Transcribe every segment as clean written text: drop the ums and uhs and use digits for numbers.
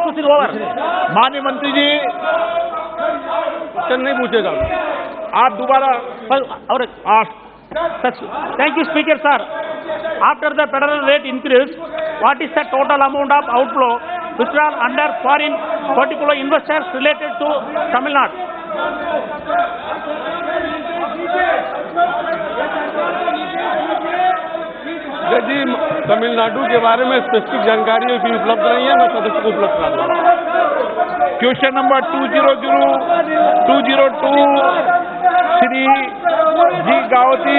पूछेंगे? माननीय मंत्री जी क्वेश्चन नहीं पूछेगा, आप दोबारा और Thank you, Speaker sir. After the federal rate increase, what is the total amount of outflow which are under foreign particular investors related to Tamil Nadu? जी तमिलनाडु के बारे में स्पेसिफिक जानकारी भी उपलब्ध नहीं है, मैं सदस्य को उपलब्ध करा दूंगा। Question number 202 Shri ji गावती।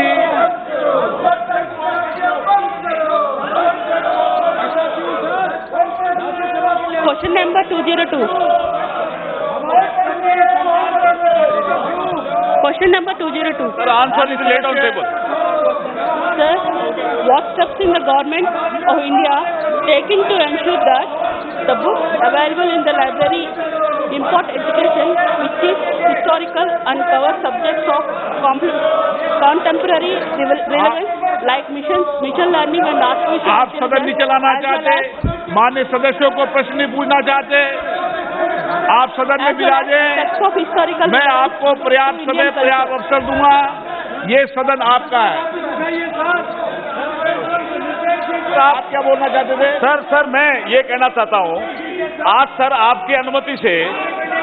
Question number 202. Question number 202. Sir, answer is laid on table. Sir, what steps in the government of India taking to ensure that the books available in the library impart education which is historical and cover subjects of contemporary relevance like mission learning and artificial आप सदन नहीं चलाना चाहते, माननीय सदस्यों को प्रश्न नहीं पूछना चाहते, आप सदन में विराजे। मैं आपको पर्याप्त समय पर्याप्त अवसर दूंगा, ये सदन आपका है। आप क्या बोलना चाहते थे? सर मैं ये कहना चाहता हूँ, आज सर आपकी अनुमति से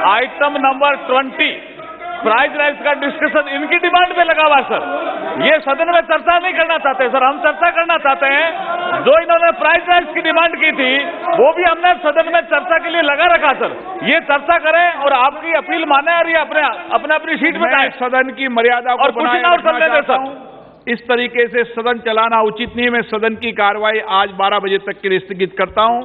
आइटम नंबर 20 प्राइज राइट्स का डिस्कशन इनकी डिमांड पे लगा हुआ सर। ये सदन में चर्चा नहीं करना चाहते सर, हम चर्चा करना चाहते हैं। जो इन्होंने प्राइज राइट्स की डिमांड की थी वो भी हमने सदन में चर्चा के लिए लगा रखा सर। ये चर्चा करें और आपकी अपील माने और ये अपनी सीट में जाए। सदन की मर्यादा को बनाए रखना चाहता हूं। इस तरीके से सदन चलाना उचित नहीं है। मैं सदन की कार्रवाई आज 12 बजे तक के लिए स्थगित करता हूं।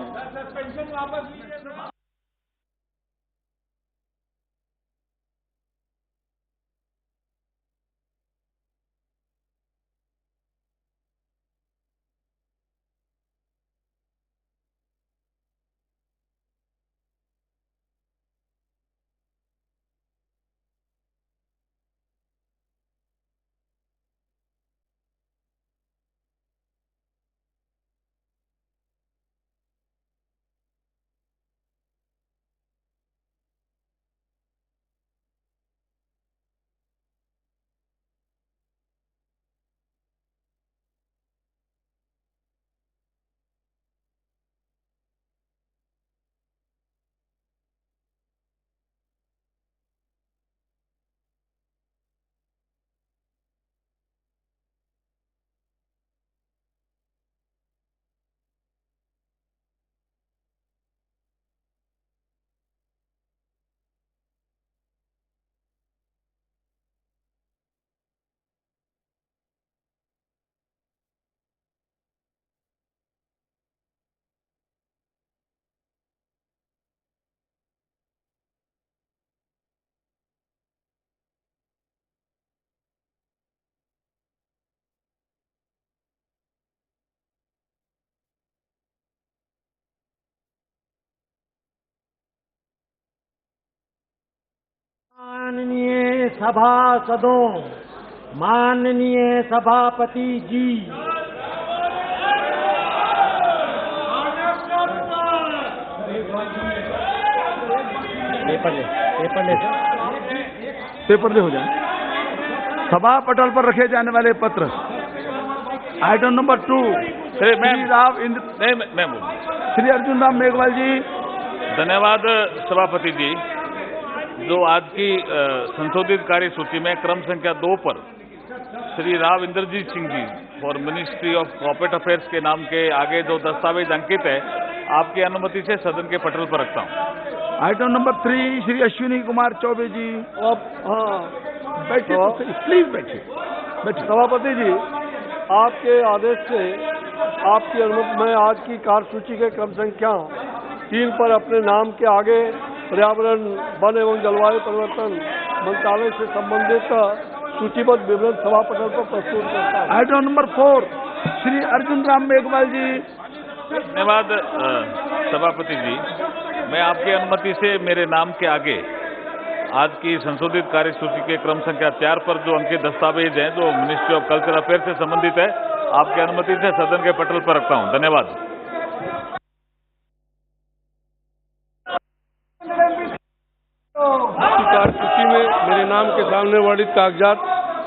माननीय सभासदों, माननीय सभापति जी, पेपर ले हो जाए। सभा पटल पर रखे जाने वाले पत्र आइटम नंबर 2 श्री अर्जुन राम मेघवाल जी। धन्यवाद सभापति जी। जो आज की संशोधित कार्य सूची में क्रम संख्या 2 पर Shri Rao Inderjit Singh ji for ministry of corporate affairs के नाम के आगे जो दस्तावेज अंकित है, आपकी अनुमति से सदन के पटल पर रखता हूं। आइटम नंबर 3 श्री अश्विनी कुमार चौबे जी। बैठिए प्लीज, बैठिए। सभापति जी, आपके आदेश से आपकी अनुमति मैं आज की कार्यसूची के क्रम संख्या 3 पर अपने नाम के आगे पर्यावरण, वन एवं जलवायु परिवर्तन मंत्रालय से संबंधित सूचीबद्ध विवरण सभा पटल पर प्रस्तुत करता हूं। आइटम नंबर 4 श्री अर्जुन राम मेघवाल जी। धन्यवाद सभापति जी। मैं आपकी अनुमति से मेरे नाम के आगे आज की संशोधित कार्यसूची के क्रम संख्या 4 पर जो अंकित दस्तावेज हैं, जो मिनिस्ट्री ऑफ कल्चर अफेयर से संबंधित है, आपकी अनुमति से सदन के पटल पर रखता हूं। धन्यवाद। कार्यसूची में मेरे नाम के सामने वर्णित कागजात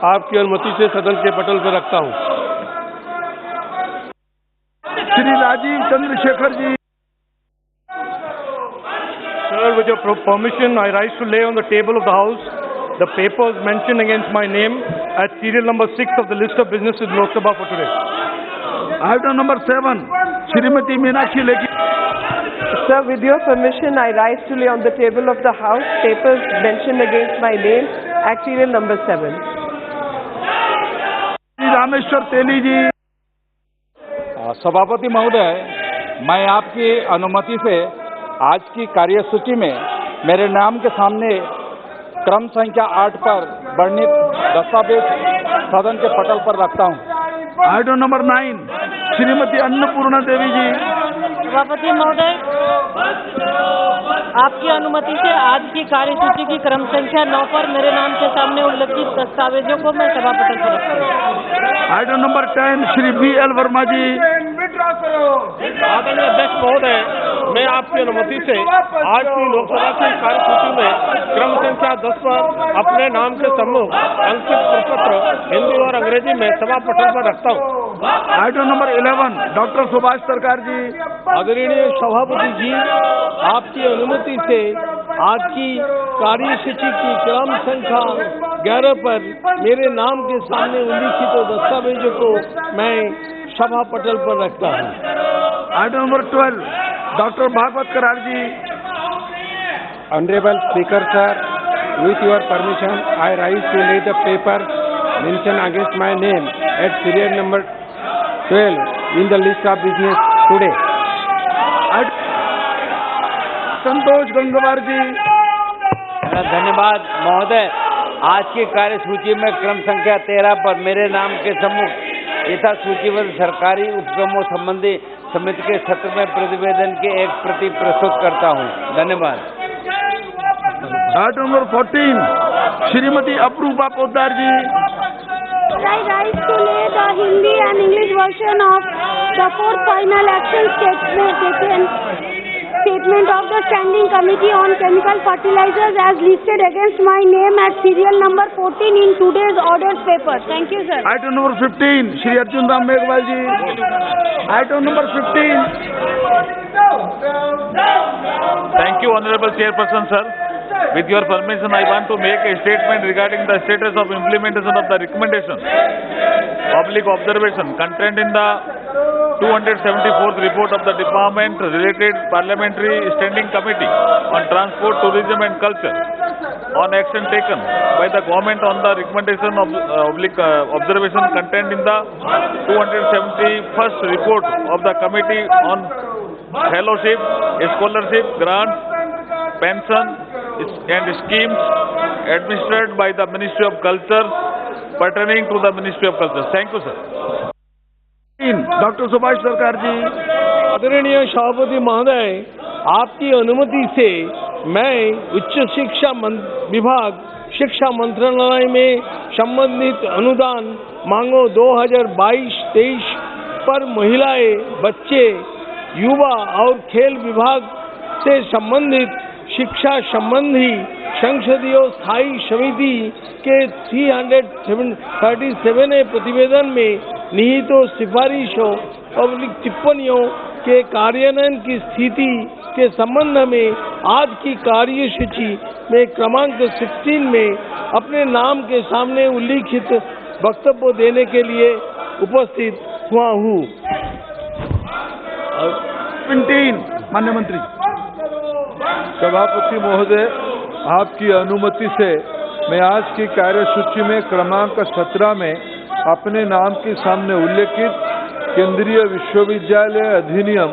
आपकी अनुमति से सदन के पटल पर रखता हूं। Shri Rajiv Chandrashekhar ji. Sir, with your permission, I rise to lay on the table of the House the papers mentioned against my name at serial number 6 of the list of business in Lok Sabha for today. Item number 7, Shrimati Meenakshi Lekhi. Sir, with your permission, I rise to lay on the table of the House papers mentioned against my name at serial number 7. Shri Rameshwar तेली जी। सभापति महोदय, मैं आपकी अनुमति से आज की कार्यसूची में मेरे नाम के सामने क्रम संख्या 8 पर वर्णित दस्तावेज सदन के पटल पर रखता हूं। आइटम नंबर 9, श्रीमती अन्नपूर्णा देवी जी। सभापति महोदय, आपकी अनुमति से आज की कार्यसूची की क्रम संख्या 9 पर मेरे नाम के सामने उल्लेखित दस्तावेजों को मैं सभा पटल पर रखता हूं। Item number 10, Shri BL Verma ji. आदरणीय अध्यक्ष महोदय, मैं आपकी अनुमति से आज की लोकसभा की कार्यसूची में क्रम संख्या 10 पर अपने नाम के सम्मुख अंकित प्रपत्र हिंदी और अंग्रेजी में सभा पटल पर रखता हूँ। आइटम नंबर 11, डॉक्टर सुभाष सरकार जी। आदरणीय सभापति जी, आपकी अनुमति से आज की कार्यसूची की क्रम संख्या 11 पर मेरे नाम के सामने उल्लिखित दस्तावेजों को मैं सभा पटल पर रखता हूँ। आइटम नंबर 12, डॉक्टर भागवत करार जी। Honorable Speaker sir, with your permission, I rise to lay the paper mentioned against my name at serial number 12 in the list of business today. Santosh Gangwar जी। धन्यवाद महोदय, आज की कार्यसूची में क्रम संख्या 13 पर मेरे नाम के सम्मुख यथा सूचीबद्ध सरकारी उपक्रमों संबंधी समिति के सत्र में प्रतिवेदन की एक प्रति प्रस्तुत करता हूं। धन्यवाद। Item number 14, Shrimati Aparupa Poddar ji. I rise to lay the Hindi and English version of the fourth final action statement of the Standing Committee on Chemical Fertilizers as listed against my name at serial number 14 in today's orders paper. Thank you, sir. Item number 15, Shri Arjun Ram Meghwal ji. Item number 15। Thank you, Honorable Chairperson, sir. With your permission, I want to make a statement regarding the status of implementation of the recommendation, public observation contained in the 274th report of the Department related Parliamentary Standing Committee on Transport, Tourism and Culture on action taken by the government on the recommendation of observation contained in the 271st report of the Committee on Fellowship, Scholarship, Grants, Pension and Schemes administered by the Ministry of Culture pertaining to the Ministry of Culture. Thank you, sir. Doctor Subhash सरकार जी। आदरणीय सभापति महोदय, आपकी अनुमति से मैं उच्च शिक्षा विभाग शिक्षा मंत्रालय में संबंधित अनुदान मांगों 2022-23 पर महिलाएं, बच्चे, युवा और खेल विभाग से संबंधित शिक्षा संबंधी संसदीय स्थायी समिति के 337 प्रतिवेदन में निहित सिफारिशों और टिप्पणियों के कार्यान्वयन की स्थिति के संबंध में आज की कार्यसूची में क्रमांक 16 में अपने नाम के सामने उल्लिखित वक्तव्य देने के लिए उपस्थित हुआ हूँ। 17, माननीय मंत्री। सभापति महोदय, आपकी अनुमति से मैं आज की कार्यसूची में क्रमांक 17 में अपने नाम के सामने उल्लेखित केंद्रीय विश्वविद्यालय अधिनियम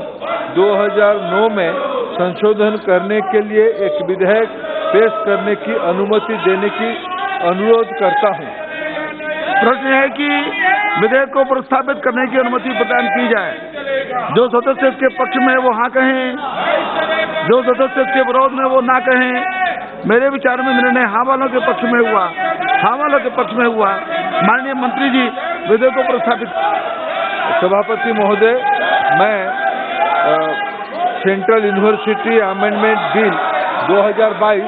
2009 में संशोधन करने के लिए एक विधेयक पेश करने की अनुमति देने की अनुरोध करता हूं। प्रश्न है कि विधेयक को प्रस्तावित करने की अनुमति प्रदान की जाए। जो सदस्य इसके पक्ष में वो हाँ कहें, जो सदस्य इसके विरोध में वो ना कहें। मेरे विचार में निर्णय हाँ वालों के पक्ष में हुआ, हाँ वालों के पक्ष में हुआ। माननीय मंत्री जी, विधेयक को प्रस्तावित। सभापति महोदय, मैं सेंट्रल यूनिवर्सिटी अमेंडमेंट बिल 2022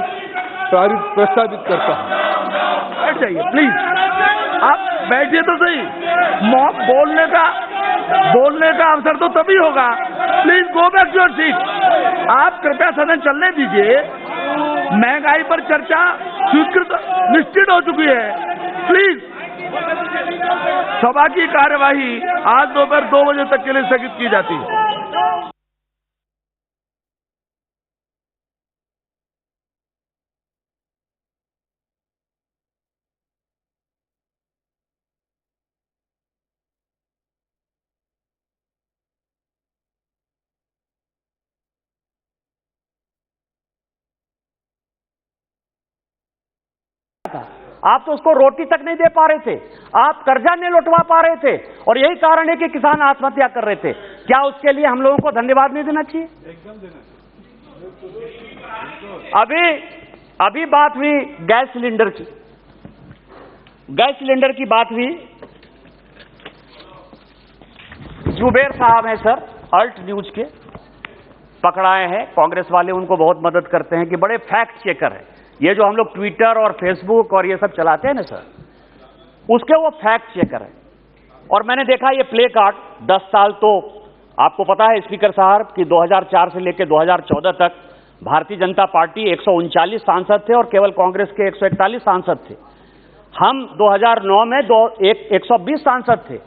प्रस्तावित करता हूँ। बैठ जाइए प्लीज, आप बैठिए तो सही। बोलने का अवसर तो तभी होगा। Please go back to your seat. आप कृपया सदन चलने दीजिए। महंगाई पर चर्चा स्वीकृत निश्चित हो चुकी है। प्लीज, सभा की कार्यवाही आज दोपहर 2 बजे तक के लिए स्थगित की जाती है। आप तो उसको रोटी तक नहीं दे पा रहे थे, आप कर्जा नहीं लौटवा पा रहे थे, और यही कारण है कि किसान आत्महत्या कर रहे थे। क्या उसके लिए हम लोगों को धन्यवाद नहीं देना चाहिए? अभी बात हुई गैस सिलेंडर की। गैस सिलेंडर की बात हुई। जुबेर साहब हैं सर, अल्ट न्यूज के, पकड़ाए हैं। कांग्रेस वाले उनको बहुत मदद करते हैं कि बड़े फैक्ट चेकर हैं। ये जो हम लोग ट्विटर और फेसबुक और ये सब चलाते हैं ना सर, उसके वो फैक्ट चेकर है। और मैंने देखा ये प्ले कार्ड 10 साल, तो आपको पता है स्पीकर साहब कि 2004 से लेकर 2014 तक भारतीय जनता पार्टी 139 सांसद थे और केवल कांग्रेस के 141 सांसद थे। हम 2009 में 120 सांसद थे,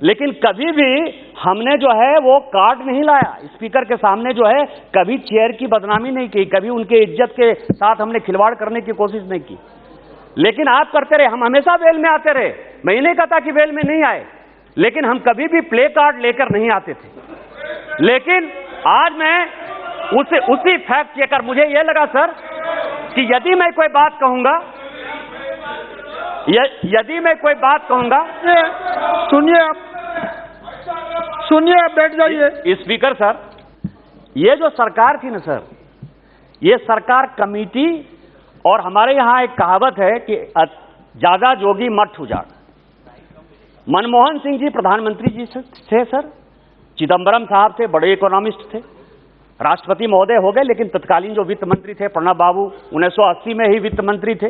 लेकिन कभी भी हमने जो है वो कार्ड नहीं लाया स्पीकर के सामने, जो है कभी चेयर की बदनामी नहीं की, कभी उनके इज्जत के साथ हमने खिलवाड़ करने की कोशिश नहीं की। लेकिन आप करते रहे, हम हमेशा वेल में आते रहे। मैं नहीं कहता कि वेल में नहीं आए, लेकिन हम कभी भी प्ले कार्ड लेकर नहीं आते थे। लेकिन आज मैं उसी फैक्ट चेकर, मुझे यह लगा सर कि यदि मैं कोई बात कहूंगा, सुनिए आप बैठ जाइए। स्पीकर सर, ये जो सरकार थी ना सर, ये सरकार कमेटी, और हमारे यहां एक कहावत है कि ज्यादा जोगी मठ उजाड़। मनमोहन सिंह जी प्रधानमंत्री जी थे सर, चिदम्बरम साहब थे, बड़े इकोनॉमिस्ट थे, राष्ट्रपति महोदय हो गए, लेकिन तत्कालीन जो वित्त मंत्री थे प्रणब बाबू 1980 में ही वित्त मंत्री थे।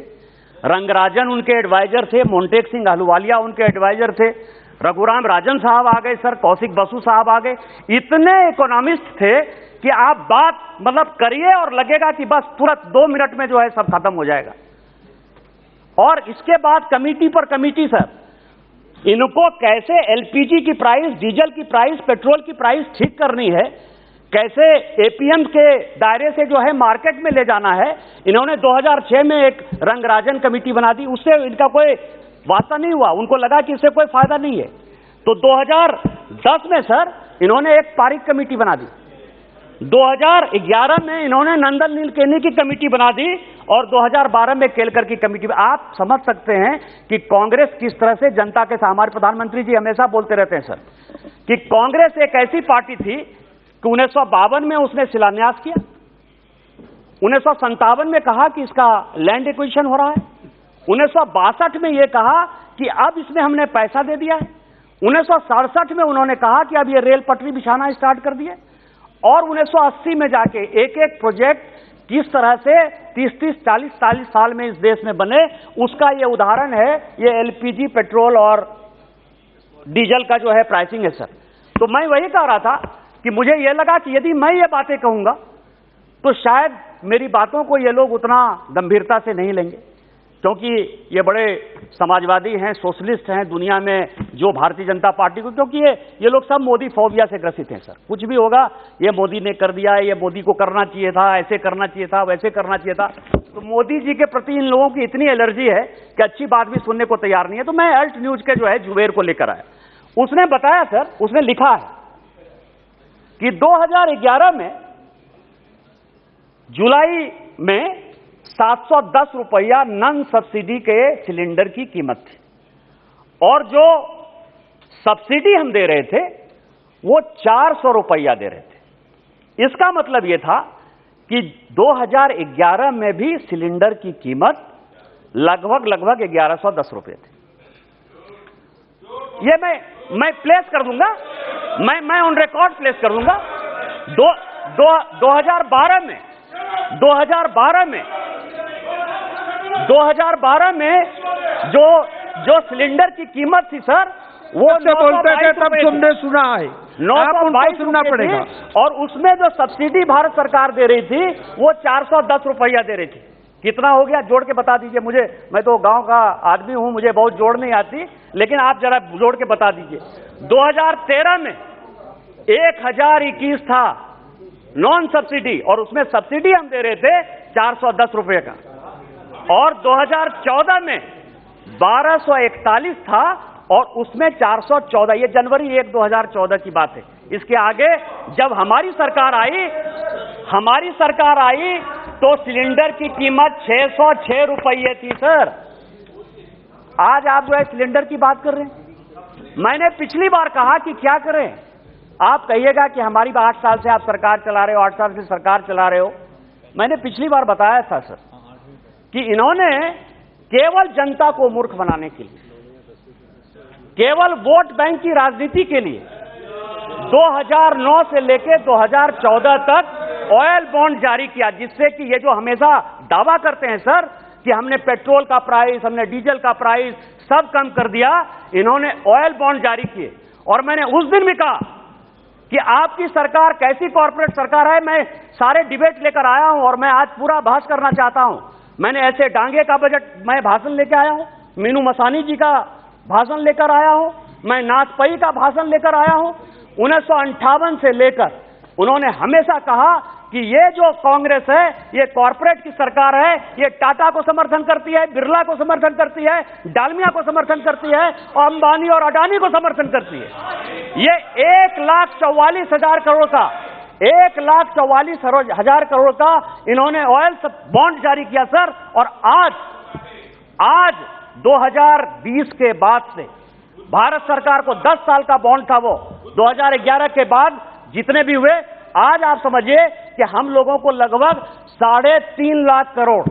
रंगराजन उनके एडवाइजर थे, मोन्टेक सिंह अहलुवालिया उनके एडवाइजर थे, रघुराम राजन साहब आ गए सर, कौशिक बसु साहब आ गए। इतने इकोनॉमिस्ट थे कि आप बात मतलब करिए और लगेगा कि बस तुरंत 2 मिनट में जो है सब खत्म हो जाएगा। और इसके बाद कमेटी पर कमेटी सर, इनको कैसे एलपीजी की प्राइस, डीजल की प्राइस, पेट्रोल की प्राइस ठीक करनी है, कैसे एपीएम के दायरे से जो है मार्केट में ले जाना है। इन्होंने 2006 में एक रंगराजन कमेटी बना दी, उससे इनका कोई वास्ता नहीं हुआ, उनको लगा कि इससे कोई फायदा नहीं है। तो 2010 में सर इन्होंने एक पारिक कमेटी बना दी, 2011 में इन्होंने नंदन नीलकेनी की कमेटी बना दी, और 2012 में केलकर की कमेटी। आप समझ सकते हैं कि कांग्रेस किस तरह से जनता के साथ, हमारे प्रधानमंत्री जी हमेशा बोलते रहते हैं सर कि कांग्रेस एक ऐसी पार्टी थी कि 1952 में उसने शिलान्यास किया, 1957 में कहा कि इसका लैंड एक्विजिशन हो रहा है, 1962 में यह कहा कि अब इसमें हमने पैसा दे दिया है, 1967 में उन्होंने कहा कि अब ये रेल पटरी बिछाना स्टार्ट कर दिए, और 1980 में जाके एक एक प्रोजेक्ट किस तरह से 30-30, 40-40 साल में इस देश में बने, उसका ये उदाहरण है ये एलपीजी, पेट्रोल और डीजल का जो है प्राइसिंग है सर। तो मैं वही कह रहा था कि मुझे ये लगा कि यदि मैं ये बातें कहूंगा तो शायद मेरी बातों को ये लोग उतना गंभीरता से नहीं लेंगे, क्योंकि ये बड़े समाजवादी हैं, सोशलिस्ट हैं दुनिया में, जो भारतीय जनता पार्टी को, क्योंकि ये लोग सब मोदी फोबिया से ग्रसित हैं सर। कुछ भी होगा ये मोदी ने कर दिया, ये मोदी को करना चाहिए था, ऐसे करना चाहिए था, वैसे करना चाहिए था। तो मोदी जी के प्रति इन लोगों की इतनी एलर्जी है कि अच्छी बात भी सुनने को तैयार नहीं है। तो मैं अल्ट न्यूज के जो है जुबेर को लेकर आया, उसने बताया सर, उसने लिखा है कि 2011 में जुलाई में 710 रुपया नन सब्सिडी के सिलेंडर की कीमत थी, और जो सब्सिडी हम दे रहे थे वो 400 रुपया दे रहे थे। इसका मतलब यह था कि 2011 में भी सिलेंडर की कीमत लगभग 1110 रुपये थी। ये मैं प्लेस कर दूंगा, मैं ऑन रिकॉर्ड प्लेस कर दूंगा। 2012 में 2012 में जो सिलेंडर की कीमत थी सर, वो बोलते थे तब तुमने सुना है, 922 सुनना पड़ेगा। और उसमें जो सब्सिडी भारत सरकार दे रही थी वो 410 रुपया दे रही थी। कितना हो गया जोड़ के बता दीजिए मुझे, मैं तो गांव का आदमी हूं, मुझे बहुत जोड़ नहीं आती, लेकिन आप जरा जोड़ के बता दीजिए। 2013 में 1021 था नॉन सब्सिडी, और उसमें सब्सिडी हम दे रहे थे 410 रुपए का, और 2014 में 1241 था और उसमें 414। ये जनवरी 1, 2014 की बात है। इसके आगे जब हमारी सरकार आई तो सिलेंडर की कीमत 606 रुपये थी सर। आज आप जो है सिलेंडर की बात कर रहे हैं। मैंने पिछली बार कहा कि क्या करें, आप कहिएगा कि हमारी 8 साल से आप सरकार चला रहे हो, 8 साल से सरकार चला रहे हो। मैंने पिछली बार बताया था सर कि इन्होंने केवल जनता को मूर्ख बनाने के लिए, केवल वोट बैंक की राजनीति के लिए 2009 से लेकर 2014 तक ऑयल बॉन्ड जारी किया, जिससे कि ये जो हमेशा दावा करते हैं सर कि हमने पेट्रोल का प्राइस, हमने डीजल का प्राइस सब कम कर दिया, इन्होंने ऑयल बॉन्ड जारी किए। और मैंने उस दिन भी कहा कि आपकी सरकार कैसी कॉर्पोरेट सरकार है। मैं सारे डिबेट लेकर आया हूं और मैं आज पूरा बहस करना चाहता हूं। मैंने ऐसे डांगे का बजट मैं भाषण लेकर आया हूं, मीनू मसानी जी का भाषण लेकर आया हूं, मैं नाथपई का भाषण लेकर आया हूं। 1958 से लेकर उन्होंने हमेशा कहा कि ये जो कांग्रेस है ये कॉर्पोरेट की सरकार है, ये टाटा को समर्थन करती है, बिरला को समर्थन करती है, डालमिया को समर्थन करती है, और अंबानी और अडानी को समर्थन करती है। ये 1,44,000 करोड़ का 1,44,000 करोड़ का इन्होंने ऑयल बॉन्ड जारी किया सर। और आज 2020 के बाद से भारत सरकार को 10 साल का बॉन्ड था, वो 2011 के बाद जितने भी हुए, आज आप समझिए कि हम लोगों को लगभग 3.5 लाख करोड़,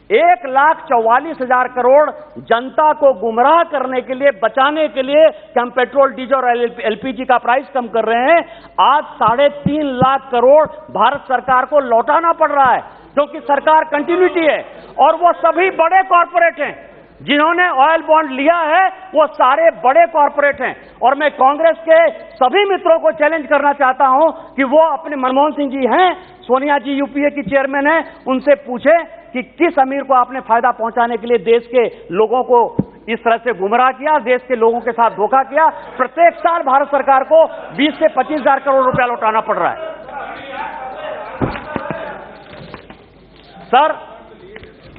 1,44,000 करोड़ जनता को गुमराह करने के लिए, बचाने के लिए कि हम पेट्रोल, डीजल और एलपीजी का प्राइस कम कर रहे हैं। आज 3.5 लाख करोड़ भारत सरकार को लौटाना पड़ रहा है, क्योंकि सरकार कंटिन्यूटी है। और वो सभी बड़े कॉर्पोरेट हैं जिन्होंने ऑयल बॉन्ड लिया है, वो सारे बड़े कॉर्पोरेट हैं। और मैं कांग्रेस के सभी मित्रों को चैलेंज करना चाहता हूं कि वो अपने, मनमोहन सिंह जी हैं, सोनिया जी यूपीए की चेयरमैन है, उनसे पूछे कि किस अमीर को आपने फायदा पहुंचाने के लिए देश के लोगों को इस तरह से गुमराह किया, देश के लोगों के साथ धोखा किया। प्रत्येक साल भारत सरकार को 20 से 25,000 करोड़ रुपया लौटाना पड़ रहा है। सर,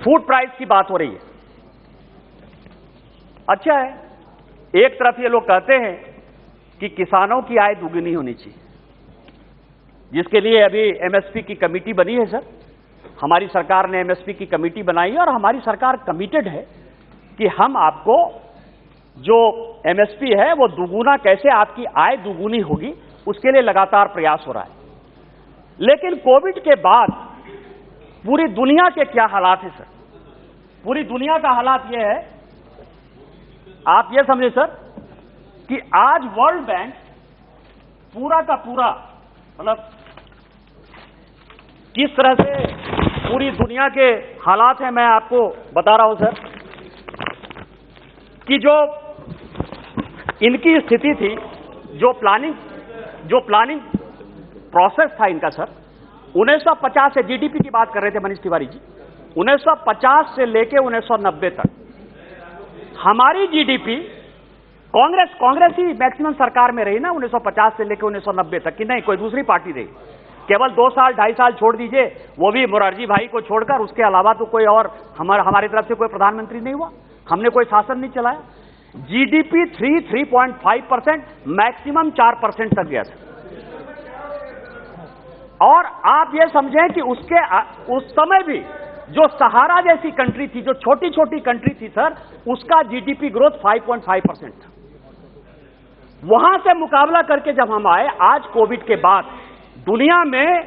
फूड प्राइस की बात हो रही है। अच्छा है, एक तरफ ये लोग कहते हैं कि किसानों की आय दुगनी होनी चाहिए, जिसके लिए अभी एमएसपी की कमेटी बनी है सर। हमारी सरकार ने एमएसपी की कमेटी बनाई है और हमारी सरकार कमिटेड है कि हम आपको जो एमएसपी है वो दुगुना, कैसे आपकी आय दुगुनी होगी, उसके लिए लगातार प्रयास हो रहा है। लेकिन कोविड के बाद पूरी दुनिया के क्या हालात है सर? पूरी दुनिया का हालात यह है, आप ये समझे सर कि आज वर्ल्ड बैंक पूरा का पूरा, मतलब किस तरह से पूरी दुनिया के हालात हैं, मैं आपको बता रहा हूं सर कि जो इनकी स्थिति थी, जो प्लानिंग प्रोसेस था इनका सर, 1950 से, जीडीपी की बात कर रहे थे मनीष तिवारी जी, 1950 से लेके 1990 तक हमारी जीडीपी, कांग्रेस ही मैक्सिमम सरकार में रही ना 1950 से लेकर 1990 तक, कि नहीं कोई दूसरी पार्टी रही। केवल 2 साल 2.5 साल छोड़ दीजिए, वो भी मोरारजी भाई को छोड़कर, उसके अलावा तो कोई और हमारी तरफ से कोई प्रधानमंत्री नहीं हुआ, हमने कोई शासन नहीं चलाया। जीडीपी 3.5%, मैक्सिमम 4% तक गया था। और आप ये समझें कि उस समय भी जो सहारा जैसी कंट्री थी, जो छोटी छोटी कंट्री थी सर, उसका जीडीपी ग्रोथ 5.5% था। वहां से मुकाबला करके जब हम आए, आज कोविड के बाद दुनिया में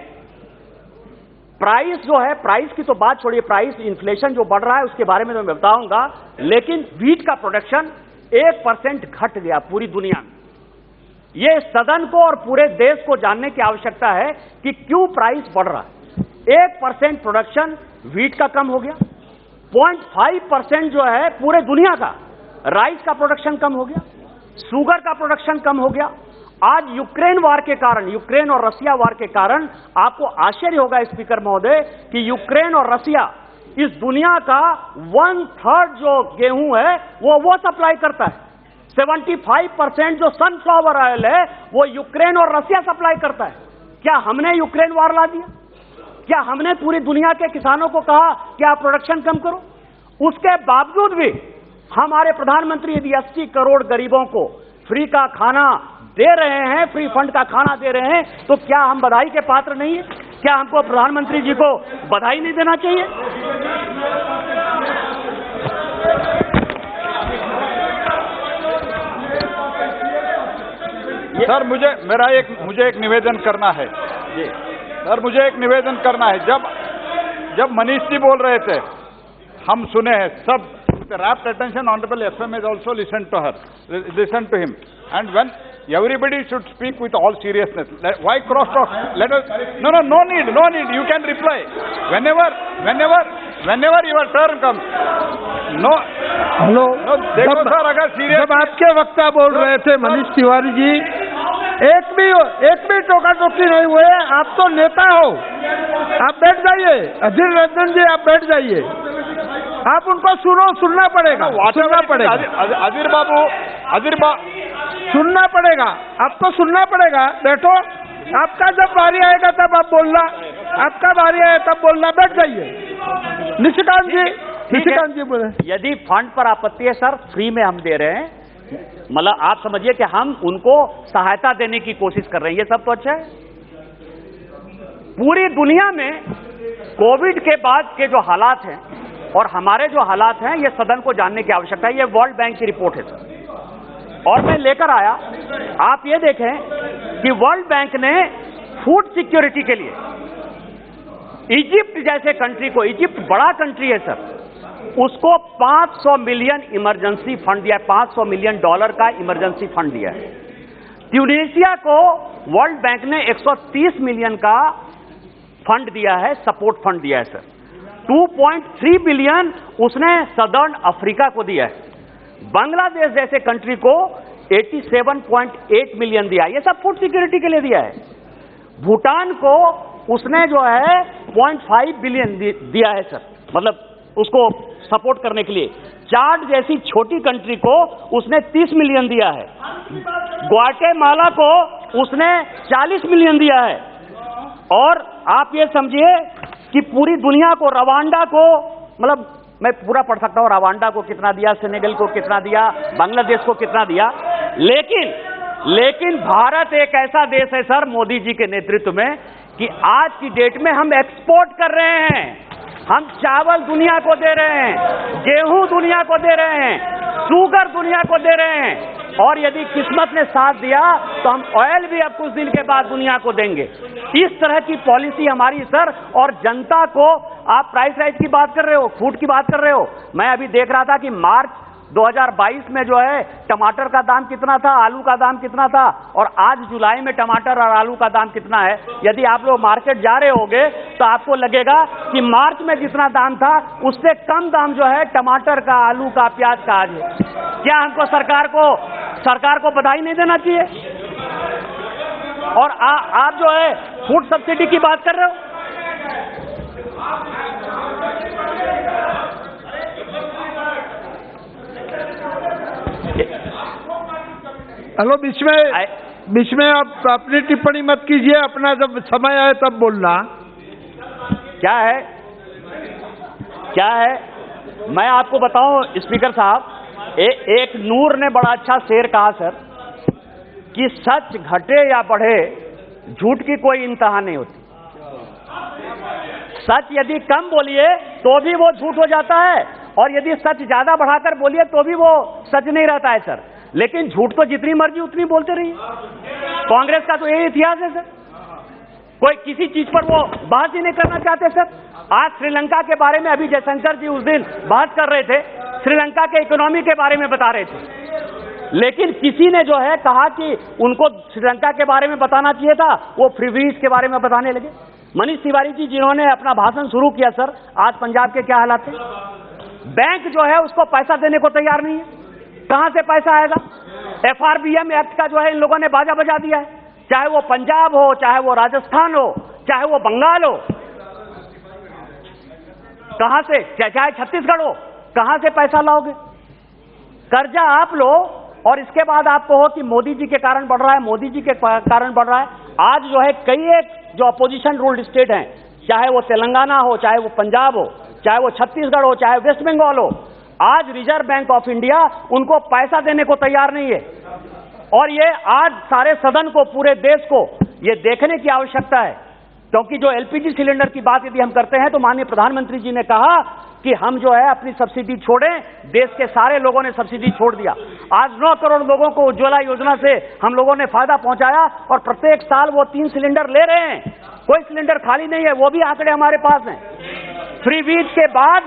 प्राइस जो है, प्राइस की तो बात छोड़िए, प्राइस इन्फ्लेशन जो बढ़ रहा है उसके बारे में तो मैं बताऊंगा, लेकिन व्हीट का प्रोडक्शन 1% घट गया पूरी दुनिया में। ये सदन को और पूरे देश को जानने की आवश्यकता है कि क्यों प्राइस बढ़ रहा है। 1% प्रोडक्शन व्हीट का कम हो गया, 0.5% जो है पूरे दुनिया का राइस का प्रोडक्शन कम हो गया, शुगर का प्रोडक्शन कम हो गया। आज यूक्रेन वार के कारण, यूक्रेन और रसिया वार के कारण आपको आश्चर्य होगा स्पीकर महोदय कि यूक्रेन और रसिया इस दुनिया का 1/3 जो गेहूं है वो सप्लाई करता है। 75% जो सनफ्लावर ऑयल है वो यूक्रेन और रसिया सप्लाई करता है। क्या हमने यूक्रेन वार ला दिया? क्या हमने पूरी दुनिया के किसानों को कहा कि आप प्रोडक्शन कम करो? उसके बावजूद भी हमारे प्रधानमंत्री यदि 80 करोड़ गरीबों को फ्री का खाना दे रहे हैं, फ्री फंड का खाना दे रहे हैं, तो क्या हम बधाई के पात्र नहीं है? क्या हमको प्रधानमंत्री जी को बधाई नहीं देना चाहिए? सर मुझे एक निवेदन करना है जी। सर मुझे एक निवेदन करना है। जब मनीष जी बोल रहे थे हम सुने हैं सब rapt attention. Honorable FM has also listened to him, and when everybody should speak with all seriousness. Why cross talk? Let us no need. You can reply whenever your turn comes. No, hello, देखो sir, अगर serious जब आपके वक्ता बोल रहे थे मनीष तिवारी जी, एक भी टोका टोकी नहीं हुए। आप तो नेता हो, आप बैठ जाइए। अधीर रंजन जी आप बैठ जाइए, आप उनको सुनना पड़ेगा। अधीर बाबू सुनना पड़ेगा, आपको सुनना पड़ेगा। बैठो, आपका जब बारी आएगा तब आप बोलना, आपका बारी आए तब बोलना। बैठ जाइए। निशिकांत जी बोले। यदि फंड पर आपत्ति है सर, फ्री में हम दे रहे हैं, मतलब आप समझिए कि हम उनको सहायता देने की कोशिश कर रहे हैं, ये सब तो अच्छा है। पूरी दुनिया में कोविड के बाद के जो हालात हैं और हमारे जो हालात हैं, ये सदन को जानने की आवश्यकता है। ये वर्ल्ड बैंक की रिपोर्ट है सर, और मैं लेकर आया। आप ये देखें कि वर्ल्ड बैंक ने फूड सिक्योरिटी के लिए इजिप्ट जैसे कंट्री को, इजिप्ट बड़ा कंट्री है सर, उसको 500 मिलियन इमरजेंसी फंड दिया है, $500 मिलियन का इमरजेंसी फंड दिया है। ट्यूनीशिया को वर्ल्ड बैंक ने 130 मिलियन का फंड दिया है, सपोर्ट फंड दिया है सर। 2.3 बिलियन उसने सदर्न अफ्रीका को दिया है। बांग्लादेश जैसे कंट्री को 87.8 मिलियन दिया, ये सब फूड सिक्योरिटी के लिए दिया है। भूटान को उसने जो है 0.5 बिलियन दिया है सर, मतलब उसको सपोर्ट करने के लिए। चाड जैसी छोटी कंट्री को उसने 30 मिलियन दिया है। ग्वाटेमाला को उसने 40 मिलियन दिया है। और आप ये समझिए कि पूरी दुनिया को, रवांडा को, मतलब मैं पूरा पढ़ सकता हूं, रवांडा को कितना दिया, सेनेगल को कितना दिया, बांग्लादेश को कितना दिया। लेकिन भारत एक ऐसा देश है सर, मोदी जी के नेतृत्व में, कि आज की डेट में हम एक्सपोर्ट कर रहे हैं। हम चावल दुनिया को दे रहे हैं, गेहूं दुनिया को दे रहे हैं, शुगर दुनिया को दे रहे हैं, और यदि किस्मत ने साथ दिया तो हम ऑयल भी अब कुछ दिन के बाद दुनिया को देंगे। इस तरह की पॉलिसी हमारी सर। और जनता को, आप प्राइस राइज की बात कर रहे हो, फूड की बात कर रहे हो। मैं अभी देख रहा था कि मार्च 2022 में जो है टमाटर का दाम कितना था, आलू का दाम कितना था, और आज जुलाई में टमाटर और आलू का दाम कितना है। यदि आप लोग मार्केट जा रहे होगे तो आपको लगेगा कि मार्च में जितना दाम था उससे कम दाम जो है टमाटर का, आलू का, प्याज का आज है। क्या हमको सरकार को बधाई नहीं देना चाहिए? और आप जो है फूड सब्सिडी की बात कर रहे हो। हेलो, बीच में आप अपनी टिप्पणी मत कीजिए, अपना जब समय आए तब बोलना। क्या है मैं आपको बताऊं स्पीकर साहब, एक नूर ने बड़ा अच्छा शेर कहा सर, कि सच घटे या बढ़े झूठ की कोई इंतहा नहीं होती। सच यदि कम बोलिए तो भी वो झूठ हो जाता है, और यदि सच ज्यादा बढ़ाकर बोलिए तो भी वो सच नहीं रहता है सर। लेकिन झूठ तो जितनी मर्जी उतनी बोलते रहिए। कांग्रेस का तो यही इतिहास है सर, कोई किसी चीज पर वो बहस ही नहीं करना चाहते सर। आज श्रीलंका के बारे में अभी जयशंकर जी उस दिन बहस कर रहे थे, श्रीलंका के इकोनॉमी के बारे में बता रहे थे, लेकिन किसी ने जो है कहा कि उनको श्रीलंका के बारे में बताना चाहिए था, वो फ्रीबीज के बारे में बताने लगे। मनीष तिवारी जी जिन्होंने अपना भाषण शुरू किया सर, आज पंजाब के क्या हालात थे, बैंक जो है उसको पैसा देने को तैयार नहीं है। कहां से पैसा आएगा? FRBM एक्ट का जो है इन लोगों ने बाजा बजा दिया है, चाहे वो पंजाब हो, चाहे वो राजस्थान हो, चाहे वो बंगाल हो, कहां से, चाहे छत्तीसगढ़ हो, कहां से पैसा लाओगे? कर्जा आप लो और इसके बाद आप कहो कि मोदी जी के कारण बढ़ रहा है, मोदी जी के कारण बढ़ रहा है। आज जो है कई एक जो अपोजिशन रूल्ड स्टेट हैं, चाहे वो तेलंगाना हो, चाहे वो पंजाब हो, चाहे वो छत्तीसगढ़ हो, चाहे वेस्ट बंगाल हो, आज रिजर्व बैंक ऑफ इंडिया उनको पैसा देने को तैयार नहीं है। और ये आज सारे सदन को, पूरे देश को ये देखने की आवश्यकता है, क्योंकि जो LPG सिलेंडर की बात यदि हम करते हैं तो माननीय प्रधानमंत्री जी ने कहा कि हम जो है अपनी सब्सिडी छोड़ें, देश के सारे लोगों ने सब्सिडी छोड़ दिया। आज 9 करोड़ लोगों को उज्ज्वला योजना से हम लोगों ने फायदा पहुंचाया और प्रत्येक साल वो 3 सिलेंडर ले रहे हैं, कोई सिलेंडर खाली नहीं है, वो भी आंकड़े हमारे पास हैं। फ्री बीज के बाद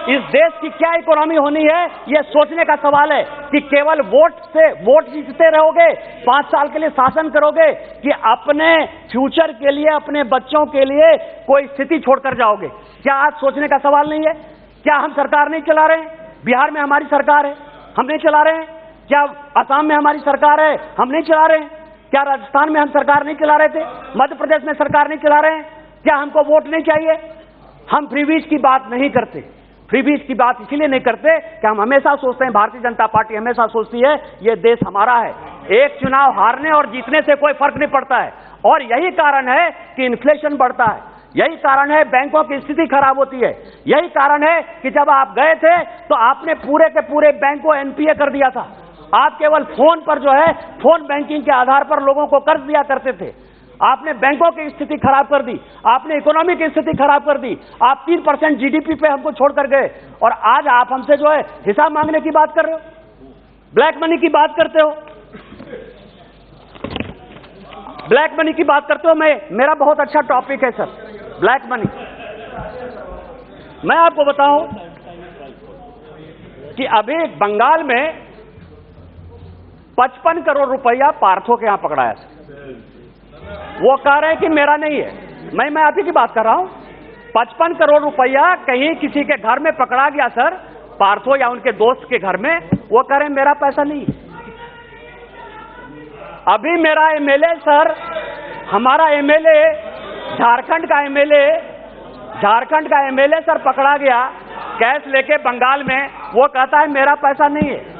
इस देश की क्या इकोनॉमी होनी है, यह सोचने का सवाल है कि केवल वोट से वोट जीतते रहोगे, 5 साल के लिए शासन करोगे, कि अपने फ्यूचर के लिए, अपने बच्चों के लिए कोई स्थिति छोड़कर जाओगे? क्या आज सोचने का सवाल नहीं है? क्या हम सरकार नहीं चला रहे हैं? बिहार में हमारी सरकार है, हम नहीं चला रहे हैं? क्या असम में हमारी सरकार है, हम नहीं चला रहे हैं? क्या राजस्थान में हम सरकार नहीं चला रहे थे? मध्य प्रदेश में सरकार नहीं चला रहे हैं? क्या हमको वोट नहीं चाहिए? हम फ्रीबीज की बात नहीं करते। फ्रीबीज की बात इसलिए नहीं करते कि हम हमेशा सोचते हैं, भारतीय जनता पार्टी हमेशा सोचती है ये देश हमारा है, एक चुनाव हारने और जीतने से कोई फर्क नहीं पड़ता है। और यही कारण है कि इन्फ्लेशन बढ़ता है, यही कारण है बैंकों की स्थिति खराब होती है, यही कारण है कि जब आप गए थे तो आपने पूरे के पूरे बैंक को NPA कर दिया था। आप केवल फोन पर जो है फोन बैंकिंग के आधार पर लोगों को कर्ज दिया करते थे। आपने बैंकों की स्थिति खराब कर दी, आपने इकोनॉमी की स्थिति खराब कर दी, आप 3% GDP पे हमको छोड़कर गए और आज आप हमसे जो है हिसाब मांगने की बात कर रहे हो, ब्लैक मनी की बात करते हो, ब्लैक मनी की बात करते हो। मेरा बहुत अच्छा टॉपिक है सर, ब्लैक मनी। मैं आपको बताऊं कि अभी बंगाल में 55 करोड़ रुपया पार्थो के यहां पकड़ाया सर। वो कह रहे हैं कि मेरा नहीं है, मैं आप ही की बात कर रहा हूं। 55 करोड़ रुपया कहीं किसी के घर में पकड़ा गया सर, पार्थो या उनके दोस्त के घर में, वो कह रहे हैं मेरा पैसा नहीं है। अभी मेरा MLA सर, हमारा MLA, झारखंड का MLA सर पकड़ा गया कैश लेके बंगाल में, वो कहता है मेरा पैसा नहीं है।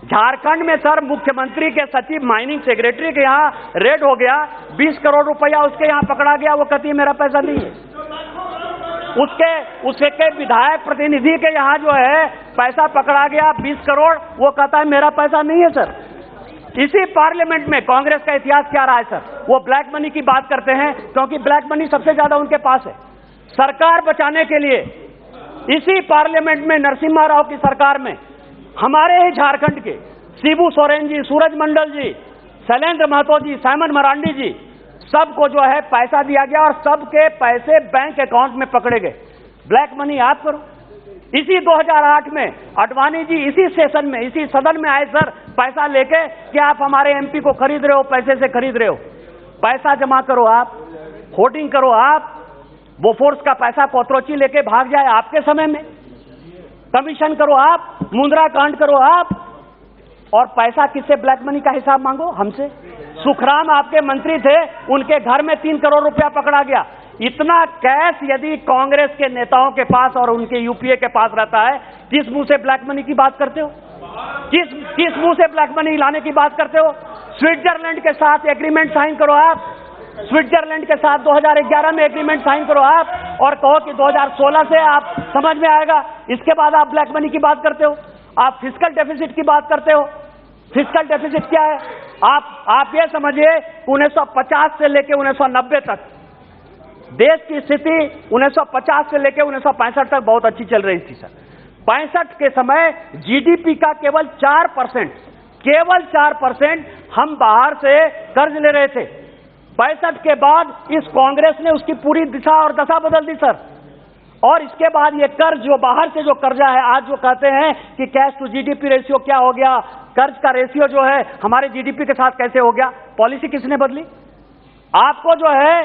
झारखंड में सर मुख्यमंत्री के सचिव माइनिंग सेक्रेटरी के यहाँ रेड हो गया, 20 करोड़ रुपया उसके यहाँ पकड़ा गया, वो कहती है मेरा पैसा नहीं है। उसके विधायक प्रतिनिधि के यहाँ जो है पैसा पकड़ा गया 20 करोड़, वो कहता है मेरा पैसा नहीं है सर। इसी पार्लियामेंट में कांग्रेस का इतिहास क्या रहा है सर? वो ब्लैक मनी की बात करते हैं क्योंकि ब्लैक मनी सबसे ज्यादा उनके पास है। सरकार बचाने के लिए इसी पार्लियामेंट में नरसिम्हा राव की सरकार में हमारे ही झारखंड के शिबू सोरेन जी, सूरज मंडल जी, शैलेंद्र महतो जी, साइमन मरांडी जी, सबको जो है पैसा दिया गया और सबके पैसे बैंक अकाउंट में पकड़े गए। ब्लैक मनी आप करो। इसी 2008 में अडवाणी जी इसी सेशन में, इसी सदन में आए सर पैसा लेके कि आप हमारे MP को खरीद रहे हो, पैसे से खरीद रहे हो। पैसा जमा करो आप, होर्डिंग करो आप, बोफोर्स का पैसा कोतरोची लेके भाग जाए आपके समय में, कमीशन करो आप, मुंद्रा कांड करो आप, और पैसा किससे ब्लैक मनी का हिसाब मांगो? हमसे। सुखराम आपके मंत्री थे, उनके घर में 3 करोड़ रुपया पकड़ा गया। इतना कैश यदि कांग्रेस के नेताओं के पास और उनके UPA के पास रहता है, किस मुंह से ब्लैक मनी की बात करते हो? किस मुंह से ब्लैक मनी लाने की बात करते हो? स्विट्जरलैंड के साथ एग्रीमेंट साइन करो आप, स्विट्जरलैंड के साथ 2011 में एग्रीमेंट साइन करो आप और कहो कि 2016 से आप समझ में आएगा। इसके बाद आप ब्लैक मनी की बात करते हो, आप फिस्कल डेफिसिट की बात करते हो। फिस्कल डेफिसिट क्या है? आप ये समझिए 1950 से लेकर 1990 तक देश की स्थिति 1950 से लेकर 1965 तक बहुत अच्छी चल रही थी सर। 65 के समय GDP का केवल 4% हम बाहर से कर्ज ले रहे थे। 65 के बाद इस कांग्रेस ने उसकी पूरी दिशा और दशा बदल दी सर। और इसके बाद ये कर्ज जो बाहर से जो कर्जा है, आज जो कहते हैं कि कैश टू GDP रेशियो क्या हो गया, कर्ज का रेशियो जो है हमारे GDP के साथ कैसे हो गया, पॉलिसी किसने बदली? आपको जो है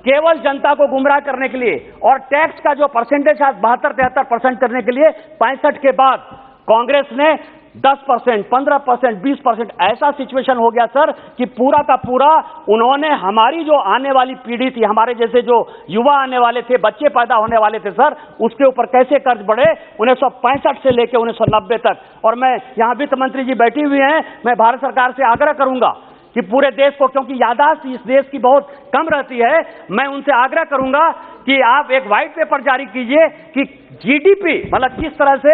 केवल जनता को गुमराह करने के लिए और टैक्स का जो परसेंटेज है 72-73% करने के लिए 65 के बाद कांग्रेस ने 10%, 15%, 20% ऐसा सिचुएशन हो गया सर कि पूरा का पूरा उन्होंने हमारी जो आने वाली पीढ़ी थी, हमारे जैसे जो युवा आने वाले थे, बच्चे पैदा होने वाले थे सर, उसके ऊपर कैसे कर्ज बढ़े 1965 से लेकर 1990 तक। और मैं यहां वित्त मंत्री जी बैठी हुई हैं, मैं भारत सरकार से आग्रह करूंगा कि पूरे देश को, क्योंकि याददाश्त इस देश की बहुत कम रहती है, मैं उनसे आग्रह करूंगा कि आप एक व्हाइट पेपर जारी कीजिए कि जीडीपी मतलब किस तरह से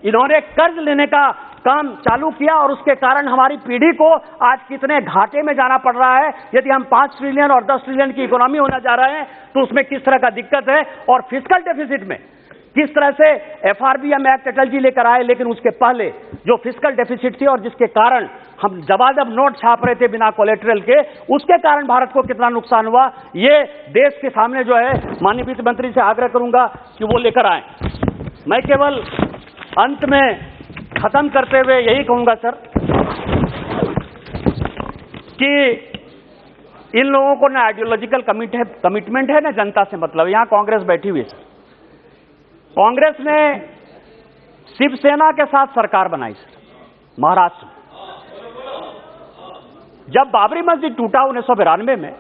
इन्होंने कर्ज लेने का काम चालू किया और उसके कारण हमारी पीढ़ी को आज कितने घाटे में जाना पड़ रहा है। यदि हम 5 ट्रिलियन और 10 ट्रिलियन की इकोनॉमी होना जा रहे हैं तो उसमें किस तरह का दिक्कत है, और फिस्कल डेफिसिट में किस तरह से एफआरबीएम एक्ट अटल जी लेकर आए, लेकिन उसके पहले जो फिस्कल डेफिसिट थी और जिसके कारण हम जबाजब नोट छाप रहे थे बिना कोलेटरल के, उसके कारण भारत को कितना नुकसान हुआ, ये देश के सामने जो है माननीय वित्त मंत्री से आग्रह करूंगा कि वो लेकर आए। मैं केवल अंत में खत्म करते हुए यही कहूंगा सर कि इन लोगों को ना आइडियोलॉजिकल कमिटमेंट है ना जनता से मतलब। यहां कांग्रेस बैठी हुई है, कांग्रेस ने शिवसेना के साथ सरकार बनाई सर महाराष्ट्र में। जब बाबरी मस्जिद टूटा 1992 में,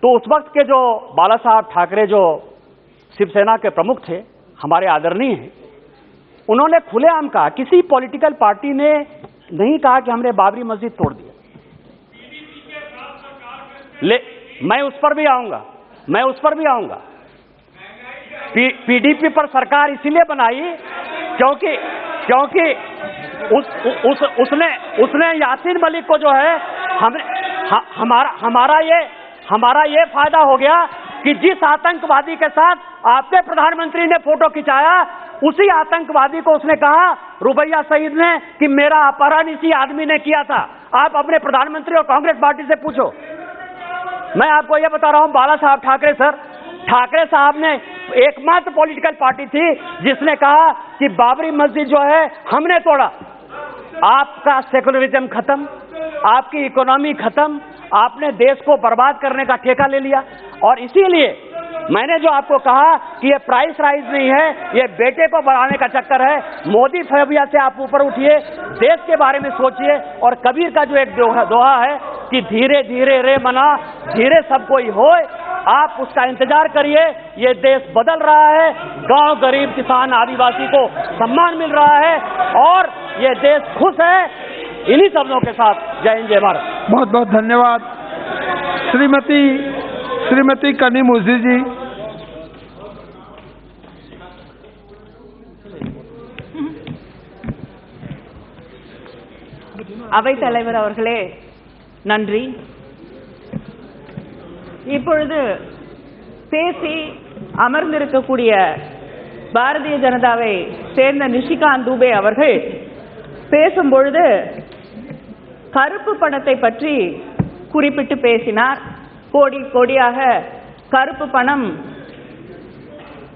तो उस वक्त के जो बाला साहब ठाकरे जो शिवसेना के प्रमुख थे, हमारे आदरणीय हैं, उन्होंने खुलेआम कहा, किसी पॉलिटिकल पार्टी ने नहीं कहा कि हमने बाबरी मस्जिद तोड़ दिया। मैं उस पर भी आऊंगा, पीडीपी पर सरकार इसीलिए बनाई क्योंकि उसने यासीन मलिक को जो है हमारा ये फायदा हो गया कि जिस आतंकवादी के साथ आपके प्रधानमंत्री ने फोटो खिंचाया, उसी आतंकवादी को उसने कहा, रुबैया सईद ने, कि मेरा अपहरण इसी आदमी ने किया था। आप अपने प्रधानमंत्री और कांग्रेस पार्टी से पूछो। मैं आपको यह बता रहा हूं, बाला साहब ठाकरे सर, ठाकरे साहब ने एकमात्र पॉलिटिकल पार्टी थी जिसने कहा कि बाबरी मस्जिद जो है हमने तोड़ा। आपका सेकुलरिज्म खत्म, आपकी इकोनॉमी खत्म, आपने देश को बर्बाद करने का ठेका ले लिया। और इसीलिए मैंने जो आपको कहा कि ये प्राइस राइज नहीं है, ये बेटे को बढ़ाने का चक्कर है। मोदी फोबिया से आप ऊपर उठिए, देश के बारे में सोचिए। और कबीर का जो एक दोहा है कि धीरे धीरे रे मना, धीरे सब कोई होए, आप उसका इंतजार करिए। ये देश बदल रहा है, गांव गरीब किसान आदिवासी को सम्मान मिल रहा है और ये देश खुश है। इन्हीं शब्दों के साथ जय हिंद जय भारत। बहुत बहुत धन्यवाद। श्रीमती कनी मुजी जी। அவைத் தலைவர் அவர்களே நன்றி. இப்பொழுது பேசி அமர்ந்திருக்கக்கூடிய பாரதிய ஜனதாவை சேர்ந்த நிஷிகாந்த் துபே அவர்கள் பேசும்பொழுது கருப்பு பணத்தை பற்றி குறிப்பிட்டு பேசினார். கோடி கோடியாக கருப்பு பணம்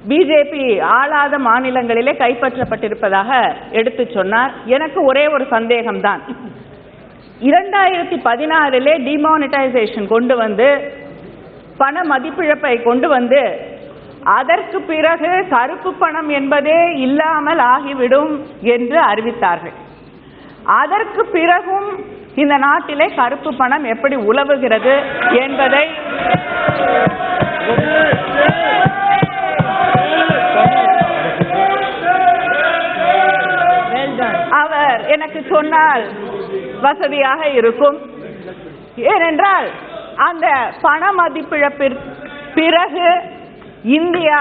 பிஜேபி ஆளாத மாநிலங்களிலே கைப்பற்றப்பட்டிருப்பதாக எடுத்து சொன்னார். எனக்கு ஒரே ஒரு சந்தேகம்தான். 2016 டிமானிட்டைசேஷன் கொண்டு வந்து பண மதிப்பிழப்பை கொண்டு வந்து அதற்கு பிறகு கருப்பு பணம் என்பதே இல்லாமல் ஆகிவிடும் என்று அறிவித்தார்கள். அதற்கு பிறகும் இந்த நாட்டிலே கருப்பு பணம் எப்படி உலவுகிறது என்பதை அவர் எனக்கு சொன்னால் வசதியாக இருக்கும். ஏனென்றால் அந்த பண மதிப்பிழப்பிற்கு பிறகு இந்தியா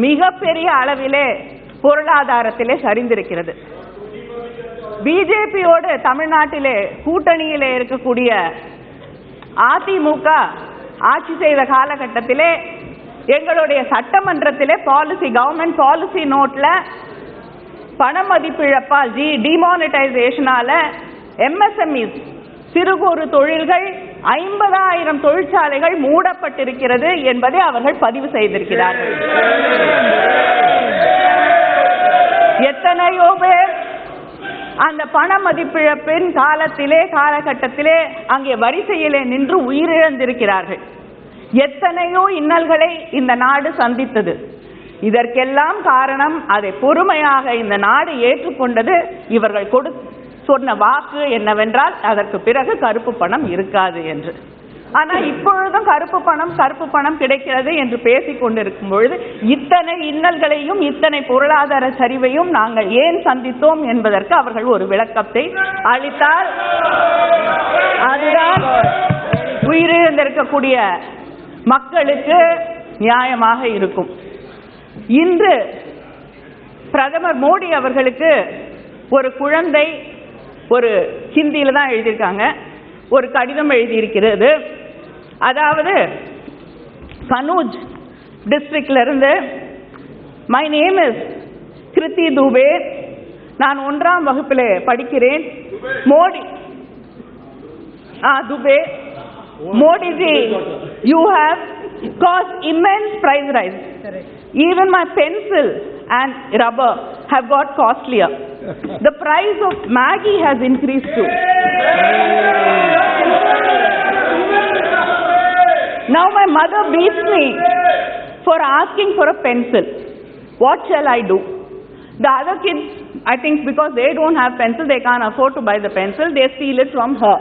மிகப்பெரிய அளவிலே பொருளாதாரத்திலே சரிந்திருக்கிறது. பிஜேபியோடு தமிழ்நாட்டிலே கூட்டணியிலே இருக்கக்கூடிய அதிமுக ஆட்சி செய்த காலகட்டத்திலே எங்களுடைய சட்டமன்றத்திலே பாலிசி, கவர்மெண்ட் பாலிசி நோட்ல பண மதிப்பிழப்பால் டிமானிட்டைசேஷனால எம்எஸ்எம்இஸ் சிறு குறு தொழில்கள் 50,000 தொழிற்சாலைகள் மூடப்பட்டிருக்கிறது என்பதை அவர்கள் பதிவு செய்திருக்கிறார்கள். எத்தனையோ பேர் அந்த பண மதிப்பிழப்பின் காலகட்டத்திலே அங்கே வரிசையிலே நின்று உயிரிழந்திருக்கிறார்கள். எத்தனையோ இன்னல்களை இந்த நாடு சந்தித்தது. இதற்கெல்லாம் காரணம் அதை பொறுமையாக இந்த நாடு ஏற்றுக்கொண்டது. இவர்கள் சொன்ன வாக்கு என்னவென்றால் அதற்கு பிறகு கருப்பு பணம் இருக்காது என்று. ஆனால் இப்பொழுதும் கருப்பு பணம் கிடைக்கிறது என்று பேசிக் கொண்டிருக்கும் பொழுது இத்தனை இன்னல்களையும் இத்தனை பொருளாதார சரிவையும் நாங்கள் ஏன் சந்தித்தோம் என்பதற்கு அவர்கள் ஒரு விளக்கத்தை அளித்தால் அதுதான் உயிரிழந்திருக்கக்கூடிய மக்களுக்கு நியாயமாக இருக்கும். இன்று பிரதமர் மோடி அவர்களுக்கு ஒரு குழந்தை ஒரு ஹிந்தியில தான் எழுதியிருக்காங்க, ஒரு கடிதம் எழுதியிருக்கிறது. அதாவது கனூஜ் டிஸ்ட்ரிக்ட்ல இருந்து, my name is Kriti Dubey, நான் 1ஆம் வகுப்பில் படிக்கிறேன். Modi Dubey, Modi ji, you have caused immense price rise. Even my pencil and rubber have got costlier. The price of Maggi has increased too. Now my mother beats me for asking for a pencil. What shall I do? The other kids, I think because they don't have pencil, they can't afford to buy the pencil, they steal it from her.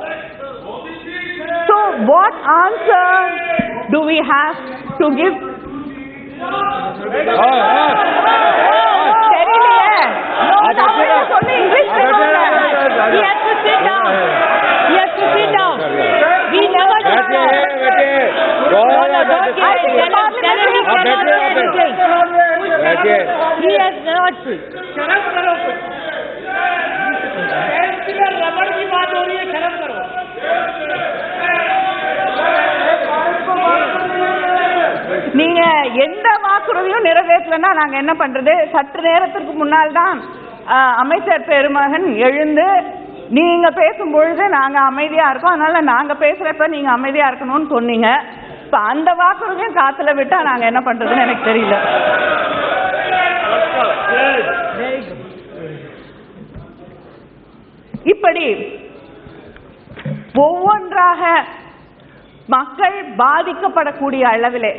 So what answer do we have to give? English. He has to sit down. He has to sit down. We never do that. He has not. रबड़ की बात हो रही है, शर्म करो. நீங்க எந்த வாக்குறுதியும் நிறைவேற்றலன்னா நாங்க என்ன பண்றது? சற்று நேரத்திற்கு முன்னால் தான் அமைச்சர் பெருமகன் எழுந்து நீங்க பேசும்பொழுது நாங்க அமைதியா இருக்கோம், அதனால நாங்க பேசுறப்ப நீங்க அமைதியா இருக்கணும்னு சொன்னீங்க. இப்ப அந்த வாக்குறுதியும் காத்துல விட்டா நாங்க என்ன பண்றதுன்னு எனக்கு தெரியல. இப்படி ஒவ்வொன்றாக மக்கள் பாதிக்கப்படக்கூடிய அளவிலே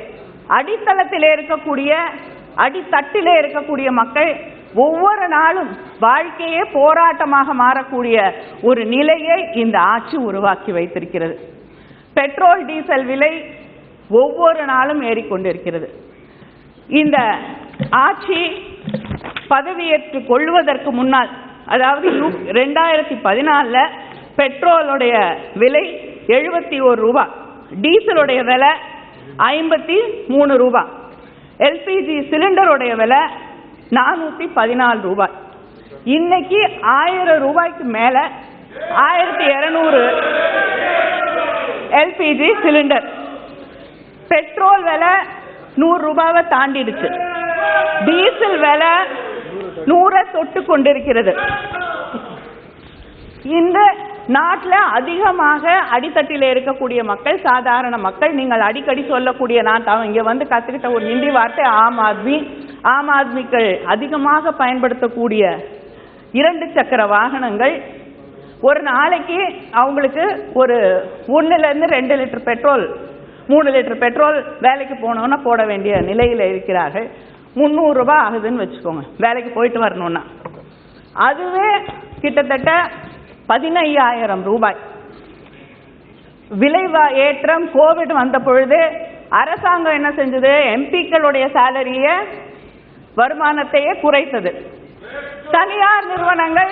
அடித்தளத்திலே இருக்கக்கூடிய அடித்தட்டிலே இருக்கக்கூடிய மக்கள் ஒவ்வொரு நாளும் வாழ்க்கையே போராட்டமாக மாறக்கூடிய ஒரு நிலையை இந்த ஆட்சி உருவாக்கி வைத்திருக்கிறது. பெட்ரோல் டீசல் விலை ஒவ்வொரு நாளும் ஏறிக்கொண்டிருக்கிறது. இந்த ஆட்சி பதவியேற்றுக் கொள்வதற்கு முன்னால், அதாவது 2014 பெட்ரோலுடைய விலை 71 ரூபாய், டீசலுடைய விலை 53 ரூபாய், எல்பிஜி சிலிண்டருடைய விலை 414 ரூபாய். இன்னைக்கு 1000 ரூபாய்க்கு மேல 1200 எல்பிஜி சிலிண்டர். பெட்ரோல் விலை 100 ரூபாவை தாண்டிடுச்சு. டீசல் விலை 100 தொட்டு கொண்டிருக்கிறது. இந்த நாட்டில் அதிகமாக அடித்தட்டில் இருக்கக்கூடிய மக்கள் சாதாரண மக்கள். நீங்கள் அடிக்கடி சொல்லக்கூடிய, நான் இங்க வந்து கத்துக்கிட்ட ஒரு ஹிந்தி வார்த்தை ஆம் ஆத்மி. ஆம் ஆத்மிகள் அதிகமாக பயன்படுத்தக்கூடிய 2 சக்கர வாகனங்கள். ஒரு நாளைக்கு அவங்களுக்கு ஒரு 1 to 2 litre petrol, 3 litre petrol வேலைக்கு போனோம்னா போட வேண்டிய நிலையில் இருக்கிறார்கள். 300 ரூபாய் ஆகுதுன்னு வச்சுக்கோங்க வேலைக்கு போயிட்டு வரணும்னா. அதுவே கிட்டத்தட்ட 15,000 ரூபாய். விலை ஏற்றம் கோவிட் வந்த பொழுது அரசாங்கம் என்ன செஞ்சது? எம்பிக்களுடைய சேலரிய வருமானத்தையே குறைத்தது. தனியார் நிறுவனங்கள்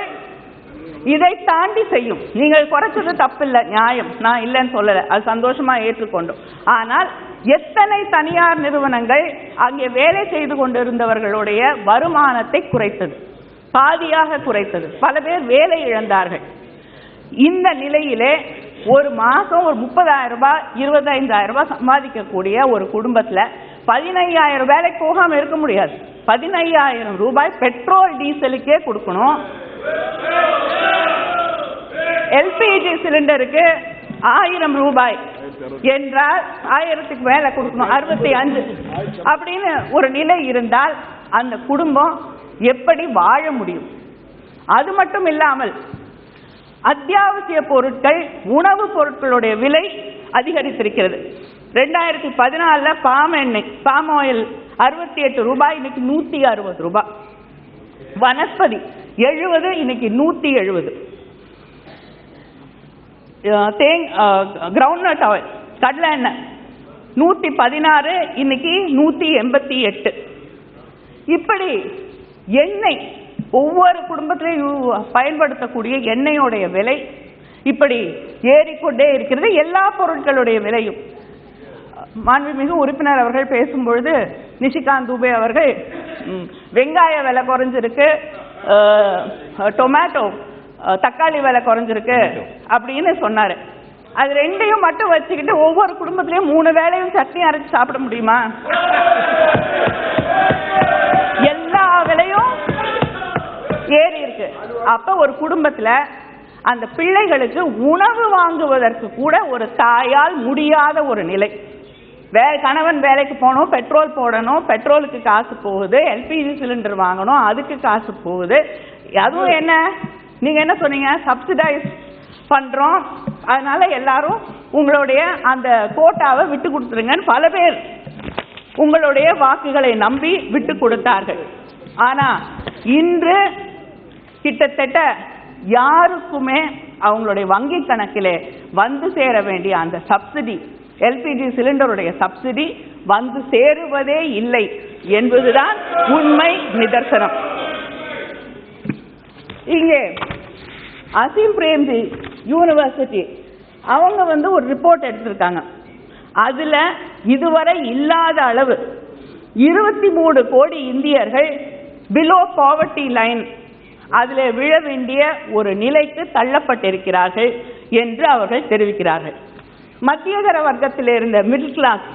இதை தாண்டி செய்யும். நீங்கள் குறைச்சது தப்பில்லை, நியாயம், நான் இல்லைன்னு சொல்லல, அது சந்தோஷமா ஏற்றுக்கொண்டோம். ஆனால் எத்தனை தனியார் நிறுவனங்கள் அங்கே வேலை செய்து கொண்டிருந்தவர்களுடைய வருமானத்தை குறைத்தது, பாதியாக குறைத்தது. பல பேர் வேலை இழந்தார்கள். இந்த நிலையிலே ஒரு மாசம் ஒரு 30,000 ரூபாய் 25,000 ரூபாய் சம்பாதிக்கக்கூடிய ஒரு குடும்பத்துல 15,000 வேலைக்கு போகாம இருக்க முடியாது. 15,000 ரூபாய் பெட்ரோல் டீசலுக்கே கொடுக்கணும். எல்பிஜி சிலிண்டருக்கு 1000 ரூபாய் என்றால் 1000க்கு மேல கொடுக்கணும், 65 அப்படின்னு ஒரு நிலை இருந்தால் அந்த குடும்பம் எப்படி வாழ முடியும்? அது மட்டும் இல்லாமல் அத்தியாவசிய பொருட்கள், உணவுப் பொருட்களுடைய விலை அதிகரித்திருக்கிறது. 2014 பாம் எண்ணெய் பாம் ஆயில் 68 ரூபாய், இன்னைக்கு 160 ரூபாய். வனஸ்பதி 70, இன்னைக்கு 170. கிரவுண்ட்நட் ஆயில் கடலை எண்ணெய் 116, இன்னைக்கு 188. இப்படி எண்ணெய் ஒவ்வொரு குடும்பத்திலையும் பயன்படுத்தக்கூடிய எண்ணெயோடைய விலை இப்படி ஏறிக்கொண்டே இருக்கிறது. எல்லா பொருட்களுடைய விலையும். மாண்புமிகு உறுப்பினர் அவர்கள் பேசும்பொழுது நிஷிகாந்த் துபே அவர்கள் வெங்காய விலை குறைஞ்சிருக்கு, டொமேட்டோ தக்காளி விலை குறைஞ்சிருக்கு அப்படின்னு சொன்னாரு. அது ரெண்டையும் மட்டும் வச்சுக்கிட்டு ஒவ்வொரு குடும்பத்திலையும் 3 வேளையும் சட்னி அரைச்சு சாப்பிட முடியுமா? எல்லா விலையும் ஏறி இருக்கு. அப்ப ஒரு குடும்பத்துல அந்த பிள்ளைகளுக்கு உணவு வாங்குவதற்கு கூட ஒரு தாயால் முடியாத ஒரு நிலை. கணவன் வேலைக்கு போகணும், பெட்ரோல் போடணும், பெட்ரோலுக்கு காசு போகுது, எல்பிஜி சிலிண்டர் வாங்கணும், அதுக்கு காசு போகுது. அதுவும் என்ன, நீங்க என்ன சொன்னீங்க, சப்சிடைஸ் பண்றோம், அதனால எல்லாரும் உங்களுடைய அந்த கோட்டாவை விட்டு கொடுத்துருங்கன்னு பல பேர் உங்களுடைய வாக்குகளை நம்பி விட்டு கொடுத்தார்கள். ஆனா இன்று கிட்டத்தட்ட யாருக்குமே அவங்களுடைய வங்கி கணக்கிலே வந்து சேர வேண்டிய அந்த சப்சிடி, எல்பிஜி சிலிண்டருடைய சப்சிடி வந்து சேருவதே இல்லை என்பதுதான் உண்மை நிதர்சனம். இங்கே அசீம் பிரேம்ஜி யூனிவர்சிட்டி அவங்க ஒரு ரிப்போர்ட் எடுத்திருக்காங்க. அதுல இதுவரை இல்லாத அளவு 23 கோடி இந்தியர்கள் பிலோ பாவர்ட்டி லைன் அதுல விழ வேண்டிய ஒரு நிலைக்கு தள்ளப்பட்டிருக்கிறார்கள் என்று அவர்கள் தெரிவிக்கிறார்கள். மத்தியதர வர்க்கத்தில் இருந்த மிடில் கிளாஸ்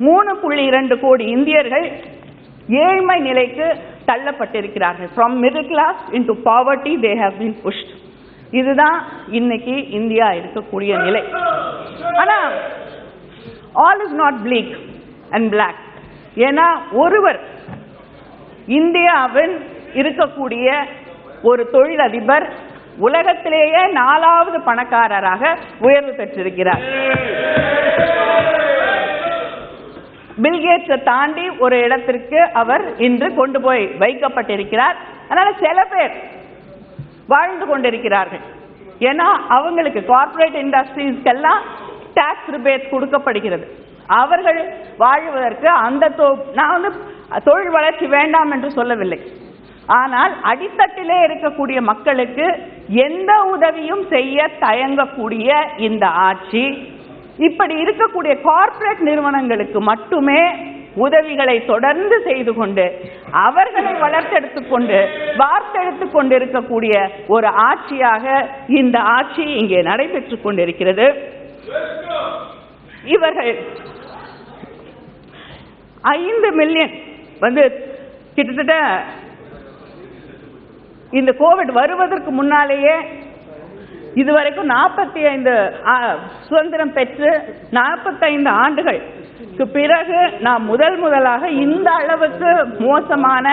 3.2 கோடி இந்தியர்கள் ஏழ்மை நிலைக்கு தள்ளப்பட்டிருக்கிறார்கள். From middle class into poverty they have been pushed. இதுதான் இன்னைக்கு இந்தியா இருக்கக்கூடிய நிலை. ஆனா all is not bleak and black. ஏன்னா ஒருவர் இந்தியாவின் இருக்கக்கூடிய ஒரு தொழிலதிபர் உலகத்திலேயே 4வது பணக்காரராக உயர்வு பெற்றிருக்கிறார். பில்கேட்ஸை தாண்டி ஒரு இடத்திற்கு அவர் இன்று கொண்டு போய் வைக்கப்பட்டிருக்கிறார். அதனால சில பேர் வாழ்ந்து கொண்டிருக்கிறார்கள். ஏன்னா அவங்களுக்கு கார்ப்பரேட் இண்டஸ்ட்ரீஸ்க்கெல்லாம் டாக்ஸ் ரிபேட் கொடுக்கப்படுகிறது. அவர்கள் வாழ்வதற்கு அந்த நான் தொழில் வளர்ச்சி வேண்டாம் என்று சொல்லவில்லை. ஆனால் அடித்தட்டிலே இருக்கக்கூடிய மக்களுக்கு எந்த உதவியும் செய்ய தயங்கக்கூடிய இந்த ஆட்சி இப்படி இருக்கக்கூடிய கார்ப்பரேட் நிறுவனங்களுக்கு மட்டுமே உதவிகளை தொடர்ந்து செய்து கொண்டு அவர்களை வளர்த்தெடுத்துக் கொண்டு வார்த்தெடுத்துக் கொண்டிருக்கக்கூடிய ஒரு ஆட்சியாக இந்த ஆட்சி இங்கே நடைபெற்றுக் கொண்டிருக்கிறது. இவர்கள் 5 மில்லியன் கிட்டத்தட்ட இந்த கோவிட் வருவதற்கு முன்னாலேயே இதுவரைக்கும் 45 சுதந்திரம் பெற்று 45 ஆண்டுகளுக்கு பிறகு நாம் முதலாக இந்த அளவுக்கு மோசமான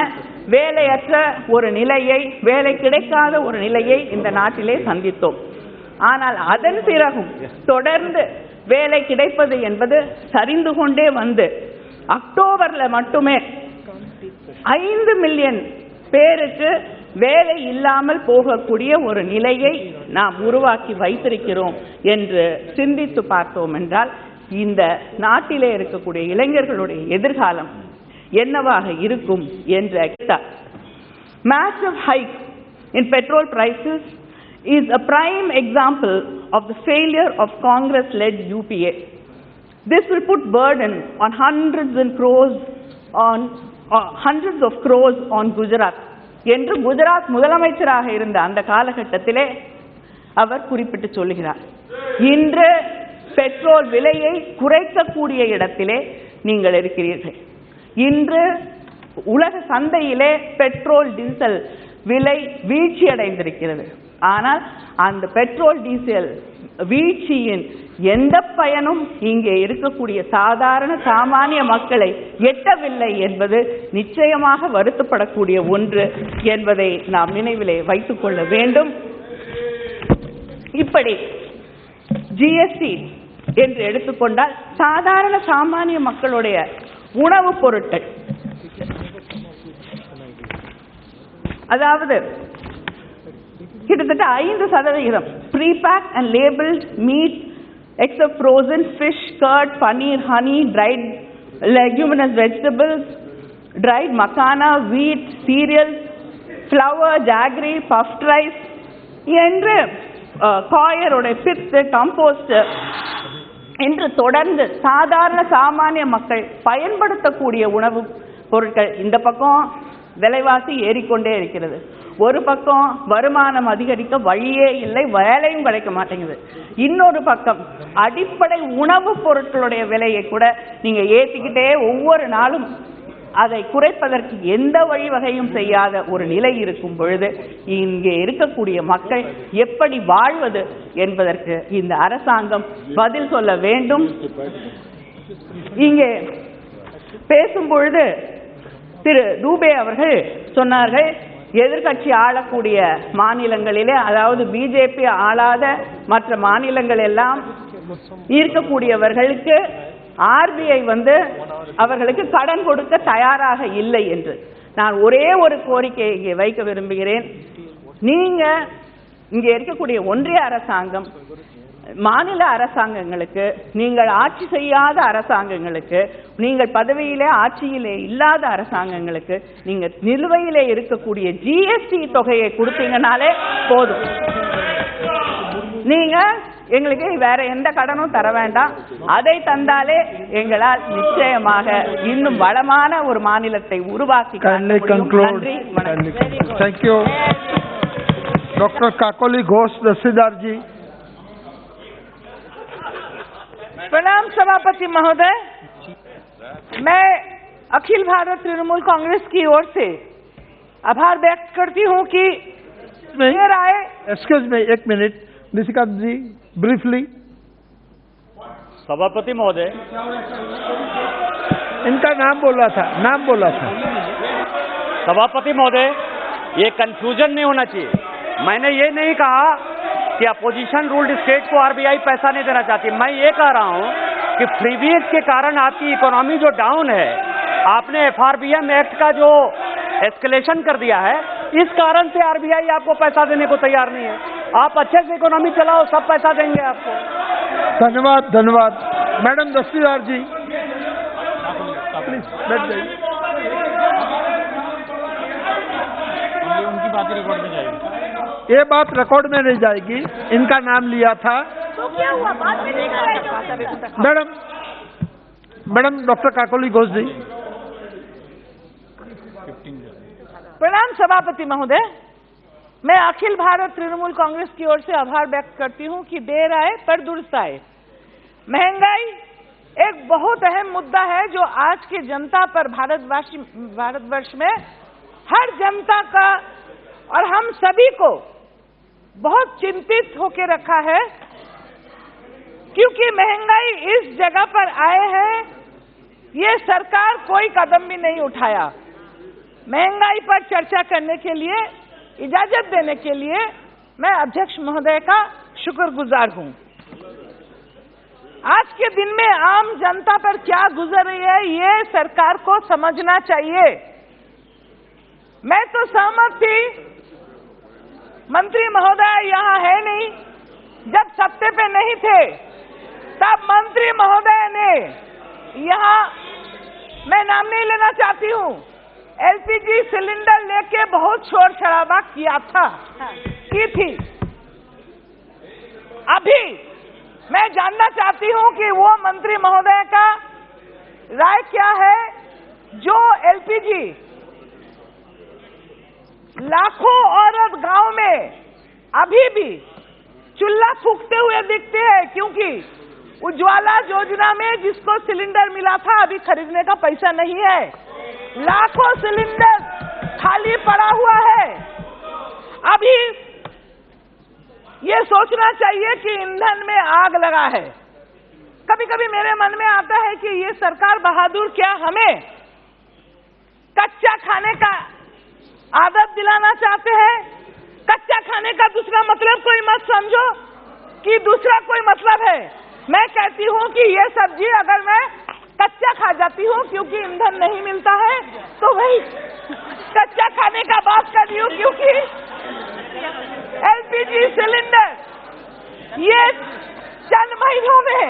வேலையற்ற ஒரு நிலையை, வேலை கிடைக்காத ஒரு நிலையை இந்த நாட்டிலே சந்தித்தோம். ஆனால் அதன் பிறகும் தொடர்ந்து வேலை கிடைப்பது என்பது சரிந்து கொண்டே வந்து அக்டோபர்ல மட்டுமே 5 மில்லியன் பேருக்கு வேலை இல்லாமல் போகக்கூடிய ஒரு நிலையை நாம் உருவாக்கி வைத்திருக்கிறோம் என்று சிந்தித்து பார்த்தோம் என்றால் இந்த நாட்டிலே இருக்கக்கூடிய இளைஞர்களுடைய எதிர்காலம் என்னவாக இருக்கும் என்ற massive hike in petrol prices is a prime example of the failure of Congress-led UPA. This will put burden on hundreds of crores on Gujarat. என்று குஜராத் முதலமைச்சராக இருந்த அந்த காலகட்டத்திலே அவர் குறிப்பிட்டு சொல்லுகிறார். இன்று பெட்ரோல் விலையை குறைக்கக்கூடிய இடத்திலே நீங்கள் இருக்கிறீர்கள். இன்று உலக சந்தையிலே பெட்ரோல் டீசல் விலை வீழ்ச்சி அடைந்திருக்கிறது. ஆனால் அந்த பெட்ரோல் டீசல் வீழ்ச்சியின் எந்த பயனும் இங்கே இருக்கக்கூடிய சாமானிய மக்களை எட்டவில்லை என்பது நிச்சயமாக வருத்தப்படக்கூடிய ஒன்று என்பதை நாம் நினைவிலே வைத்துக் கொள்ள வேண்டும். இப்படி ஜிஎஸ்டி என்று எடுத்துக்கொண்டால் சாதாரண சாமானிய மக்களுடைய உணவுப் பொருட்கள், அதாவது கிட்டத்தட்ட 5% prepack and labelled meat except frozen fish, curd, paneer, honey, dried leguminous vegetables, dried makana, wheat, cereals, flour, jaggery, puffed rice என்று காயரோட பித்து, கம்போஸ்ட் என்று தொடர்ந்து சாதாரண சாமானிய மக்கள் பயன்படுத்தக்கூடிய உணவு பொருட்கள் இந்த பக்கம் விலைவாசி ஏறிக்கொண்டே இருக்கிறது. ஒரு பக்கம் வருமானம் அதிகரிக்க வழியே இல்லை, வேலையும் கிடைக்க மாட்டேங்குது. இன்னொரு பக்கம் அடிப்படை உணவுப் பொருட்களுடைய விலையை கூட நீங்க ஏற்றிக்கிட்டே ஒவ்வொரு நாளும் அதை குறைப்பதற்கு எந்த வழிவகையும் செய்யாத ஒரு நிலை இருக்கும் பொழுது இங்கே இருக்கக்கூடிய மக்கள் எப்படி வாழ்வது என்பதற்கு இந்த அரசாங்கம் பதில் சொல்ல வேண்டும். இங்கே பேசும் பொழுது திரு தூபே அவர்கள் சொன்னார்கள், எதிர்கட்சி ஆளக்கூடிய மாநிலங்களிலே, அதாவது பிஜேபி ஆளாத மற்ற மாநிலங்கள் எல்லாம் இருக்கக்கூடியவர்களுக்கு ஆர்பிஐ அவர்களுக்கு கடன் கொடுக்க தயாராக இல்லை என்று. நான் ஒரே ஒரு கோரிக்கையை இங்கே வைக்க விரும்புகிறேன். நீங்க இங்கே இருக்கக்கூடிய ஒன்றிய அரசாங்கம், மாநில அரசாங்கங்களுக்கு, நீங்கள் ஆட்சி செய்யாத அரசாங்கங்களுக்கு, நீங்கள் பதவியிலே ஆட்சியிலே இல்லாத அரசாங்கங்களுக்கு நீங்க நிலுவையிலே இருக்கக்கூடிய ஜிஎஸ்டி தொகையை கொடுத்தீங்கனாலே போதும். நீங்க எங்களுக்கு வேற எந்த கடனும் தர வேண்டாம். அதை தந்தாலே எங்களால் நிச்சயமாக இன்னும் வளமான ஒரு மாநிலத்தை உருவாக்கி நன்றி. Thank you. Dr. Kakoli Ghosh Dasidar ji. प्रणाम सभापति महोदय, मैं अखिल भारत तृणमूल कांग्रेस की ओर से आभार व्यक्त करती हूं कि राय। एक्सक्यूज मी, एक मिनट, निशिकांत जी ब्रीफली। सभापति महोदय, इनका नाम बोला था। सभापति महोदय, ये कंफ्यूजन नहीं होना चाहिए। मैंने ये नहीं कहा कि अपोजिशन रूल्ड स्टेट को आरबीआई पैसा नहीं देना चाहती। मैं ये कह रहा हूं कि फ्रीबीज के कारण आपकी इकोनॉमी जो डाउन है, आपने एफआरबीएम एक्ट का जो एस्केलेशन कर दिया है, इस कारण से आरबीआई आपको पैसा देने को तैयार नहीं है। आप अच्छे से इकोनॉमी चलाओ, सब पैसा देंगे आपको। धन्यवाद। मैडम दस्तीदार जी प्लीज बैठ जाइए। उनकी बातें रिकॉर्ड में जाएगी। ये बात रिकॉर्ड में नहीं जाएगी। इनका नाम लिया था तो क्या हुआ? बात में नहीं मैडम डॉक्टर काकोली घोष जी। प्रणाम सभापति महोदय, मैं अखिल भारत तृणमूल कांग्रेस की ओर से आभार व्यक्त करती हूं कि देर आए पर दुरुस्त आए। महंगाई एक बहुत अहम मुद्दा है जो आज के जनता पर, भारतवर्ष में हर जनता का और हम सभी को बहुत चिंतित होकर रखा है, क्योंकि महंगाई इस जगह पर आए हैं, ये सरकार कोई कदम भी नहीं उठाया। महंगाई पर चर्चा करने के लिए इजाजत देने के लिए मैं अध्यक्ष महोदय का शुक्रगुजार हूं। आज के दिन में आम जनता पर क्या गुजर रही है, ये सरकार को समझना चाहिए। मैं तो सहमत थी, मंत्री महोदय यहाँ है नहीं, जब सत्ते पे नहीं थे तब मंत्री महोदय ने यहाँ, मैं नाम नहीं लेना चाहती हूँ, एलपीजी सिलेंडर लेके बहुत शोर शराबा की थी। अभी मैं जानना चाहती हूँ कि वो मंत्री महोदय का राय क्या है, जो एलपीजी लाखों औरत गांव में अभी भी चूल्हा फूंकते हुए दिखते हैं, क्योंकि उज्ज्वला योजना में जिसको सिलेंडर मिला था अभी खरीदने का पैसा नहीं है। लाखों सिलेंडर खाली पड़ा हुआ है। अभी ये सोचना चाहिए कि ईंधन में आग लगा है। कभी कभी मेरे मन में आता है कि ये सरकार बहादुर क्या हमें कच्चा खाने का आदत दिलाना चाहते हैं। कच्चा खाने का दूसरा मतलब कोई मत समझो कि दूसरा कोई मतलब है। मैं कहती हूँ कि ये सब्जी अगर मैं कच्चा खा जाती हूँ क्योंकि ईंधन नहीं मिलता है, तो वही कच्चा खाने का बात कर रही हूँ, क्योंकि एलपीजी सिलेंडर ये चंद महीनों में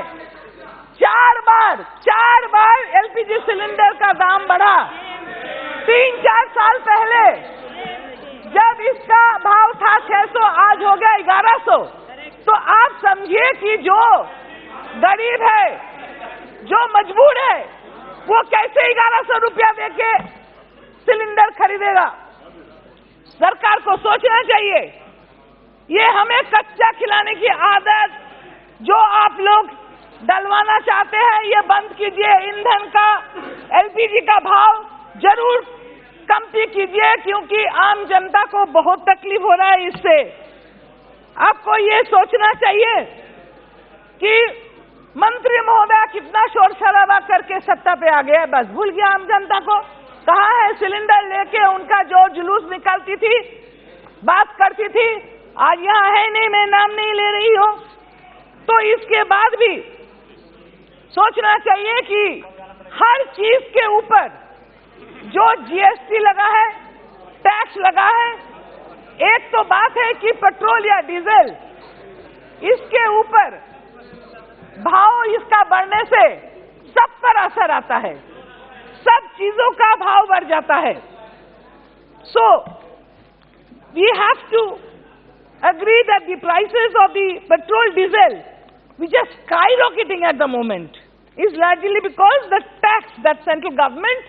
चार बार एलपीजी सिलेंडर का दाम बढ़ा। 3-4 साल पहले जब इसका भाव था 600, आज हो गया 1100। तो आप समझिए कि जो गरीब है, जो मजबूर है, वो कैसे 1100 रुपया देके सिलेंडर खरीदेगा। सरकार को सोचना चाहिए। ये हमें कच्चा खिलाने की आदत जो आप लोग डलवाना चाहते हैं, ये बंद कीजिए। ईंधन का, एलपीजी का भाव जरूर कमती कीजिए, क्योंकि आम जनता को बहुत तकलीफ हो रहा है इससे। आपको ये सोचना चाहिए कि मंत्री महोदय कितना शोर शराबा करके सत्ता पे आ गया, बस भूल गया आम जनता को। कहाँ है सिलेंडर लेके उनका जो जुलूस निकालती थी, बात करती थी, आज यहाँ है नहीं, मैं नाम नहीं ले रही हूँ। तो इसके बाद भी सोचना चाहिए कि हर चीज के ऊपर जो जीएसटी लगा है, टैक्स लगा है, एक तो बात है कि पेट्रोल या डीजल, इसके ऊपर भाव इसका बढ़ने से सब पर असर आता है, सब चीजों का भाव बढ़ जाता है। So we have to agree that the prices of the petrol diesel, which are skyrocketing at the moment, is largely because the tax that central government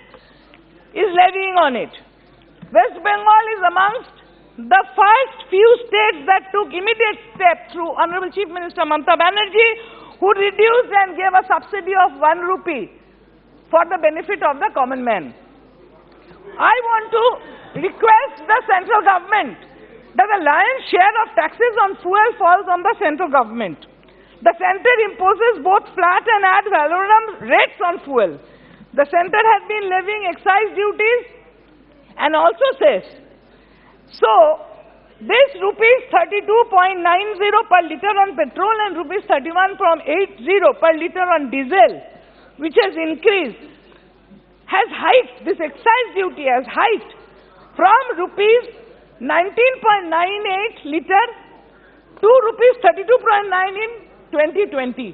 is levying on it. West Bengal is amongst the first few states that took immediate steps through Honorable Chief Minister Mamata Banerjee, who reduced and gave a subsidy of 1 rupee for the benefit of the common man. I want to request the central government that the lion's share of taxes on fuel falls on the central government. The center imposes both flat and ad valorem rates on fuel. The center has been levying excise duties and also says, so this rupees 32.90 per litre on petrol and rupees 31.80 per litre on diesel, which has increased, has hiked, this excise duty has hiked from rupees 19.98 litre to rupees 32.9 in 2020.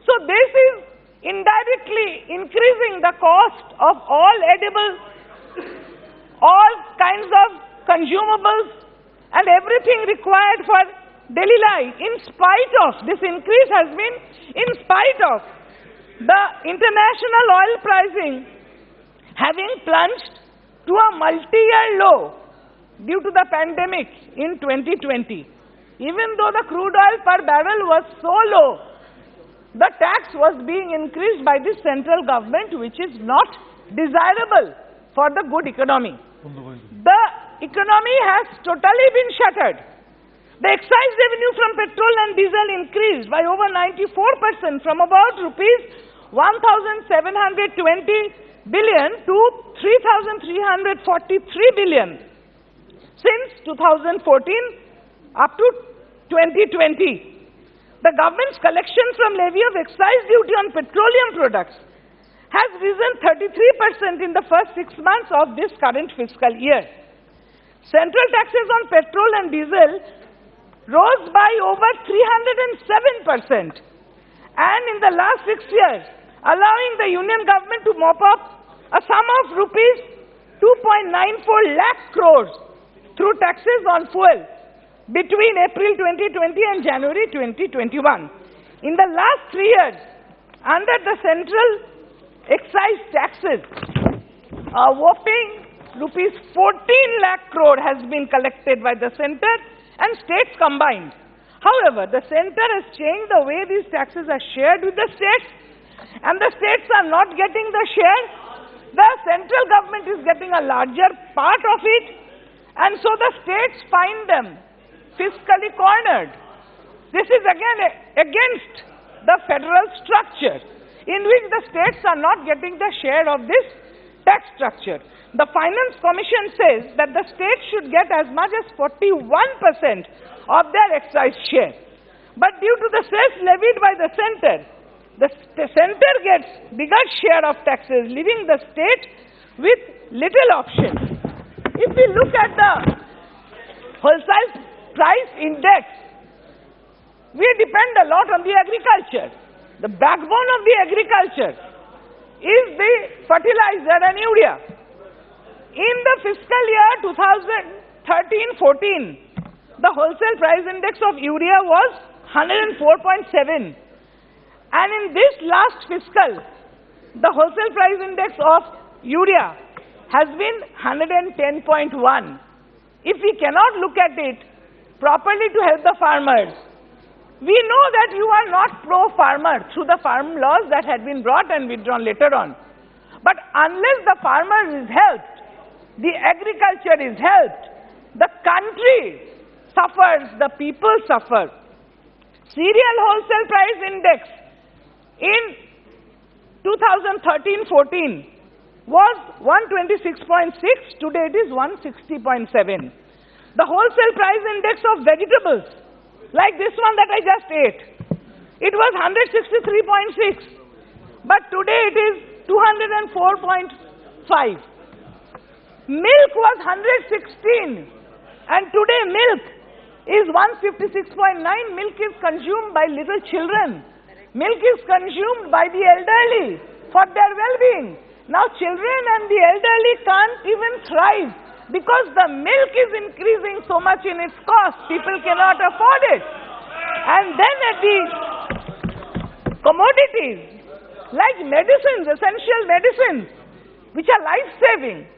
So this is indirectly increasing the cost of all edibles, all kinds of consumables and everything required for daily life. In spite of, this increase has been in spite of the international oil pricing having plunged to a multi-year low due to the pandemic in 2020. Even though the crude oil per barrel was so low, the tax was being increased by the central government, which is not desirable for the good economy. The economy has totally been shuttered. The excise revenue from petrol and diesel increased by over 94% from about rupees 1,720 billion to 3,343 billion. Since 2014 up to 2020, the government's collection from levy of excise duty on petroleum products has risen 33% in the first 6 months of this current fiscal year. Central taxes on petrol and diesel rose by over 307%, and in the last 6 years, allowing the union government to mop up a sum of rupees 2.94 lakh crores through taxes on fuel between April 2020 and January 2021. In the last 3 years, under the central excise taxes, a whopping rupees 14 lakh crore has been collected by the center and states combined. However, the center has changed the way these taxes are shared with the states, and the states are not getting the share. The central government is getting a larger part of it, and so the states find them fiscally cornered. This is again against the federal structure, in which the states are not getting the share of this tax structure. The Finance Commission says that the states should get as much as 41% of their excise share. but due to the cess levied by the center gets bigger share of taxes, leaving the state with little option. If we look at the wholesale price index, we depend a lot on the agriculture. The backbone of the agriculture is the fertilizer and urea. In the fiscal year 2013-14, the wholesale price index of urea was 104.7. And in this last fiscal, the wholesale price index of urea has been 110.1. If we cannot look at it properly to help the farmers, we know that you are not pro-farmer through the farm laws that had been brought and withdrawn later on. But unless the farmer is helped, the agriculture is helped, the country suffers, the people suffer. Cereal wholesale price index in 2013-14 was 126.6, today it is 160.7. The wholesale price index of vegetables, like this one that I just ate, it was 163.6, but today it is 204.5. Milk was 116, and today milk is 156.9. Milk is consumed by little children. Milk is consumed by the elderly for their well-being. Now children and the elderly can't even thrive because the milk is increasing so much in its cost. People cannot afford it. And then at the commodities like medicines, essential medicines, which are life-saving,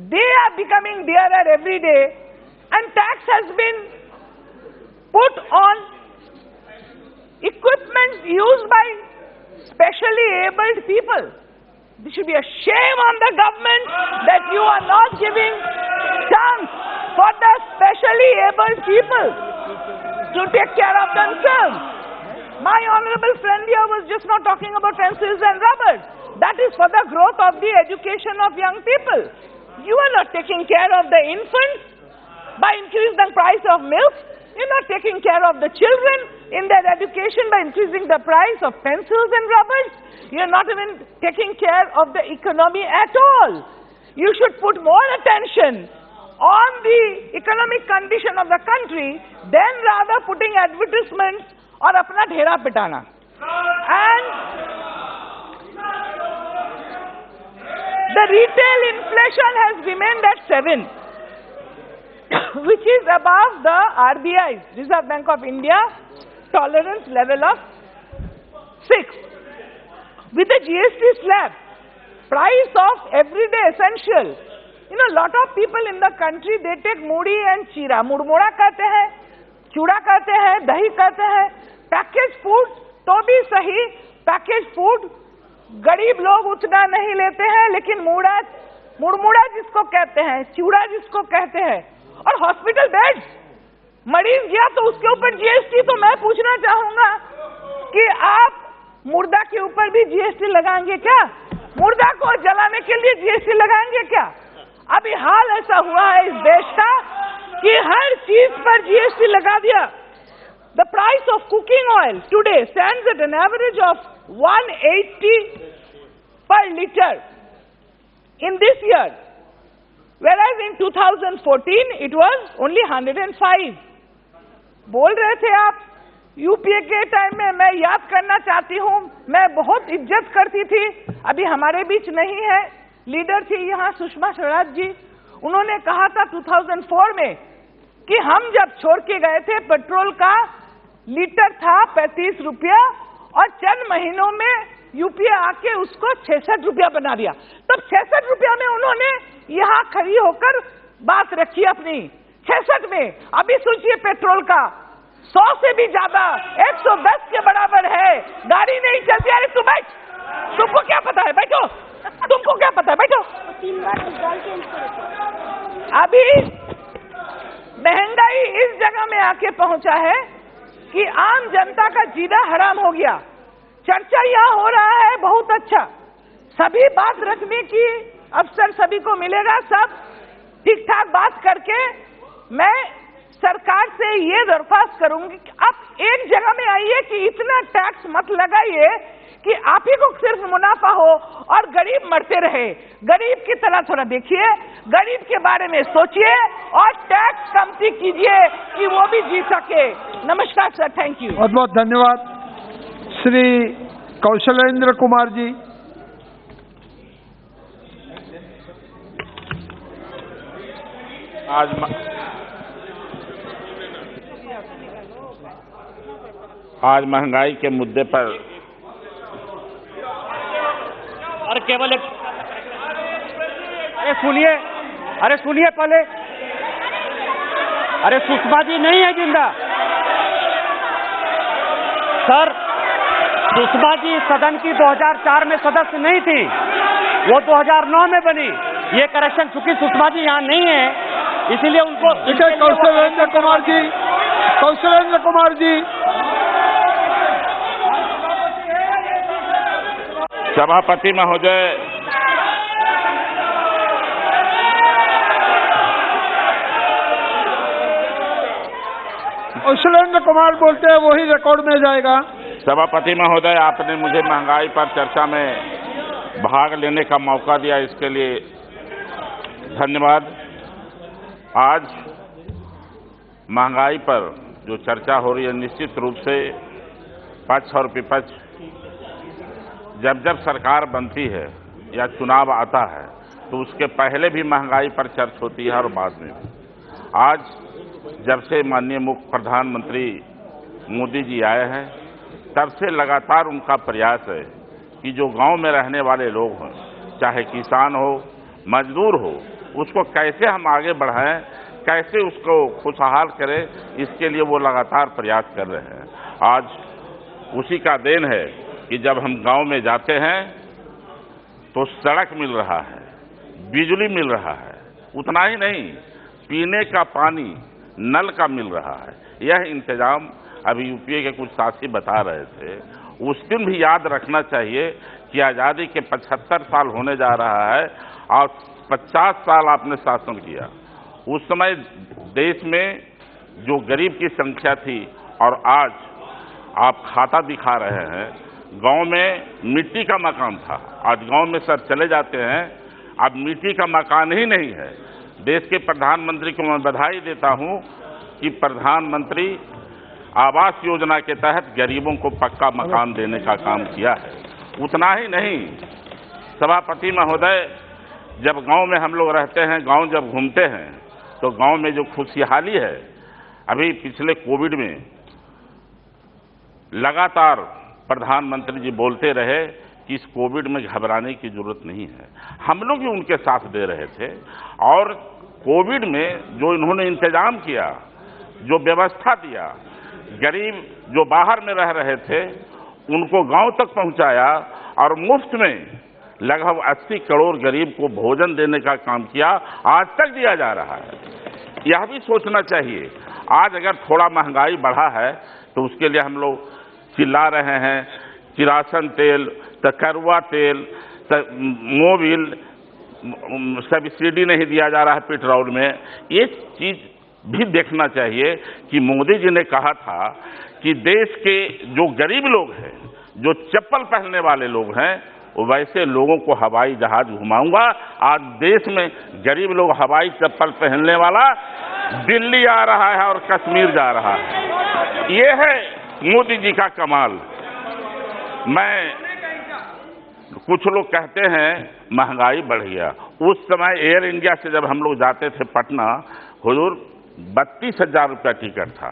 they are becoming dearer every day, and tax has been put on equipment used by specially abled people. There should be a shame on the government that you are not giving chance for the specially abled people to take care of themselves. My honorable friend here was just not talking about pencils and rubbers. That is for the growth of the education of young people. You are not taking care of the infants by increasing the price of milk. You're not taking care of the children in their education by increasing the price of pencils and rubbers. You're not even taking care of the economy at all. You should put more attention on the economic condition of the country than rather putting advertisements or apna dhera pitana. And the retail inflation has remained at 7, which is above the RBI's, Reserve Bank of India, tolerance level of 6. With the GST slab, price of everyday essential, you know, lot of people in the country, they take mudi and chira. Murmura कहते हैं, चूड़ा कहते हैं, दही कहते हैं, packaged food तो भी सही, packaged food गरीब लोग उतना नहीं लेते हैं, लेकिन मुड़मुड़ा जिसको कहते हैं, चूड़ा जिसको कहते हैं, और हॉस्पिटल बेड्स, मरीज गया तो उसके ऊपर जीएसटी। तो मैं पूछना चाहूंगा कि आप मुर्दा के ऊपर भी जीएसटी लगाएंगे क्या? मुर्दा को जलाने के लिए जीएसटी लगाएंगे क्या? अभी हाल ऐसा हुआ है इस देश का कि हर चीज पर जीएसटी लगा दिया। The price of cooking oil today stands at an average of 180 per liter in this year, whereas in 2014 it was only 105. बोल रहे थे आप यूपीए के टाइम में, मैं याद करना चाहती हूँ, मैं बहुत इज्जत करती थी, अभी हमारे बीच नहीं है, लीडर थी यहाँ सुषमा स्वराज जी, उन्होंने कहा था 2004 में कि हम जब छोड़ के गए थे पेट्रोल का लीटर था 35 रुपया और चंद महीनों में यूपीए आके उसको 66 रुपया बना दिया। तब 66 रुपया में उन्होंने यहाँ खड़ी होकर बात रखी अपनी, 66 में। अभी सोचिए पेट्रोल का 100 से भी ज्यादा 110 के बराबर है, गाड़ी नहीं चलती। अरे तू बैठ, तुमको क्या पता है, बैठो, तुमको क्या पता है, बैठो। अभी महंगाई इस जगह में आके पहुंचा है कि आम जनता का जीना हराम हो गया। चर्चा यहाँ हो रहा है, बहुत अच्छा, सभी बात रखने की अवसर सभी को मिलेगा, सब ठीक ठाक बात करके मैं सरकार से ये दरख्वास्त करूंगी कि आप एक जगह में आइए कि इतना टैक्स मत लगाइए कि आप ही को सिर्फ मुनाफा हो और गरीब मरते रहे। गरीब की तरह थोड़ा देखिए, गरीब के बारे में सोचिए और टैक्स कमती कीजिए कि वो भी जी सके। नमस्कार सर, थैंक यू। बहुत बहुत धन्यवाद। श्री कौशलेंद्र कुमार जी। आज महंगाई के मुद्दे पर और केवल एक अरे सुनिए पहले। अरे सुषमा जी नहीं है जिंदा सर। सुषमा जी सदन की 2004 में सदस्य नहीं थी, वो 2009 में बनी। ये करेक्शन, चूंकि सुषमा जी यहाँ नहीं है इसीलिए उनको कौशलेंद्र कुमार जी, कौशलेंद्र कुमार जी। सभापति महोदय, कौशलेंद्र कुमार बोलते हैं, वही रिकॉर्ड में जाएगा। सभापति महोदय, आपने मुझे महंगाई पर चर्चा में भाग लेने का मौका दिया, इसके लिए धन्यवाद। आज महंगाई पर जो चर्चा हो रही है, निश्चित रूप से पक्ष और विपक्ष जब जब सरकार बनती है या चुनाव आता है तो उसके पहले भी महंगाई पर चर्चा होती है और बाद में भी। आज जब से माननीय मुख्य प्रधानमंत्री मोदी जी आए हैं तब से लगातार उनका प्रयास है कि जो गांव में रहने वाले लोग हैं, चाहे किसान हो, मजदूर हो, उसको कैसे हम आगे बढ़ाएं, कैसे उसको खुशहाल करें, इसके लिए वो लगातार प्रयास कर रहे हैं। आज उसी का देन है कि जब हम गांव में जाते हैं तो सड़क मिल रहा है, बिजली मिल रहा है, उतना ही नहीं, पीने का पानी नल का मिल रहा है। यह इंतजाम अभी यूपीए के कुछ साथी बता रहे थे। उस दिन भी याद रखना चाहिए कि आज़ादी के 75 साल होने जा रहा है और 50 साल आपने शासन किया। उस समय देश में जो गरीब की संख्या थी और आज आप खाता दिखा रहे हैं। गांव में मिट्टी का मकान था, आज गांव में सर चले जाते हैं, अब मिट्टी का मकान ही नहीं है। देश के प्रधानमंत्री को मैं बधाई देता हूं कि प्रधानमंत्री आवास योजना के तहत गरीबों को पक्का मकान देने का काम किया है। उतना ही नहीं, सभापति महोदय, जब गांव में हम लोग रहते हैं, गांव जब घूमते हैं तो गांव में जो खुशहाली है, अभी पिछले कोविड में लगातार प्रधानमंत्री जी बोलते रहे कि इस कोविड में घबराने की जरूरत नहीं है। हम लोग भी उनके साथ दे रहे थे और कोविड में जो इन्होंने इंतजाम किया, जो व्यवस्था दिया, गरीब जो बाहर में रह रहे थे उनको गांव तक पहुंचाया और मुफ्त में लगभग 80 करोड़ गरीब को भोजन देने का काम किया, आज तक दिया जा रहा है। यह भी सोचना चाहिए। आज अगर थोड़ा महंगाई बढ़ा है तो उसके लिए हम लोग चिल्ला रहे हैं, किरासन तेल, तो करुआ तेल, तो मोबिल, सब्सिडी नहीं दिया जा रहा है पेट्रोल में। ये चीज भी देखना चाहिए कि मोदी जी ने कहा था कि देश के जो गरीब लोग हैं, जो चप्पल पहनने वाले लोग हैं, वैसे लोगों को हवाई जहाज घुमाऊंगा। आज देश में गरीब लोग हवाई चप्पल पहनने वाला दिल्ली आ रहा है और कश्मीर जा रहा है। ये है मोदी जी का कमाल। कुछ लोग कहते हैं महंगाई बढ़ गया। उस समय एयर इंडिया से जब हम लोग जाते थे पटना, हुजूर 32,000 रुपया टिकट था,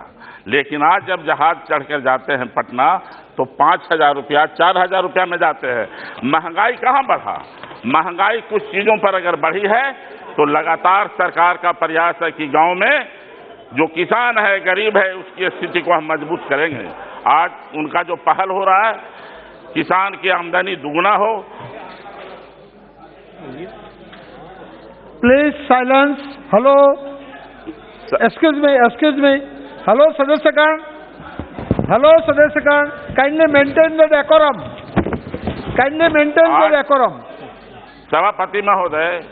लेकिन आज जब जहाज चढ़कर जाते हैं पटना तो 5,000 रुपया, 4,000 रुपया में जाते हैं। महंगाई कहाँ बढ़ा? महंगाई कुछ चीजों पर अगर बढ़ी है तो लगातार सरकार का प्रयास है कि गांव में जो किसान है, गरीब है, उसकी स्थिति को हम मजबूत करेंगे। आज उनका जो पहल हो रहा है, किसान की आमदनी दुगुना हो। Please silence. Hello, excuse me, hello सदस्यगण, काइंडली मेंटेन द डेकोरम, सभापति महोदय,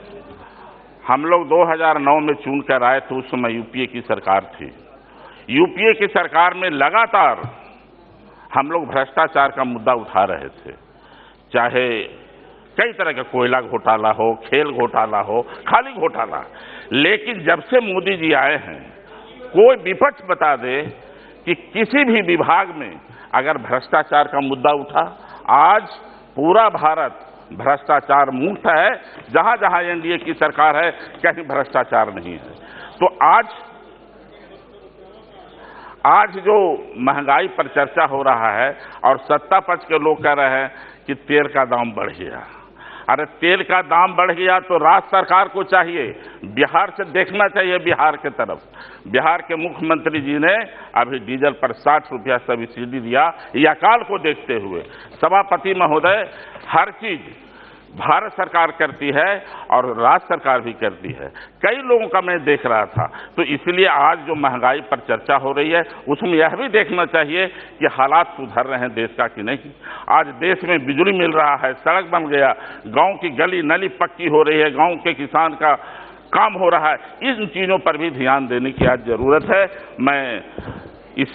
हम लोग 2009 में चुन कर आए थे, उस समय यूपीए की सरकार थी। यूपीए की सरकार में लगातार हम लोग भ्रष्टाचार का मुद्दा उठा रहे थे, चाहे कई तरह का कोयला घोटाला हो, खेल घोटाला हो, खाली घोटाला। लेकिन जब से मोदी जी आए हैं, कोई विपक्ष बता दे कि किसी भी विभाग में अगर भ्रष्टाचार का मुद्दा उठा, आज पूरा भारत भ्रष्टाचार मुक्त है। जहां जहां एनडीए की सरकार है, कहीं भ्रष्टाचार नहीं है। तो आज जो महंगाई पर चर्चा हो रहा है और सत्ता पक्ष के लोग कह रहे हैं कि तेल का दाम बढ़ गया। अरे तेल का दाम बढ़ गया तो राज्य सरकार को चाहिए बिहार से देखना चाहिए, बिहार के तरफ। बिहार के मुख्यमंत्री जी ने अभी डीजल पर 60 रुपया सब्सिडी दिया, ये अकाल को देखते हुए। सभापति महोदय, हर चीज भारत सरकार करती है और राज्य सरकार भी करती है। कई लोगों का मैं देख रहा था, तो इसलिए आज जो महंगाई पर चर्चा हो रही है, उसमें यह भी देखना चाहिए कि हालात सुधर रहे हैं देश का कि नहीं। आज देश में बिजली मिल रहा है, सड़क बन गया, गांव की गली नली पक्की हो रही है, गांव के किसान का काम हो रहा है। इन चीजों पर भी ध्यान देने की आज जरूरत है। मैं इस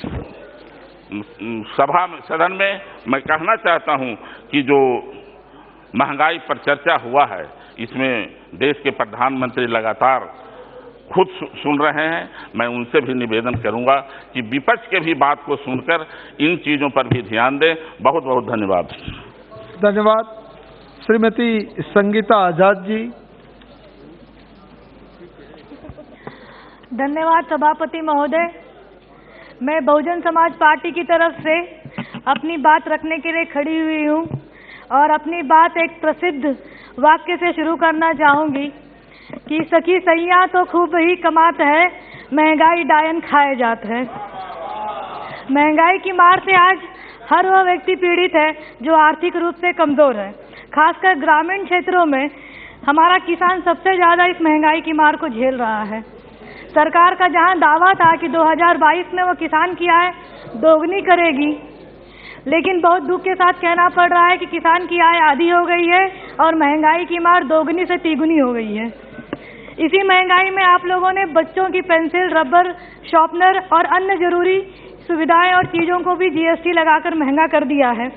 सदन में मैं कहना चाहता हूं कि जो महंगाई पर चर्चा हुआ है, इसमें देश के प्रधानमंत्री लगातार खुद सुन रहे हैं। मैं उनसे भी निवेदन करूंगा कि विपक्ष के भी बात को सुनकर इन चीजों पर भी ध्यान दें। बहुत बहुत धन्यवाद। धन्यवाद। श्रीमती संगीता आजाद जी। धन्यवाद सभापति महोदय। मैं बहुजन समाज पार्टी की तरफ से अपनी बात रखने के लिए खड़ी हुई हूँ और अपनी बात एक प्रसिद्ध वाक्य से शुरू करना चाहूंगी कि सखी सैया तो खूब ही कमात है, महंगाई डायन खाए जात है। महंगाई की मार से आज हर वह व्यक्ति पीड़ित है जो आर्थिक रूप से कमजोर है। खासकर ग्रामीण क्षेत्रों में हमारा किसान सबसे ज्यादा इस महंगाई की मार को झेल रहा है। सरकार का जहां दावा था कि 2022 में वो किसान की आय दोगुनी करेगी, लेकिन बहुत दुख के साथ कहना पड़ रहा है कि किसान की आय आधी हो गई है और महंगाई की मार दोगुनी से तिगुनी हो गई है। इसी महंगाई में आप लोगों ने बच्चों की पेंसिल, रबर, शॉर्पनर और अन्य जरूरी सुविधाएं और चीजों को भी जीएसटी लगाकर महंगा कर दिया है,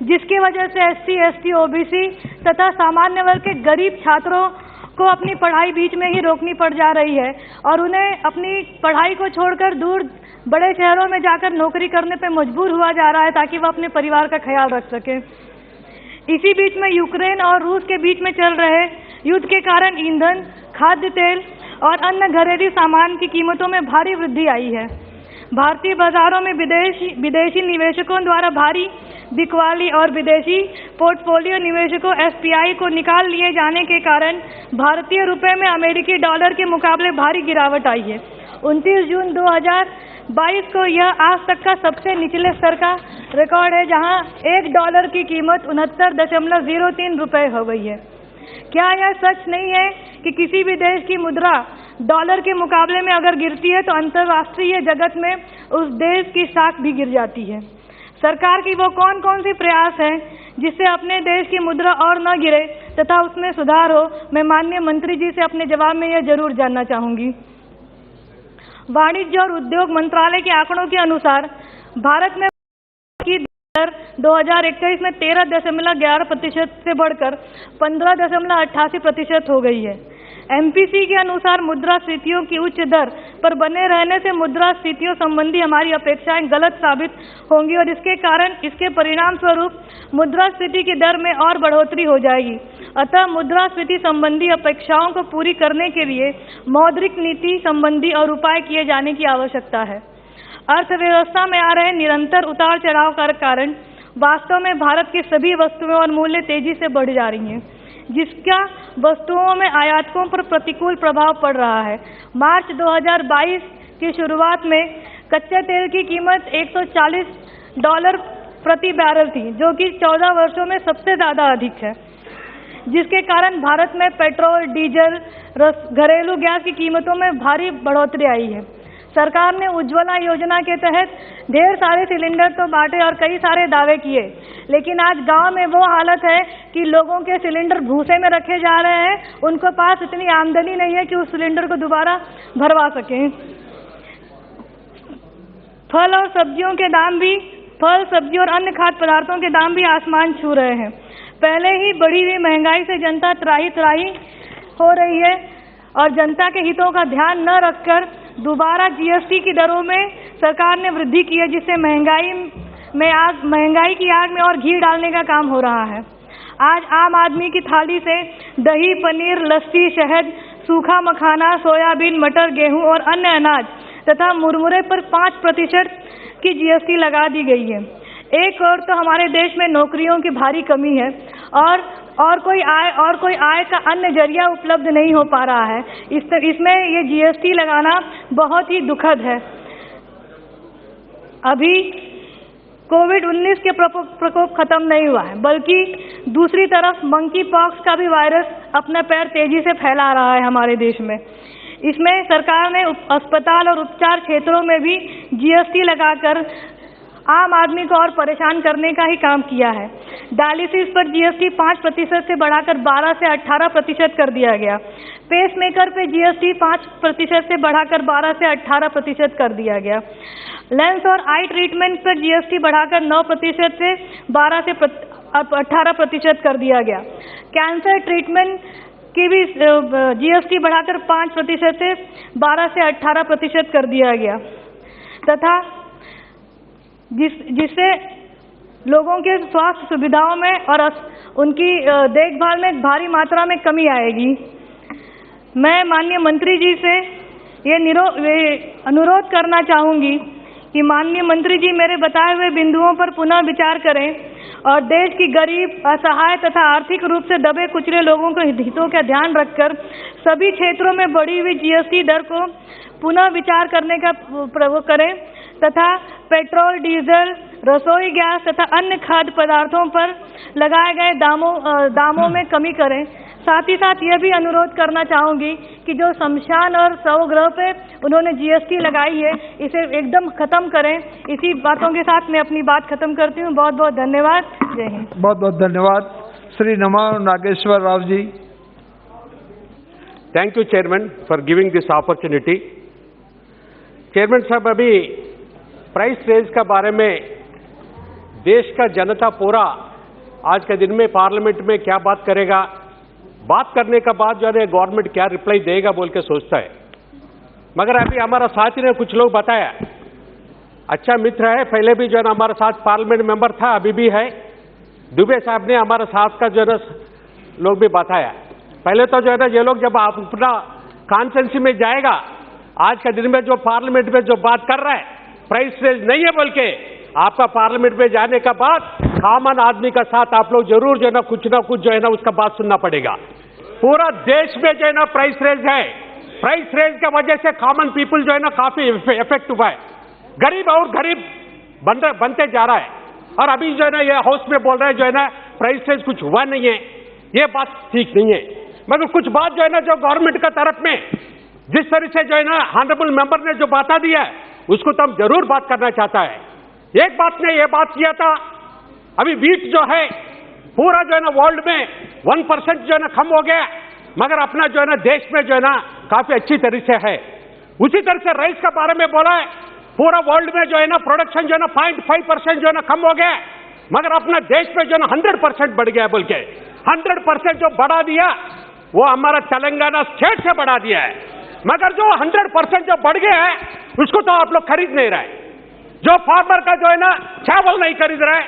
जिसकी वजह से एससी, एसटी, ओबीसी तथा सामान्य वर्ग के गरीब छात्रों को अपनी पढ़ाई बीच में ही रोकनी पड़ जा रही है और उन्हें अपनी पढ़ाई को छोड़कर दूर बड़े शहरों में जाकर नौकरी करने पे मजबूर हुआ जा रहा है ताकि वह अपने परिवार का ख्याल रख सके। इसी बीच में यूक्रेन और रूस के बीच में चल रहे युद्ध के कारण ईंधन, खाद्य तेल और अन्य घरेलू सामान की कीमतों में भारी वृद्धि आई है। भारतीय बाजारों में विदेशी निवेशकों द्वारा भारी बिकवाली और विदेशी पोर्टफोलियो निवेशकों एफपीआई को निकाल लिए जाने के कारण भारतीय रुपए में अमेरिकी डॉलर के मुकाबले भारी गिरावट आई है। 29 जून 2022 को यह आज तक का सबसे निचले स्तर का रिकॉर्ड है, जहां $1 की कीमत 69.03 रुपए हो गई है। क्या यह सच नहीं है कि किसी भी देश की मुद्रा डॉलर के मुकाबले में अगर गिरती है तो अंतर्राष्ट्रीय जगत में उस देश की साख भी गिर जाती है? सरकार की वो कौन कौन सी प्रयास हैं जिससे अपने देश की मुद्रा और न गिरे तथा उसमें सुधार हो? मैं माननीय मंत्री जी से अपने जवाब में यह जरूर जानना चाहूंगी। वाणिज्य और उद्योग मंत्रालय के आंकड़ों के अनुसार भारत में की दर 2021 में 13.11% से बढ़कर 15.88% हो गई है। एमपीसी के अनुसार मुद्रास्फीतियों की उच्च दर पर बने रहने से मुद्रास्फीतियों संबंधी हमारी अपेक्षाएं गलत साबित होंगी और इसके परिणाम स्वरूप मुद्रास्फीति की दर में और बढ़ोतरी हो जाएगी। अतः मुद्रास्फीति संबंधी अपेक्षाओं को पूरी करने के लिए मौद्रिक नीति संबंधी और उपाय किए जाने की आवश्यकता है। अर्थव्यवस्था में आ रहे निरंतर उतार चढ़ाव का कारण वास्तव में भारत की सभी वस्तुएं और मूल्य तेजी से बढ़ जा रही हैं, जिसका वस्तुओं में आयातकों पर प्रतिकूल प्रभाव पड़ रहा है। मार्च 2022 की शुरुआत में कच्चे तेल की कीमत $140 प्रति बैरल थी, जो कि 14 वर्षों में सबसे ज्यादा अधिक है, जिसके कारण भारत में पेट्रोल, डीजल, घरेलू गैस की कीमतों में भारी बढ़ोतरी आई है। सरकार ने उज्ज्वला योजना के तहत ढेर सारे सिलेंडर तो बांटे और कई सारे दावे किए, लेकिन आज गांव में वो हालत है कि लोगों के सिलेंडर भूसे में रखे जा रहे हैं, उनको पास इतनी आमदनी नहीं है कि उस सिलेंडर को दोबारा भरवा सकें। फल और सब्जियों के दाम भी, फल सब्जी और अन्य खाद्य पदार्थों के दाम भी आसमान छू रहे हैं। पहले ही बढ़ी हुई महंगाई से जनता त्राही त्राही हो रही है और जनता के हितों का ध्यान न रखकर दोबारा जीएसटी की दरों में सरकार ने वृद्धि की है, जिससे महंगाई की आग में और घी डालने का काम हो रहा है। आज आम आदमी की थाली से दही, पनीर, लस्सी, शहद, सूखा मखाना, सोयाबीन, मटर, गेहूं और अन्य अनाज तथा मुरमुरे पर 5% की जीएसटी लगा दी गई है। एक और तो हमारे देश में नौकरियों की भारी कमी है और कोई आय का अन्य जरिया उपलब्ध नहीं हो पा रहा है। इसमें ये जीएसटी लगाना बहुत ही दुखद है। अभी कोविड-19 के प्रकोप खत्म नहीं हुआ है, बल्कि दूसरी तरफ मंकी पॉक्स का भी वायरस अपना पैर तेजी से फैला रहा है हमारे देश में। इसमें सरकार ने अस्पताल और उपचार क्षेत्रों में भी जीएसटी लगाकर आम आदमी को और परेशान करने का ही काम किया है। डायलिसिस पर जीएसटी 5% से बढ़ाकर 12 से 18% कर दिया गया। पेसमेकर पे जीएसटी 5% से बढ़ाकर 12 से 18% कर दिया गया। लेंस और आई ट्रीटमेंट पर जीएसटी बढ़ाकर 9% से 12 से 18% कर दिया गया। कैंसर ट्रीटमेंट की भी जीएसटी बढ़ाकर 5% से 12 से 18% कर दिया गया तथा जिससे लोगों के स्वास्थ्य सुविधाओं में और उनकी देखभाल में भारी मात्रा में कमी आएगी। मैं माननीय मंत्री जी से ये अनुरोध करना चाहूँगी कि माननीय मंत्री जी मेरे बताए हुए बिंदुओं पर पुनः विचार करें और देश की गरीब, असहाय तथा आर्थिक रूप से दबे कुचले लोगों के हितों का ध्यान रखकर सभी क्षेत्रों में बढ़ी हुई जीएसटी दर को पुनः विचार करने का प्रयोग करें तथा पेट्रोल, डीजल, रसोई गैस तथा अन्य खाद्य पदार्थों पर लगाए गए दामों में कमी करें। साथ ही साथ यह भी अनुरोध करना चाहूँगी कि जो शमशान और शवगृह पे उन्होंने जीएसटी लगाई है, इसे एकदम खत्म करें। इसी बातों के साथ मैं अपनी बात खत्म करती हूँ। बहुत बहुत धन्यवाद। जय हिंद। बहुत बहुत धन्यवाद। Shri Nama Nageswara Rao ji. Thank you chairman for giving this opportunity. Chairman साहब, अभी प्राइस रेज का बारे में देश का जनता पूरा आज के दिन में पार्लियामेंट में क्या बात करेगा, बात करने का बाद जो है गवर्नमेंट क्या रिप्लाई देगा बोल के सोचता है। मगर अभी हमारा साथी ने कुछ लोग बताया, अच्छा मित्र है, पहले भी जो है हमारे साथ पार्लियामेंट मेंबर था, अभी भी है। दुबे साहब ने हमारे साथ का जो है लोग भी बताया। पहले तो जो है ना ये लोग जब आप अपना कॉन्स्टिट्यूंसी में जाएगा, आज के दिन में जो पार्लियामेंट में जो बात कर रहा है प्राइस रेज नहीं है बोल के, आपका पार्लियामेंट में जाने का बाद कॉमन आदमी का साथ आप लोग जरूर जो है ना कुछ जो है ना उसका बात सुनना पड़ेगा। पूरा देश में जो है ना प्राइस रेज है। प्राइस रेज की वजह से कॉमन पीपल जो है ना काफी इफेक्ट हुआ है। गरीब और गरीब बनते जा रहा है। और अभी जो है ना ये हाउस में बोल रहे हैं जो है ना प्राइस रेज कुछ हुआ नहीं है, ये बात ठीक नहीं है। मगर कुछ बात जो है ना जो गवर्नमेंट का तरफ में जिस तरह से जो है ना ऑनरेबल मेंबर ने जो बता दिया है उसको तो हम जरूर बात करना चाहता है। एक बात ने ये बात किया था, अभी वीट जो है पूरा जो है ना वर्ल्ड में 1% जो है ना कम हो गया, मगर अपना जो है ना देश में जो है ना काफी अच्छी तरह से है। उसी तरह से राइस का बारे में बोला है, पूरा वर्ल्ड में जो है ना प्रोडक्शन जो है ना 0.5% जो है ना कम हो गया, मगर अपना देश में जो है ना 100% बढ़ गया बोल के 100% जो बढ़ा दिया वो हमारा तेलंगाना स्टेट से बढ़ा दिया है। मगर जो 100% जो बढ़ गया है उसको तो आप लोग खरीद नहीं रहे। जो फार्मर का जो है ना चावल नहीं खरीद रहे,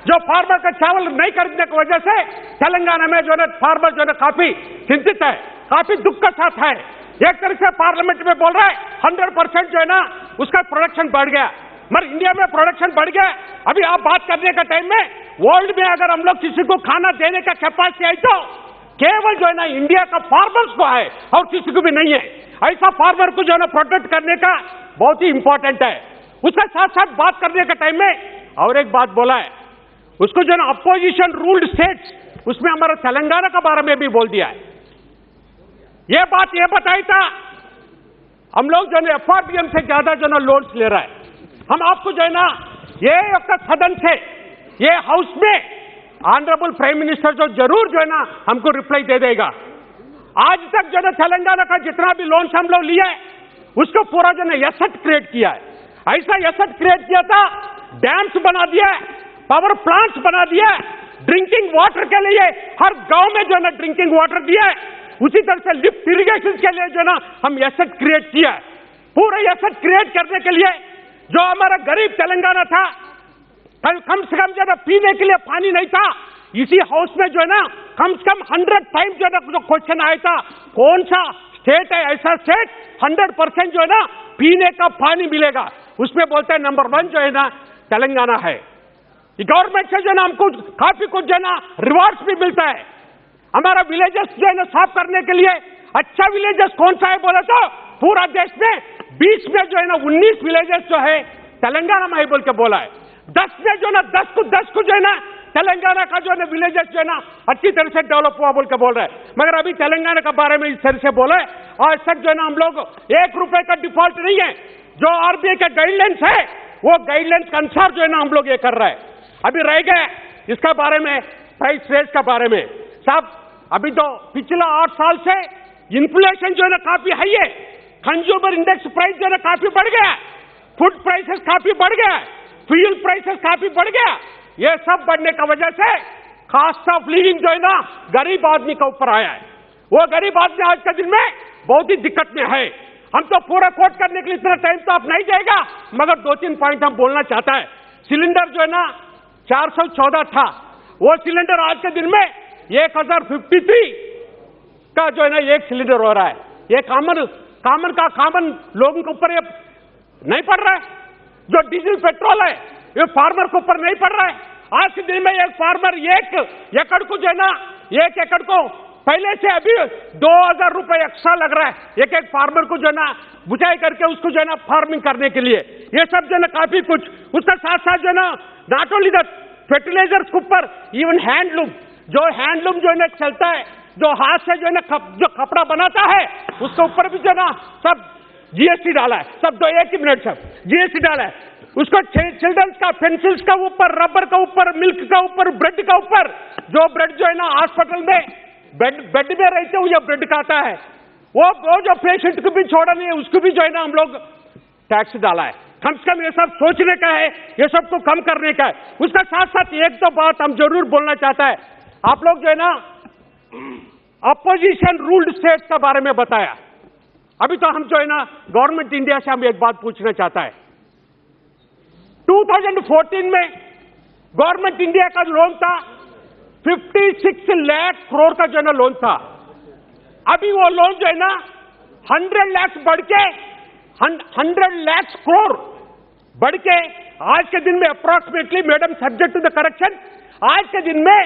जो फार्मर का चावल नहीं खरीदने की वजह से तेलंगाना में जो है फार्मर जो है काफी चिंतित है, काफी दुख के साथ है। एक तरह से पार्लियामेंट में बोल रहा है 100% जो है ना उसका प्रोडक्शन बढ़ गया, मगर इंडिया में प्रोडक्शन बढ़ गया। अभी आप बात करने का टाइम में वर्ल्ड में अगर हम लोग किसी को खाना देने का कैपेसिटी है तो केवल जो है ना इंडिया का फार्मर्स को है और किसी को भी नहीं है। ऐसा फार्मर को जो है ना प्रोटेक्ट करने का बहुत ही इंपॉर्टेंट है। उसके साथ साथ बात करने का टाइम में और एक बात बोला है, उसको जो है ना अपोजिशन रूल्ड स्टेट्स, उसमें हमारा तेलंगाना के बारे में भी बोल दिया है। ये बात ये बताई था, हम लोग जो है एफआरडीएम से ज्यादा जो है ना लोन्स ले रहा है। हम आपको जो है ना ये सदन से ये हाउस में ऑनरेबल प्राइम मिनिस्टर जो जरूर जो है ना हमको रिप्लाई दे देगा। आज तक जो है तेलंगाना का जितना भी लोन्स हम लोग लिया है उसको पूरा जो है एसेट क्रिएट किया है। ऐसा एसेट क्रिएट किया था, डैम्स बना दिया, पावर प्लांट्स बना दिया, ड्रिंकिंग वाटर के लिए हर गांव में जो है ना ड्रिंकिंग वाटर दिया है। उसी तरह से लिफ्ट इरिगेशन के लिए जो है ना हम एसेट क्रिएट किया है। पूरे एसेट क्रिएट करने के लिए जो हमारा गरीब तेलंगाना था, कम से कम जो है पीने के लिए पानी नहीं था। इसी हाउस में जो है ना कम से कम 100 टाइम जो है ना जो क्वेश्चन आया था, कौन सा स्टेट है ऐसा स्टेट 100% जो है ना पीने का पानी मिलेगा। उसमें बोलते हैं नंबर 1 जो है ना तेलंगाना है। गवर्नमेंट से जो है ना हमको काफी कुछ जो है ना रिवार्ड्स भी मिलता है। हमारा विलेजेस जो है ना साफ करने के लिए अच्छा विलेजेस कौन सा है बोले तो पूरा देश में 20 में जो है ना 19 विलेजेस जो है तेलंगाना में बोल के बोला है। 10 में जो है ना 10 को जो है ना तेलंगाना का जो है ना विलेजेस जो है ना अच्छी तरह से डेवलप हुआ बोल के बोल रहे हैं। मगर अभी तेलंगाना के बारे में इस तरह से बोले आज तक जो है ना हम लोग 1 रुपए का डिफॉल्ट नहीं है। जो आरबीआई का गाइडलाइंस है वो गाइडलाइंस के अनुसार जो है ना हम लोग ये कर रहे हैं। अभी रह गए इसका बारे में प्राइस रेस का बारे में साहब, अभी तो पिछला 8 साल से इन्फ्लेशन जो है ना काफी हाई है। कंज्यूमर इंडेक्स प्राइस जो है ना काफी बढ़ गया, फूड प्राइसेस काफी बढ़ गया, फ्यूल प्राइसेस काफी बढ़ गया। ये सब बढ़ने की वजह से कॉस्ट ऑफ लिविंग जो है ना गरीब आदमी के ऊपर आया है। वो गरीब आदमी आज के दिन में बहुत ही दिक्कत में है। हम तो पूरा कोट करने के लिए इतना टाइम तो आप नहीं जाएगा, मगर 2-3 पॉइंट हम बोलना चाहता है। सिलेंडर जो है ना 414 था, वो सिलेंडर आज के दिन में 1053 का जो है ना एक सिलेंडर हो रहा है। ये कॉमन लोगों के ऊपर ये नहीं पड़ रहा है। जो डीजल पेट्रोल है ये फार्मर के ऊपर नहीं पड़ रहा है। आज के दिन में एक फार्मर 1 एकड़ को जो है ना 1 एकड़ को पहले से अभी 2000 रुपए एक्स्ट्रा लग रहा है एक फार्मर को जो है ना बुझाई करके उसको जो है ना फार्मिंग करने के लिए। ये सब जो है ना काफी कुछ उसका साथ साथ जो है ना नॉट ओनली द फर्टिलाइजर्स के ऊपर इवन हैंडलूम जो है ना चलता है, जो हाथ से जो है ना जो कपड़ा बनाता है उसके ऊपर भी जो है ना सब जीएसटी डाला है। सब दो एक ही मिनट सब जीएसटी डाला है। उसको चिल्ड्रंस का पेंसिल्स का ऊपर, रबर का ऊपर, मिल्क का ऊपर, ब्रेड का ऊपर, जो ब्रेड जो है ना हॉस्पिटल में बेड में रहते हुए ब्रेड खाता है वो जो पेशेंट को भी छोड़ा नहीं है उसको भी जो है ना हम लोग टैक्स डाला है। कम से कम ये सब सोचने का है, ये सब को कम करने का है। उसका साथ साथ एक तो बात हम जरूर बोलना चाहता है। आप लोग जो है ना अपोजिशन रूल्ड स्टेट्स के बारे में बताया। अभी तो हम जो है ना गवर्नमेंट इंडिया से हम एक बात पूछना चाहता है। 2014 में गवर्नमेंट इंडिया का लोन था 56 लाख करोड़ का जो है ना लोन था। अभी वो लोन जो है ना 100 लाख बढ़ के 100 लाख करोड़ बढ़ के आज के दिन में approximately madam subject to the correction आज के दिन में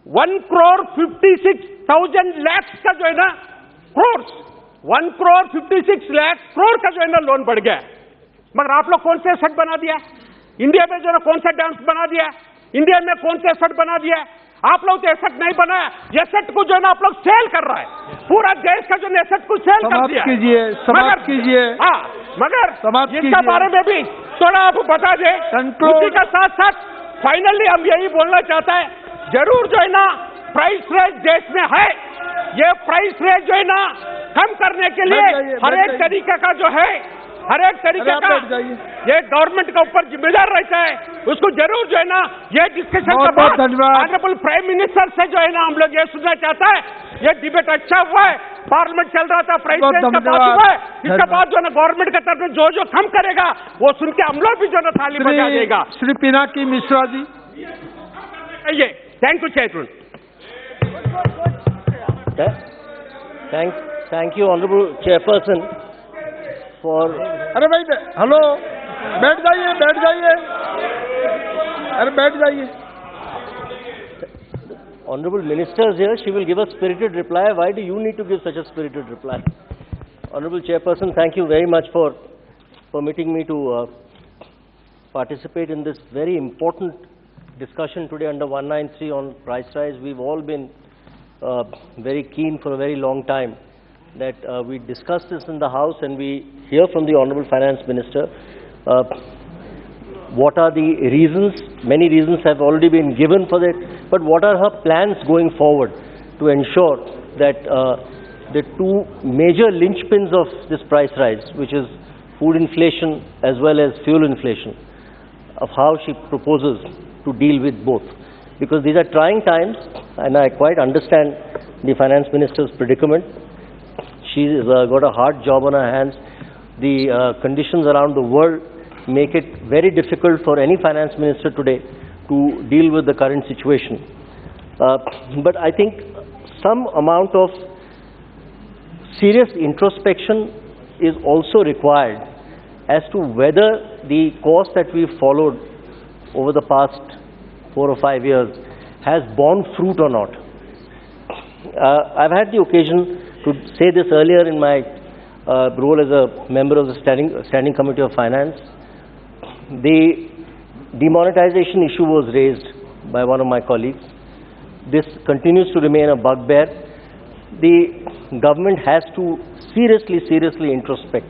1,56,000 लाख का जो है ना करोड़ 1,56 लाख करोड़ का जो है ना लोन बढ़ गया। मगर आप लोग कौन से एसेट बना दिया इंडिया में, जो है ना कौन सा डैम्स बना दिया इंडिया में, कौन से एसेट बना दिया आप लोग? तो एसेट नहीं बनाया, एसेट को जो है ना आप लोग सेल कर रहा है। पूरा देश का जो एसेट को सेल कर दिया। समाप्त कीजिए। हाँ, मगर इसके बारे में भी थोड़ा आप बता दें। उसी का साथ साथ फाइनली हम यही बोलना चाहता है, जरूर जो है ना प्राइस रेस देश में है। ये प्राइस रेस जो है ना कम करने के लिए हर एक तरीके का जो है हर एक तरीके का ये गवर्नमेंट का ऊपर जिम्मेदार रहता है। उसको जरूर जो है ना ये डिस्कशन का बाद ऑनरेबल प्राइम मिनिस्टर से जो है ना हम लोग ये सुनना चाहता है। ये डिबेट अच्छा हुआ है, पार्लियामेंट चल रहा था, प्राइस रेस का बात हुआ है। इसके बाद जो है ना गवर्नमेंट की तरफ से जो कम करेगा वो सुन के हम लोग भी जो है ना थाली बजा देगा। Shri Pinaki Mishra ji, thank you chairman. Thank you, Honorable Chairperson, for... अरे भाई हेलो, बैठ जाइए अरे बैठ जाइए। Honorable Minister is here, she will give a spirited reply. Why do you need to give such a spirited reply? Honorable Chairperson, thank you very much for permitting me to participate in this very important discussion today under 193 on price rise. We've all been very keen for a very long time that we discuss this in the House and we hear from the Honorable Finance Minister what are the reasons. Many reasons have already been given for that, but what are her plans going forward to ensure that the two major linchpins of this price rise, which is food inflation as well as fuel inflation, of how she proposes to deal with both. Because these are trying times, and I quite understand the Finance Minister's predicament. She's got a hard job on her hands. The conditions around the world make it very difficult for any Finance Minister today to deal with the current situation. But I think some amount of serious introspection is also required as to whether the course that we've followed over the past 4 or 5 years has borne fruit or not. I've had the occasion to say this earlier in my role as a member of the Standing Committee of Finance. The demonetization issue was raised by one of my colleagues. This continues to remain a bugbear. The government has to seriously introspect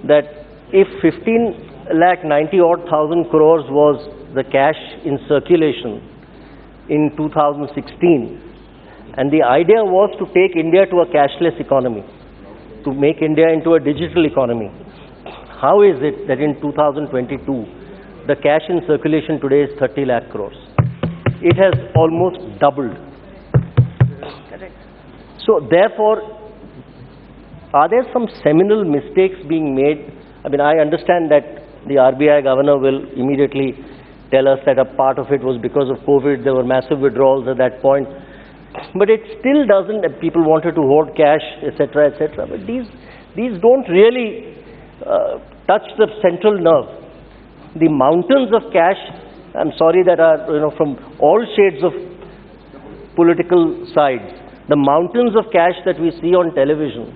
that if 15,90,000 crores was the cash in circulation in 2016, and the idea was to take India to a cashless economy, to make India into a digital economy, how is it that in 2022 the cash in circulation today is 30 lakh crores? It has almost doubled. So therefore, are there some seminal mistakes being made? I mean, I understand that the RBI governor will immediately tell us that a part of it was because of COVID, there were massive withdrawals at that point. But it still doesn't, people wanted to hoard cash, etc., etc. But these don't really touch the central nerve. The mountains of cash, I'm sorry, that are from all shades of political sides. The mountains of cash that we see on television,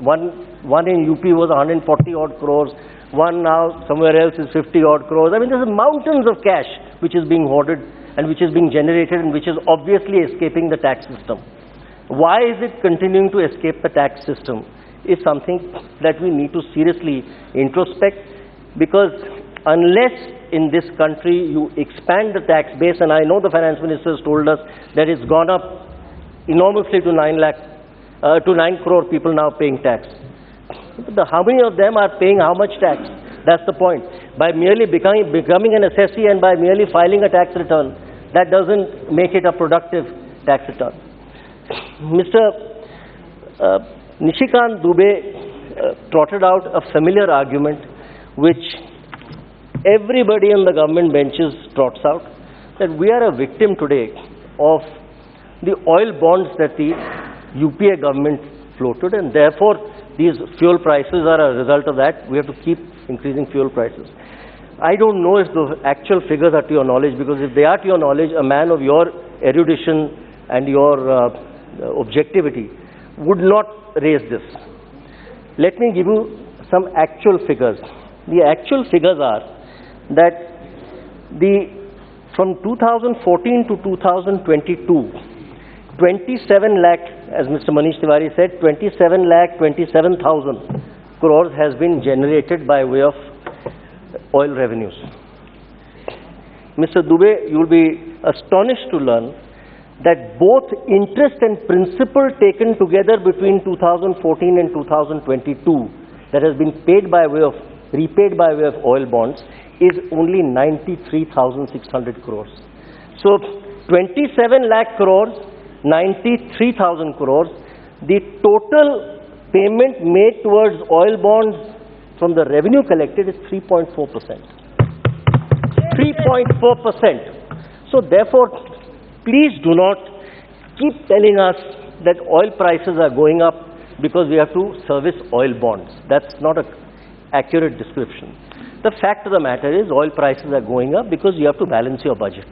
one in UP was 140 odd crores, one now somewhere else is 50 odd crores. I mean, there's mountains of cash which is being hoarded and which is being generated and which is obviously escaping the tax system. Why is it continuing to escape the tax system is something that we need to seriously introspect, because unless in this country you expand the tax base, and I know the Finance Minister has told us that it's gone up enormously to 9 crore people now paying tax. But how many of them are paying how much tax? That's the point. By merely becoming an assessee and by merely filing a tax return, that doesn't make it a productive tax return. Mr. Nishikant Dubey trotted out a familiar argument which everybody on the government benches trots out, that we are a victim today of the oil bonds that the UPA government floated, and therefore these fuel prices are a result of that. We have to keep increasing fuel prices. I don't know if the actual figures are to your knowledge, because if they are to your knowledge, a man of your erudition and your objectivity would not raise this. Let me give you some actual figures. The actual figures are that from 2014 to 2022, 27 lakh, as Mr. Manish Tiwari said, 27,27,000 crores has been generated by way of oil revenues. Mr. Dubey, you will be astonished to learn that both interest and principal taken together between 2014 and 2022 that has been repaid by way of oil bonds is only 93,600 crores. So 27 lakh crores, 93,000 crores, the total payment made towards oil bonds from the revenue collected is 3.4%. 3.4%. So therefore, please do not keep telling us that oil prices are going up because we have to service oil bonds. That's not an accurate description. The fact of the matter is oil prices are going up because you have to balance your budget.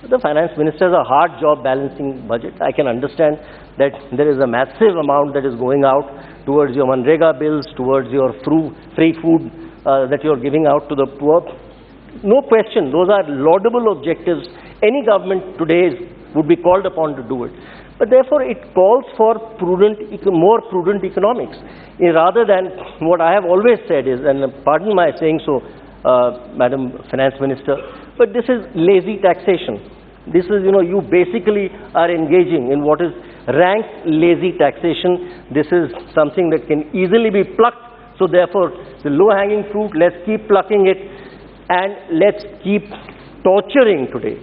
The finance minister has a hard job balancing budget. I can understand that there is a massive amount that is going out towards your Manrega bills, towards your free food that you're giving out to the poor. No question, those are laudable objectives. Any government today would be called upon to do it. But therefore, it calls for more prudent economics. Rather than what I have always said is, and pardon my saying so, Madam Finance Minister, but this is lazy taxation. This is, you basically are engaging in what is rank lazy taxation. This is something that can easily be plucked So therefore, the low-hanging fruit, let's keep plucking it, and let's keep torturing today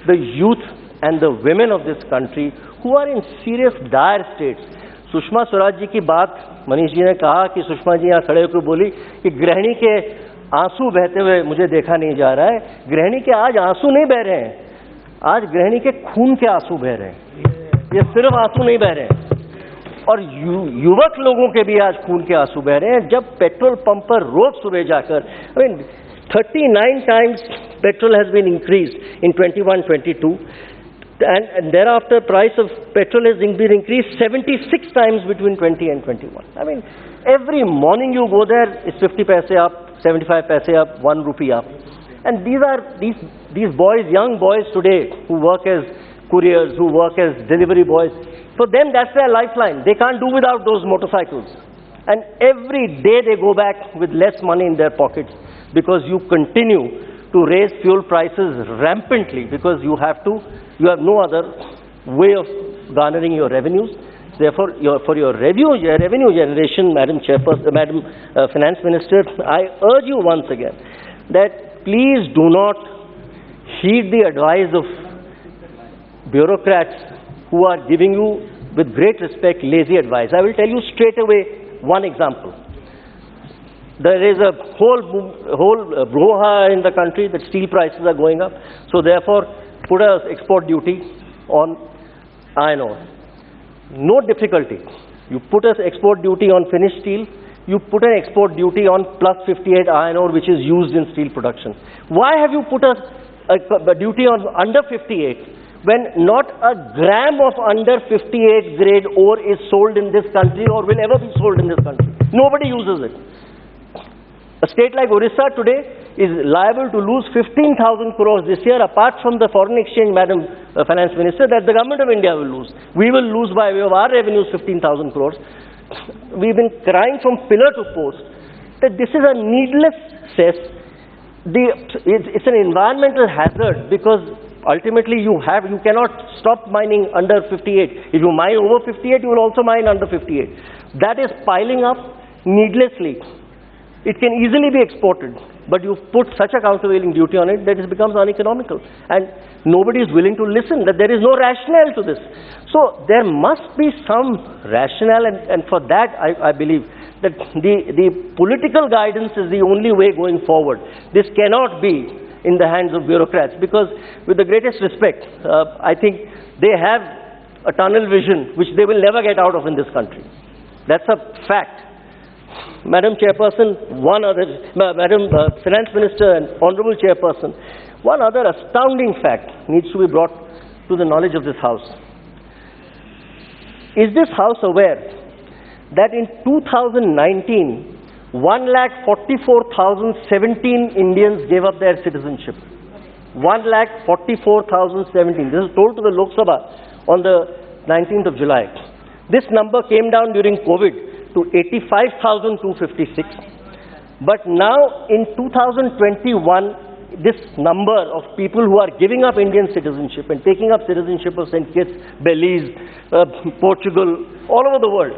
the youth and the women of this country who are in serious dire states. Sushma Swaraj ji की बात मनीष जी ने कहा कि सुषमा जी यहाँ खड़े होकर बोली कि गृहिणी के आंसू बहते हुए मुझे देखा नहीं जा रहा है। गृहिणी के आज आंसू नहीं बह रहे हैं, आज गृहिणी के खून के आंसू बह रहे हैं। ये सिर्फ आंसू नहीं बह रहे हैं, और युवक लोगों के भी आज खून के आंसू बह रहे हैं। जब पेट्रोल पंप पर रोज सुबह जाकर, I mean 39 times petrol has been increased in 21-22. And thereafter price of petrol has been increased 76 times between 20 and 21. I mean, every morning you go there, it's 50 paise up, 75 paise up, 1 rupee up. And these boys, young boys today who work as couriers, who work as delivery boys, for them that's their lifeline. They can't do without those motorcycles. And every day they go back with less money in their pockets because you continue to raise fuel prices rampantly, because you have no other way of garnering your revenues. Therefore, for your revenue generation, Madam Chairperson, Madam Finance Minister, I urge you once again that please do not heed the advice of bureaucrats who are giving you, with great respect, lazy advice. I will tell you straight away one example. There is a whole brouhaha in the country that steel prices are going up. So therefore, put an export duty on iron ore. No difficulty. You put an export duty on finished steel. You put an export duty on plus 58 iron ore, which is used in steel production. Why have you put a duty on under 58 when not a gram of under 58 grade ore is sold in this country or will ever be sold in this country? Nobody uses it. A state like Orissa today is liable to lose 15,000 crores this year, apart from the foreign exchange, Madam Finance Minister, that the government of India will lose. We will lose by way of our revenues 15,000 crores. We've been crying from pillar to post that this is a needless cess. It's an environmental hazard, because ultimately you cannot stop mining under 58. If you mine over 58, you will also mine under 58. That is piling up needlessly. It can easily be exported, but you've put such a countervailing duty on it that it becomes uneconomical. And nobody is willing to listen, that there is no rationale to this. So there must be some rationale, and for that I believe that the political guidance is the only way going forward. This cannot be in the hands of bureaucrats, because with the greatest respect, I think they have a tunnel vision which they will never get out of in this country. That's a fact. Madam Chairperson, Madam Finance Minister and Honorable Chairperson, one other astounding fact needs to be brought to the knowledge of this House. Is this House aware that in 2019, 1,44,017 Indians gave up their citizenship? 1,44,017. This is told to the Lok Sabha on the 19th of July. This number came down during COVID to 85,256. But now in 2021, this number of people who are giving up Indian citizenship and taking up citizenship of St. Kitts, Belize, Portugal, all over the world,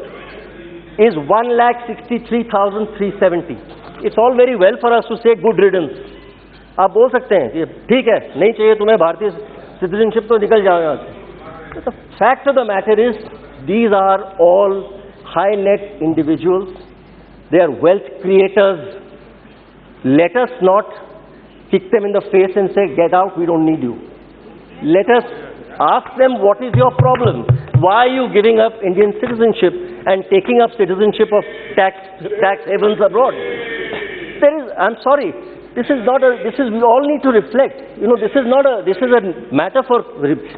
is 1,63,370. It's all very well for us to say good riddance. आप बोल सकते हैं कि ठीक है, नहीं चाहिए तुम्हें भारतीय citizenship, तो निकल जाओ यहाँ से. But the fact of the matter is, these are all high net individuals. They are wealth creators. Let us not kick them in the face and say, get out, we don't need you. Let us ask them, what is your problem? Why are you giving up Indian citizenship and taking up citizenship of tax havens abroad? I'm sorry, we all need to reflect. This is a matter for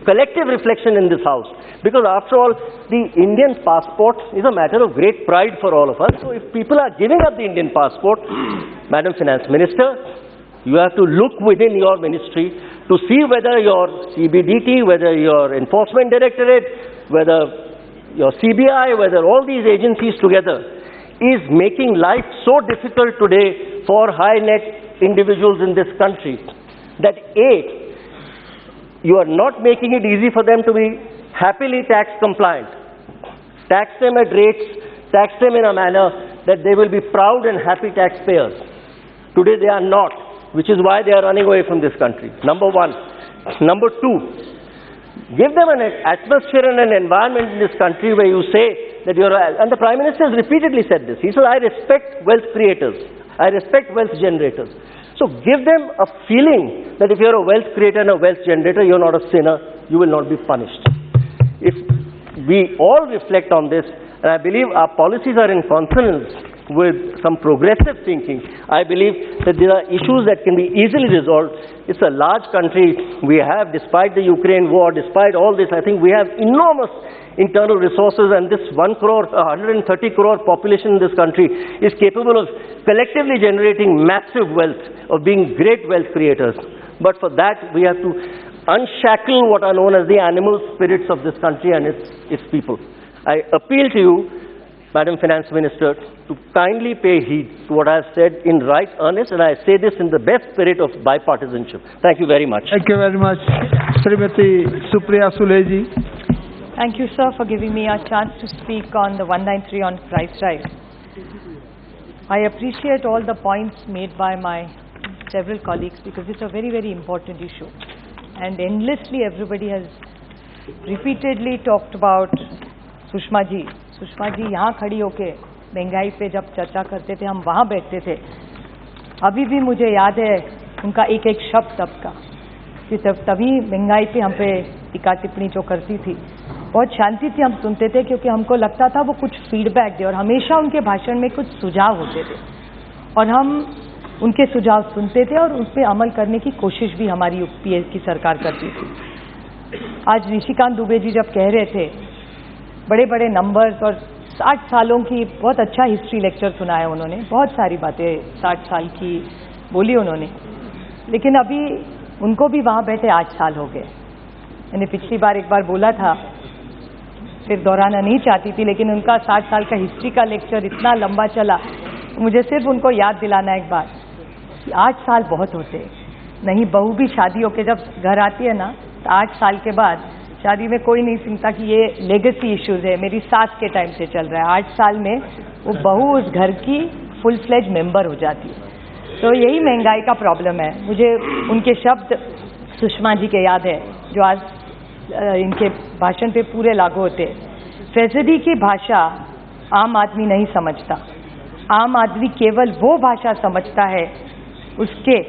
collective reflection in this House. Because after all, the Indian passport is a matter of great pride for all of us. So if people are giving up the Indian passport, Madam Finance Minister, you have to look within your ministry to see whether your CBDT, whether your Enforcement Directorate, whether your CBI, whether all these agencies together is making life so difficult today for high net individuals in this country that A, you are not making it easy for them to be happily tax compliant. Tax them at rates, tax them in a manner that they will be proud and happy taxpayers. Today they are not, which is why they are running away from this country. Number one. Number two, give them an atmosphere and an environment in this country where you say that you're, and the Prime Minister has repeatedly said this. He said, I respect wealth creators. I respect wealth generators. So give them a feeling that if you're a wealth creator and a wealth generator, you're not a sinner, you will not be punished. If we all reflect on this, and I believe our policies are in consonance with some progressive thinking, I believe that there are issues that can be easily resolved. It's a large country we have, despite the Ukraine war, despite all this, I think we have enormous internal resources, and this 130 crore population in this country is capable of collectively generating massive wealth, of being great wealth creators. But for that, we have to unshackle what are known as the animal spirits of this country and its people. I appeal to you, Madam Finance Minister, to kindly pay heed to what I have said in right earnest, and I say this in the best spirit of bipartisanship. Thank you very much. Thank you very much. Srimati Supriya Suleji. Thank you, sir, for giving me a chance to speak on the 193 on price rise. I appreciate all the points made by my several colleagues because it's a very, very important issue. And endlessly everybody has repeatedly talked about Sushma ji यहाँ खड़ी होके महंगाई पे जब चर्चा करते थे, हम वहाँ बैठते थे, अभी भी मुझे याद है उनका एक एक शब्द तब का, कि तभी महंगाई पे हम पे टीका टिप्पणी जो करती थी, बहुत शांति से हम सुनते थे क्योंकि हमको लगता था वो कुछ फीडबैक दे, और हमेशा उनके भाषण में कुछ सुझाव होते थे और हम उनके सुझाव सुनते थे और उस पर अमल करने की कोशिश भी हमारी यूपीए की सरकार करती थी। आज निशिकांत दुबे जी जब कह रहे थे बड़े बड़े नंबर्स और 60 सालों की, बहुत अच्छा हिस्ट्री लेक्चर सुना है उन्होंने, बहुत सारी बातें 60 साल की बोली उन्होंने, लेकिन अभी उनको भी वहाँ बैठे 8 साल हो गए। मैंने पिछली बार एक बार बोला था, फिर दोहराना नहीं चाहती थी, लेकिन उनका 60 साल का हिस्ट्री का लेक्चर इतना लंबा चला, मुझे सिर्फ उनको याद दिलाना एक बार कि 8 साल बहुत होते हैं। नहीं, बहू भी शादी होके जब घर आती है ना, तो 8 साल के बाद शादी में कोई नहीं सुनता कि ये लेगेसी इश्यूज है, मेरी सास के टाइम से चल रहा है। 8 साल में वो बहू उस घर की फुल फ्लेज मेंबर हो जाती है। तो यही महंगाई का प्रॉब्लम है। मुझे उनके शब्द सुषमा जी के याद है जो आज इनके भाषण पे पूरे लागू होते हैं। ट्रेजेडी की भाषा आम आदमी नहीं समझता, आम आदमी केवल वो भाषा समझता है उसके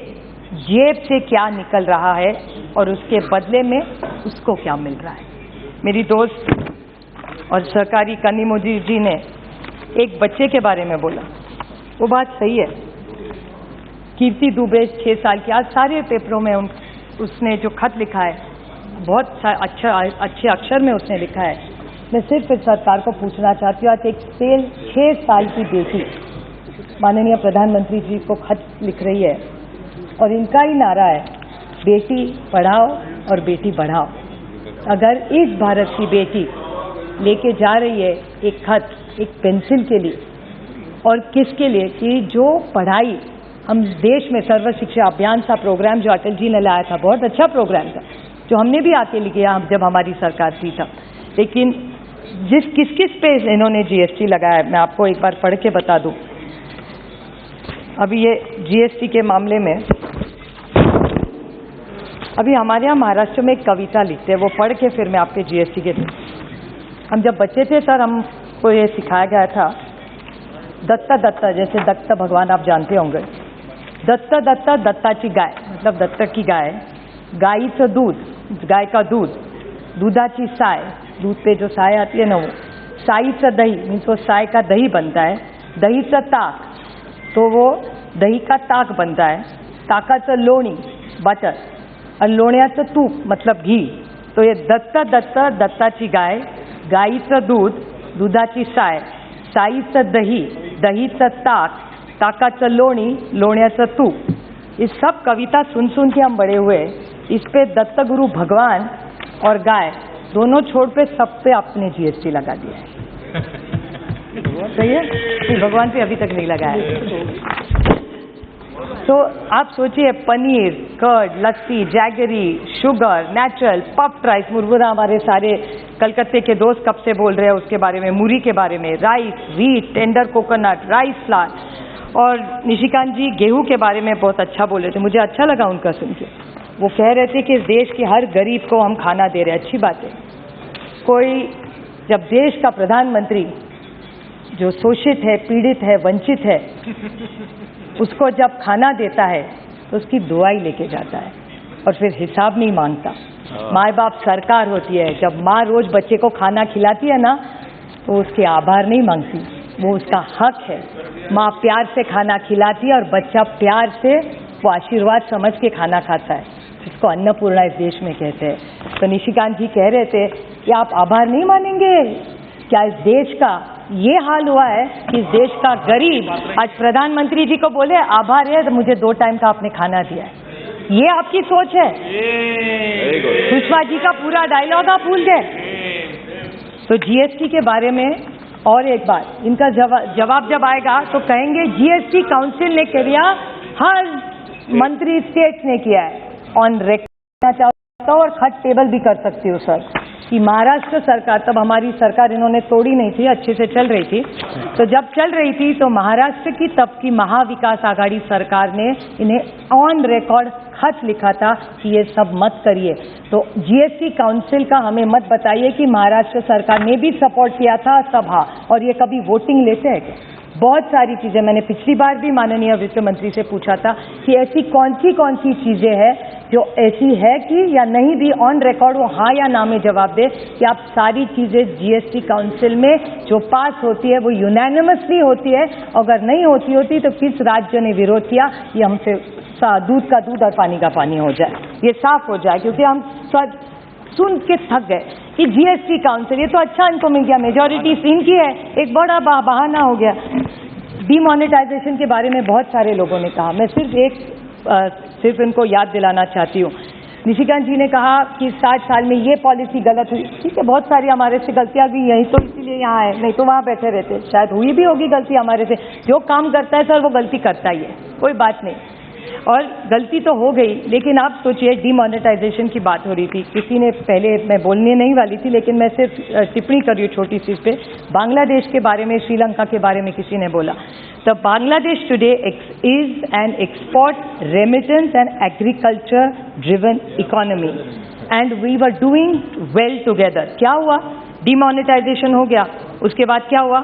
जेब से क्या निकल रहा है और उसके बदले में उसको क्या मिल रहा है। मेरी दोस्त और सहकारी कन्नी मोदी जी ने एक बच्चे के बारे में बोला, वो बात सही है। कीर्ति दुबे 6 साल की, आज सारे पेपरों में उसने जो खत लिखा है बहुत अच्छे अक्षर में उसने लिखा है। मैं सिर्फ सरकार को पूछना चाहती हूँ, आज एक 6 साल की बेटी माननीय प्रधानमंत्री जी को खत लिख रही है और इनका ही नारा है बेटी पढ़ाओ और बेटी बढ़ाओ। अगर इस भारत की बेटी लेके जा रही है एक खत एक पेंसिल के लिए, और किसके लिए, कि जो पढ़ाई हम देश में सर्व शिक्षा अभियान सा प्रोग्राम जो अटल जी ने लाया था, बहुत अच्छा प्रोग्राम था जो हमने भी आके लिया जब हमारी सरकार थी तब, लेकिन किस पे इन्होंने जीएसटी लगाया, मैं आपको एक बार पढ़ के बता दूं। अभी ये जीएसटी के मामले में अभी हमारे यहाँ महाराष्ट्र में एक कविता लिखते हैं, वो पढ़ के फिर मैं आपके जीएसटी के दूँ। हम जब बच्चे थे सर, हमको ये सिखाया गया था, दत्ता दत्ता, जैसे दत्त भगवान आप जानते होंगे, दत्ता दत्ता दत्ताची गाय, मतलब दत्तक की गाय, गाईचं दूध, गाय का दूध, दुधाची साय, दूध पे जो साय आती है ना, वो साईचं दही, मीन्स वो साय का दही बनता है, दहीचं ताक, तो वो दही का ताक बनता है, ताकाचं लोणी, बटर, और लोण्याचं तूप मतलब घी। तो ये दत्ता दत्ता दत्ताची गाय, गाईचं दूध, दुधाची साय, साईचं दही, दहीचं ताक, ताकाचं लोणी, लोण्याचं तूप, ये सब कविता सुन सुन के हम बड़े हुए। इस पे दत्तगुरु भगवान और गाय दोनों छोड़ पे सब पे आपने जीएसटी लगा दिया है। सही है? भगवान पे अभी तक नहीं लगाया है। तो आप सोचिए, paneer, curd, lassi, jaggery, sugar, natural, puffed rice, मुरमुरा हमारे सारे कलकत्ते के दोस्त कब से बोल रहे हैं उसके बारे में, मूरी के बारे में, rice, wheat, tender coconut, rice flour, और निशिकांत जी गेहूं के बारे में बहुत अच्छा बोल रहे थे, मुझे अच्छा लगा उनका सुन के। वो कह रहे थे कि इस देश के हर गरीब को हम खाना दे रहे हैं, अच्छी बात है। कोई जब देश का प्रधानमंत्री जो शोषित है, पीड़ित है, वंचित है, उसको जब खाना देता है तो उसकी दुआई लेके जाता है और फिर हिसाब नहीं मांगता। माँ बाप सरकार होती है, जब माँ रोज बच्चे को खाना खिलाती है ना तो उसके आभार नहीं मांगती, वो उसका हक है। माँ प्यार से खाना खिलाती है और बच्चा प्यार से वो आशीर्वाद समझ के खाना खाता है, जिसको अन्नपूर्णा इस देश में कहते हैं। तो निशिकांत जी कह रहे थे कि आप आभार नहीं मानेंगे क्या? इस देश का ये हाल हुआ है कि इस देश का गरीब आज प्रधानमंत्री जी को बोले आभार है तो मुझे 2 टाइम का आपने खाना दिया है। ये आपकी सोच है? सुषमा जी का पूरा डायलॉग आप भूल गए। तो जीएसटी के बारे में और एक बात, इनका जवाब जब आएगा तो कहेंगे जीएसटी काउंसिल ने किया, हर मंत्री स्टेट्स ने किया है। ऑन रिकॉर्ड चाहता हूँ और खत टेबल भी कर सकती हूँ सर, कि महाराष्ट्र सरकार, तब हमारी सरकार इन्होंने तोड़ी नहीं थी, अच्छे से चल रही थी, तो जब चल रही थी तो महाराष्ट्र की तब की महाविकास आघाड़ी सरकार ने इन्हें ऑन रिकॉर्ड खत लिखा था कि ये सब मत करिए। तो जीएसटी काउंसिल का हमें मत बताइए कि महाराष्ट्र सरकार ने भी सपोर्ट किया था सभा, और ये कभी वोटिंग लेते हैं क्या? बहुत सारी चीजें मैंने पिछली बार भी माननीय वित्त मंत्री से पूछा था कि ऐसी कौन सी चीजें हैं जो ऐसी है कि या नहीं भी, ऑन रिकॉर्ड वो हाँ या ना में जवाब दे कि आप सारी चीजें जीएसटी काउंसिल में जो पास होती है वो यूनानिमसली होती है, अगर नहीं होती तो किस राज्य ने विरोध किया, ये हमसे दूध का दूध और पानी का पानी हो जाए, ये साफ हो जाए। क्योंकि हम सुन के थक गए कि जीएसटी काउंसिल, ये तो अच्छा इनको मिल गया, मेजॉरिटी इनकी है, एक बड़ा बहाना हो गया। डीमोनेटाइजेशन के बारे में बहुत सारे लोगों ने कहा, मैं सिर्फ इनको याद दिलाना चाहती हूँ। निशिकांत जी ने कहा कि 60 साल में ये पॉलिसी गलत हुई, ठीक है, बहुत सारी हमारे से गलतियां भी यही तो इसीलिए यहाँ है, नहीं तो वहाँ बैठे रहते, शायद हुई भी होगी गलती हमारे से। जो काम करता है सर वो गलती करता ही है, कोई बात नहीं, और गलती तो हो गई। लेकिन आप सोचिए, डीमोनेटाइजेशन की बात हो रही थी, किसी ने पहले, मैं बोलने नहीं वाली थी लेकिन मैं सिर्फ टिप्पणी कर रही हूँ छोटी सी पे, बांग्लादेश के बारे में, श्रीलंका के बारे में किसी ने बोला। तो Bangladesh today is an export, remittance and agriculture driven economy and we were doing well together. क्या हुआ? डीमोनेटाइजेशन हो गया, उसके बाद क्या हुआ?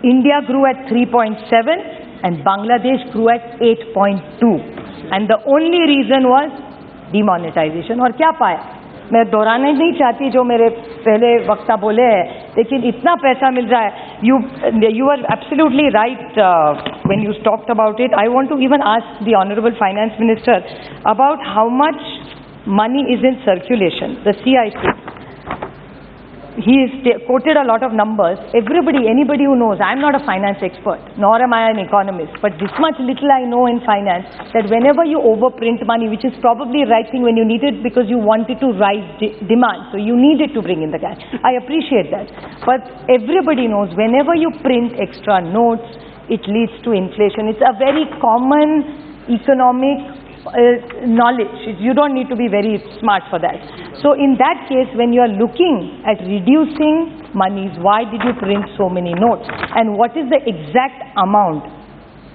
India grew at 3.7 and Bangladesh grew at 8.2 and the only reason was demonetization। और क्या पाया? मैं दोहराना नहीं चाहती जो मेरे पहले वक्ता बोले हैं, लेकिन इतना पैसा मिल रहा है। You are absolutely right when you talked about it. I want to even ask the Honorable Finance Minister about how much money is in circulation. The CIC, he has quoted a lot of numbers. Anybody who knows, I'm not a finance expert, nor am I an economist, but this much little I know in finance, that whenever you overprint money, which is probably the right thing when you need it because you wanted to rise demand, so you needed to bring in the cash. I appreciate that. But everybody knows, whenever you print extra notes, it leads to inflation. It's a very common economic knowledge. You don't need to be very smart for that. So in that case, when you are looking at reducing monies, why did you print so many notes? And what is the exact amount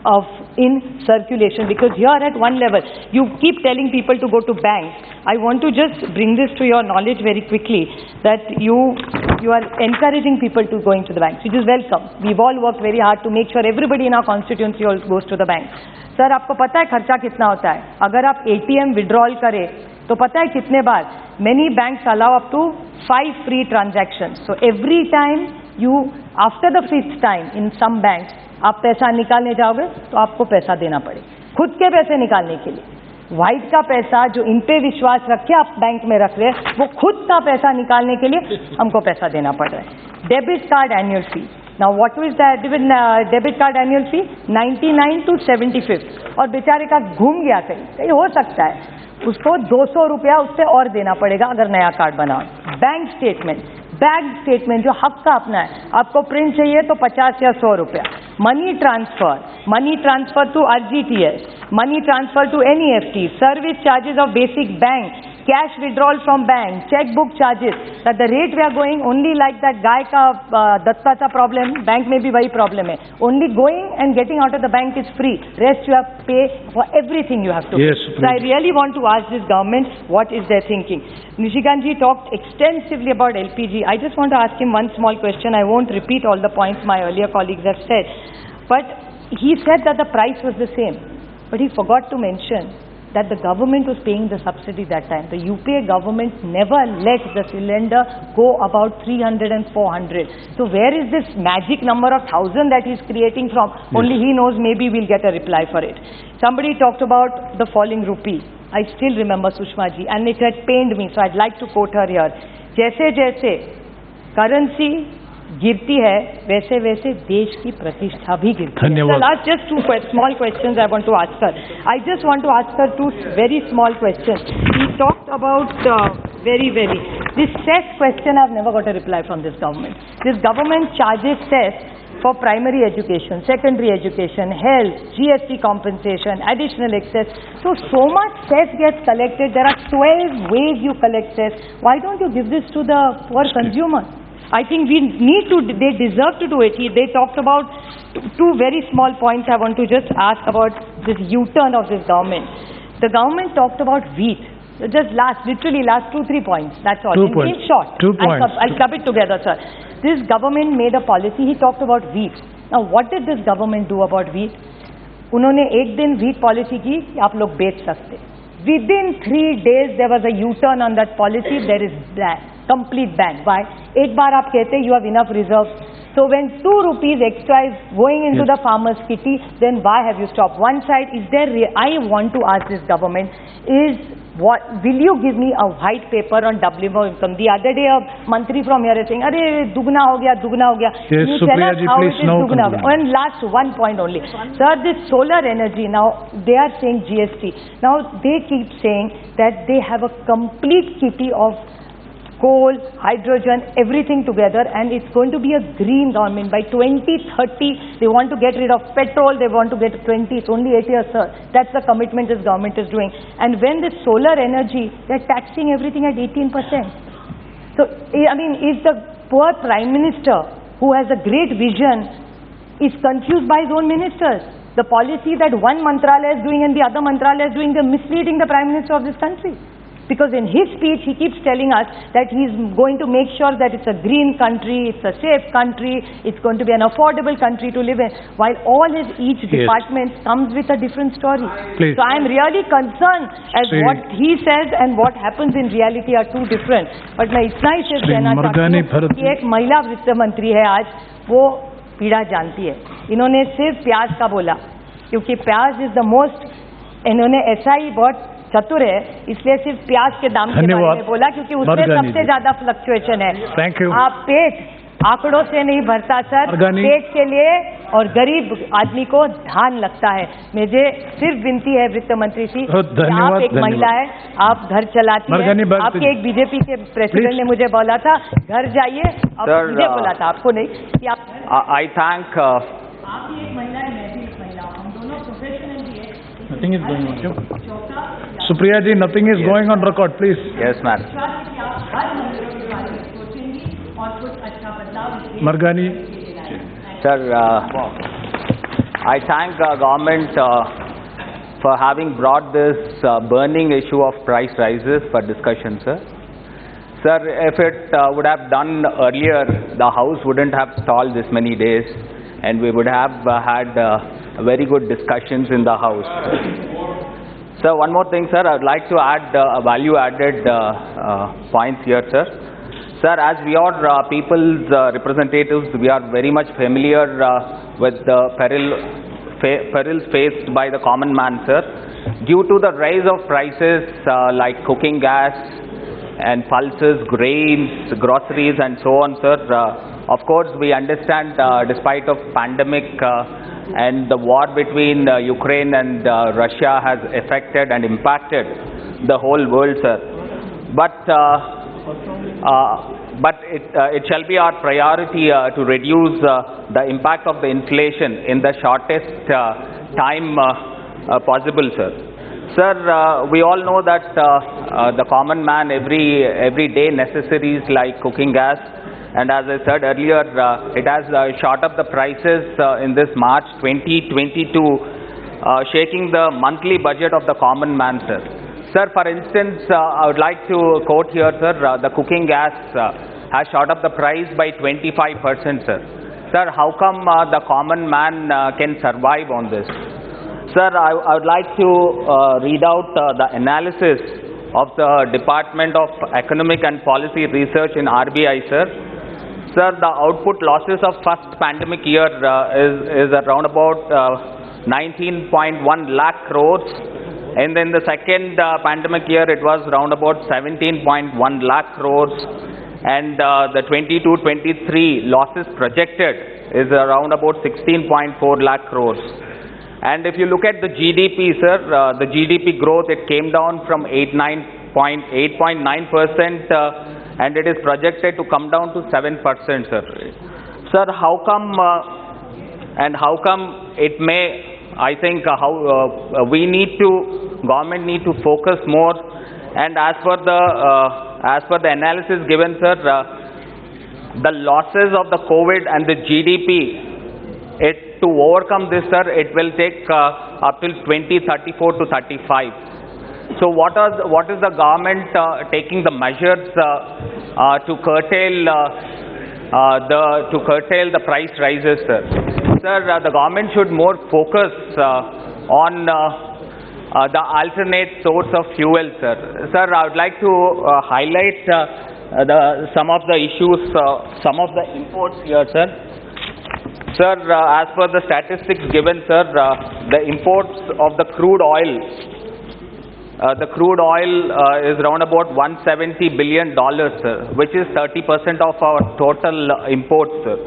of in circulation? Because here at one level, you keep telling people to go to banks. I want to just bring this to your knowledge very quickly, that you are encouraging people to go into the banks, which is welcome. We've all worked very hard to make sure everybody in our constituency all goes to the bank. Sir, आपको पता है खर्चा कितना होता है? अगर आप ATM withdrawal करें तो पता है कितने बार? Many banks allow up to 5 free transactions. So every time you, after the 5th time in some banks, आप पैसा निकालने जाओगे तो आपको पैसा देना पड़ेगा, खुद के पैसे निकालने के लिए। व्हाइट का पैसा जो इन पे विश्वास रख के आप बैंक में रख रहे हैं, वो खुद का पैसा निकालने के लिए हमको पैसा देना पड़ रहा है। Debit card annual fee, now what is that debit card annual fee? 99 to 75, और बेचारे का घूम गया कहीं हो सकता है, उसको 200 रुपया उससे और देना पड़ेगा अगर नया कार्ड बनाओ। बैंक बैंक स्टेटमेंट जो हक का अपना है, आपको प्रिंट चाहिए तो 50 या 100 रुपया, money transfer to RGTS, money transfer to NEFT, service charges of basic bank, cash withdrawal from bank, checkbook charges, that the rate we are going only like that guy ka datta cha problem, bank mein bhi wahi problem hai. Only going and getting out of the bank is free. Rest you have to pay for everything you have to Yes, pay. So I really want to ask this government, what is their thinking? Nishikant ji talked extensively about LPG. I just want to ask him one small question. I won't repeat all the points my earlier colleagues have said. But he said that the price was the same. But he forgot to mention that the government was paying the subsidy that time. The UPA government never let the cylinder go about 300 and 400. So where is this magic number of 1,000 that he's creating from? Yes. Only he knows, maybe we'll get a reply for it. Somebody talked about the falling rupee. I still remember Sushma ji, and it had pained me, so I'd like to quote her here. जैसे जैसे currency गिरती है वैसे वैसे देश की प्रतिष्ठा भी गिरती है. So last just two small questions I want to ask her. I just want to ask her two very small questions. He talked about this cess question. I've never got a reply from this government. This government charges cess for primary education, secondary education, health, GST compensation, additional excess. So much cess gets collected. There are 12 ways you collect cess. Why don't you give this to the poor consumer? I think we need to, they deserve to do it. They talked about two very small points I want to just ask about this U-turn of this government. The government talked about wheat. Just literally last 2-3 points. That's all. In short. 2 points. I'll club it together, sir. This government made a policy. He talked about wheat. Now, what did this government do about wheat? उन्होंने एक दिन wheat policy की कि आप लोग बेच सकते. Within 3 days, there was a U-turn on that policy. There is complete ban. Why? एक बार आप कहते you have enough reserves. So when 2 rupees extra is going into the farmer's kitty, then why have you stopped? One side, is there? I want to ask this government, will you give me a white paper on doubling of income? The other day, a mantri from here is saying, "Arey, dugna ho gaya, dugna ho gaya." Yes, you tell us how it is dugna ho gaya. And last one point only, sir, this solar energy now they are saying GST. Now they keep saying that they have a complete kitty of coal, hydrogen, everything together, and it's going to be a green government. By 2030, they want to get rid of petrol, they want to get 20, it's only 8 years, sir. That's the commitment this government is doing. And when this solar energy, they're taxing everything at 18%. So, I mean, if the poor Prime Minister, who has a great vision, is confused by his own ministers, the policy that one Mantralaya is doing and the other Mantralaya is doing, they're misleading the Prime Minister of this country. Because in his speech, he keeps telling us that he's going to make sure that it's a green country, it's a safe country, it's going to be an affordable country to live in, while each department comes with a different story. Please. So I'm really concerned as what he says and what happens in reality are two different. But मैं इतना ही सिर्फ कहना चाहती हूँ कि एक महिला वित्त मंत्री है आज, वो पीड़ा जानती है. इन्होंने सिर्फ प्याज का बोला, क्योंकि प्याज इज द मोस्ट, इन्होंने ऐसा ही बहुत चतुर है, इसलिए सिर्फ प्याज के दाम के बारे में बोला, क्योंकि उसमें सबसे ज्यादा फ्लक्चुएशन है. आप पेट आंकड़ों से नहीं भरता सर, पेट के लिए और गरीब आदमी को धान लगता है. मुझे सिर्फ विनती है वित्त मंत्री जी, आप एक महिला है, आप घर चलाती हैं, आपके एक बीजेपी के प्रेसिडेंट ने मुझे बोला था घर जाइए, अब मुझे बोला था, आपको नहीं, कि आप आई थैंक आप भी एक महिला है, मैं भी एक महिला हूँ, हम दोनों प्रोफेशनल भी है. Nothing is going on. Supriya ji, nothing is going on record, please. Yes, ma'am. Margani. Sir, I thank government for having brought this burning issue of price rises for discussion, sir. Sir, if it would have done earlier, the House wouldn't have stalled this many days, and we would have had very good discussions in the House. Sir, one more thing, sir. I would like to add a value-added points here, sir. Sir, as we are people's representatives, we are very much familiar with the perils faced by the common man, sir. Due to the rise of prices like cooking gas and pulses, grains, groceries, and so on, sir. Of course, we understand despite of pandemic and the war between Ukraine and Russia has affected and impacted the whole world, sir. But but it shall be our priority to reduce the impact of the inflation in the shortest time possible, sir. Sir, we all know that the common man every day necessities like cooking gas, and as I said earlier, it has shot up the prices in this March 2022, shaking the monthly budget of the common man, sir. Sir, for instance, I would like to quote here, sir, the cooking gas has shot up the price by 25%, sir. Sir, how come the common man can survive on this? Sir, I would like to read out the analysis of the Department of Economic and Policy Research in RBI, sir. Sir, the output losses of first pandemic year is around about 19.1 lakh crores. And then the second pandemic year, it was around about 17.1 lakh crores. And the 22-23 losses projected is around about 16.4 lakh crores. And if you look at the GDP, sir, the GDP growth, it came down from 8.9%, and it is projected to come down to 7%, sir. Sir, how come it may, I think government need to focus more, and as per the analysis given, sir, the losses of the COVID and the GDP, to overcome this, sir, it will take up till 2034 to 35. So what is the government taking the measures to curtail the price rises, sir? Sir, the government should more focus on the alternate source of fuel, sir. Sir, I would like to highlight some of the issues, some of the imports here, sir. Sir, as per the statistics given, sir, the imports of the crude oil, is around about $170 billion, sir, which is 30% of our total imports, sir.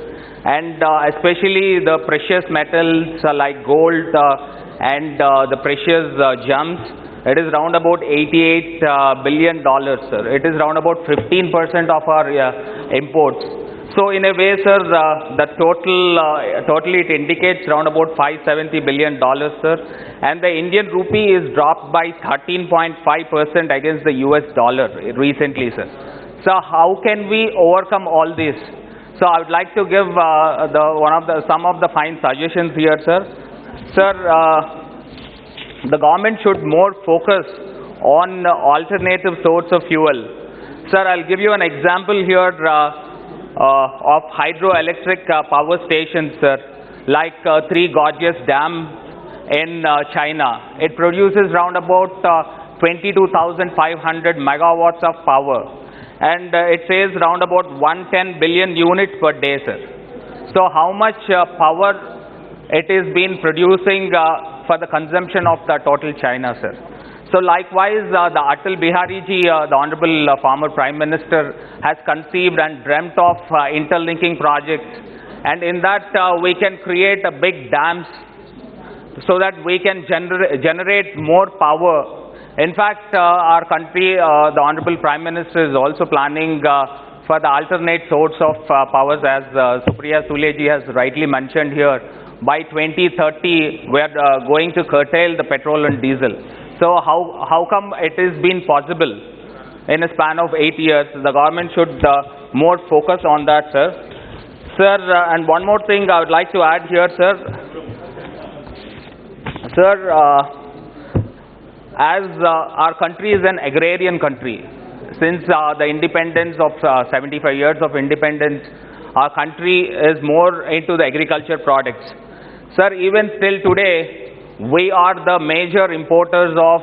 And especially the precious metals like gold and the precious gems, it is around about $88 billion, sir. It is around about 15% of our imports. So in a way, sir, the totally it indicates around about $570 billion, sir. And the Indian rupee is dropped by 13.5% against the US dollar recently, sir. So how can we overcome all this? So I would like to give some of the fine suggestions here, sir. Sir, the government should more focus on alternative source of fuel. Sir, I'll give you an example here of hydroelectric power stations, sir, like Three Gorges Dam in China. It produces around about 22,500 megawatts of power, and it says around about 110 billion units per day, sir. So how much power it is been producing for the consumption of the total China, sir? So likewise, the Atal Bihari ji, the Honorable former Prime Minister, has conceived and dreamt of interlinking projects, and in that we can create a big dams so that we can generate more power. In fact, our country, the Honorable Prime Minister is also planning for the alternate source of powers, as Supriya Sule ji has rightly mentioned here. By 2030, we are going to curtail the petrol and diesel. So how come it is been possible in a span of 8 years? The government should more focus on that, sir. Sir, and one more thing I would like to add here, sir. Sir, as our country is an agrarian country, since the independence of 75 years of independence, our country is more into the agriculture products. Sir, even still today, we are the major importers of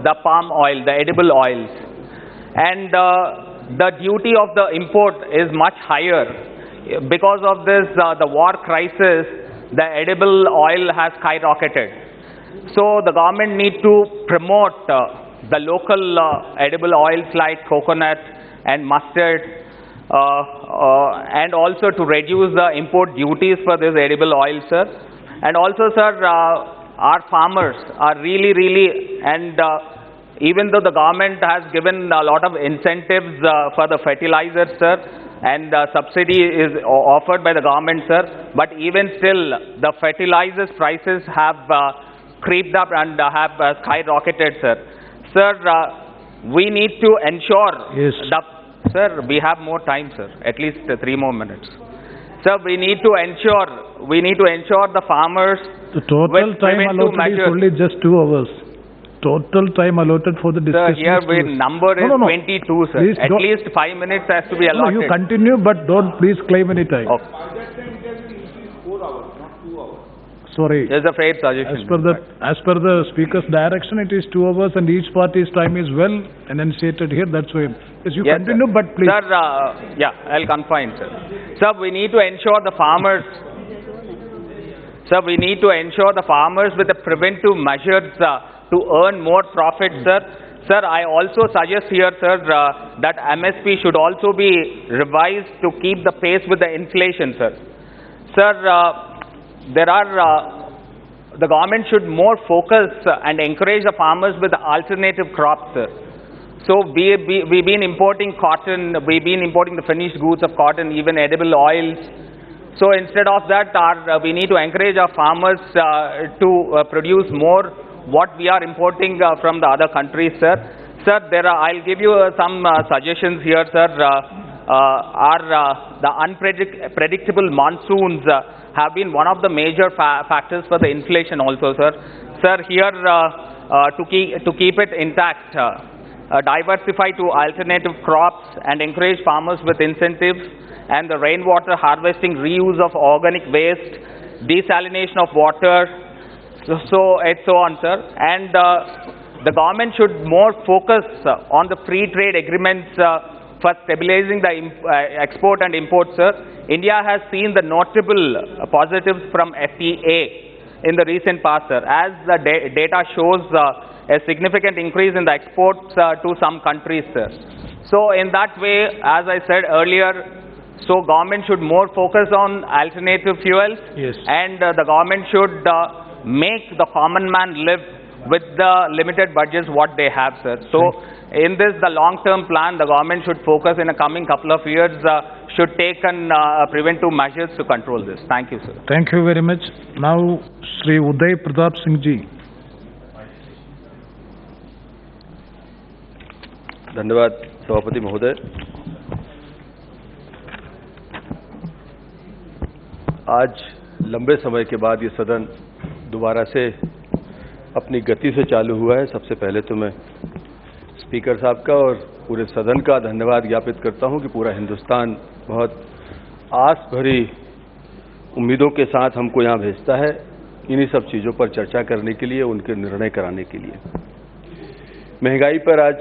the palm oil, the edible oils. And the duty of the import is much higher. Because of this, the war crisis, the edible oil has skyrocketed. So the government needs to promote the local edible oils like coconut and mustard, and also to reduce the import duties for this edible oil, sir. And also, sir, our farmers are really, and even though the government has given a lot of incentives for the fertilizers, sir, and subsidy is offered by the government, sir, but even still the fertilizers prices have creeped up and have skyrocketed, sir. Sir, we need to ensure sir, we have more time, sir, at least 3 more minutes. Sir, we need to ensure the farmers. The total time allotted is only just 2 hours. Total time allotted for the discussion. Sir, here the number is 22, sir. Please at least 5 minutes has to be allotted. No, you continue, but don't please claim any time. Okay. Sorry. There's a fair suggestion. As per the speaker's direction, it is 2 hours, and each party's time is well enunciated here. That's why. Yes, you continue, sir. But please. Sir, yeah, I'll confine, sir. Sir, we need to ensure the farmers. Sir, we need to ensure the farmers with the preventive measures to earn more profit, sir. Sir, I also suggest here, sir, that MSP should also be revised to keep the pace with the inflation, sir. Sir, the government should more focus and encourage the farmers with alternative crops, sir. So we've been importing cotton, we've been importing the finished goods of cotton, even edible oils. So instead of that, we need to encourage our farmers to produce more what we are importing from the other countries, sir. Sir, I'll give you some suggestions here, sir. The unpredictable monsoons have been one of the major factors for the inflation also, sir. Sir, here to keep it intact, diversify to alternative crops and encourage farmers with incentives, and the rainwater harvesting, reuse of organic waste, desalination of water, so on, sir. And the government should more focus on the free trade agreements for stabilizing the export and import, sir. India has seen the notable positives from FTA in the recent past, sir, as the data shows a significant increase in the exports to some countries, sir. So in that way, as I said earlier, so government should more focus on alternative fuels, and the government should make the common man live with the limited budgets what they have, sir. So in this, the long-term plan, the government should focus in a coming couple of years, should take preventive measures to control this. Thank you, sir. Thank you very much. Now, Sri Uday Pratap Singh ji. धन्यवाद सभापति महोदय। आज लंबे समय के बाद ये सदन दोबारा से अपनी गति से चालू हुआ है। सबसे पहले तो मैं स्पीकर साहब का और पूरे सदन का धन्यवाद ज्ञापित करता हूं कि पूरा हिंदुस्तान बहुत आस भरी उम्मीदों के साथ हमको यहाँ भेजता है इन्हीं सब चीज़ों पर चर्चा करने के लिए, उनके निर्णय कराने के लिए। महंगाई पर आज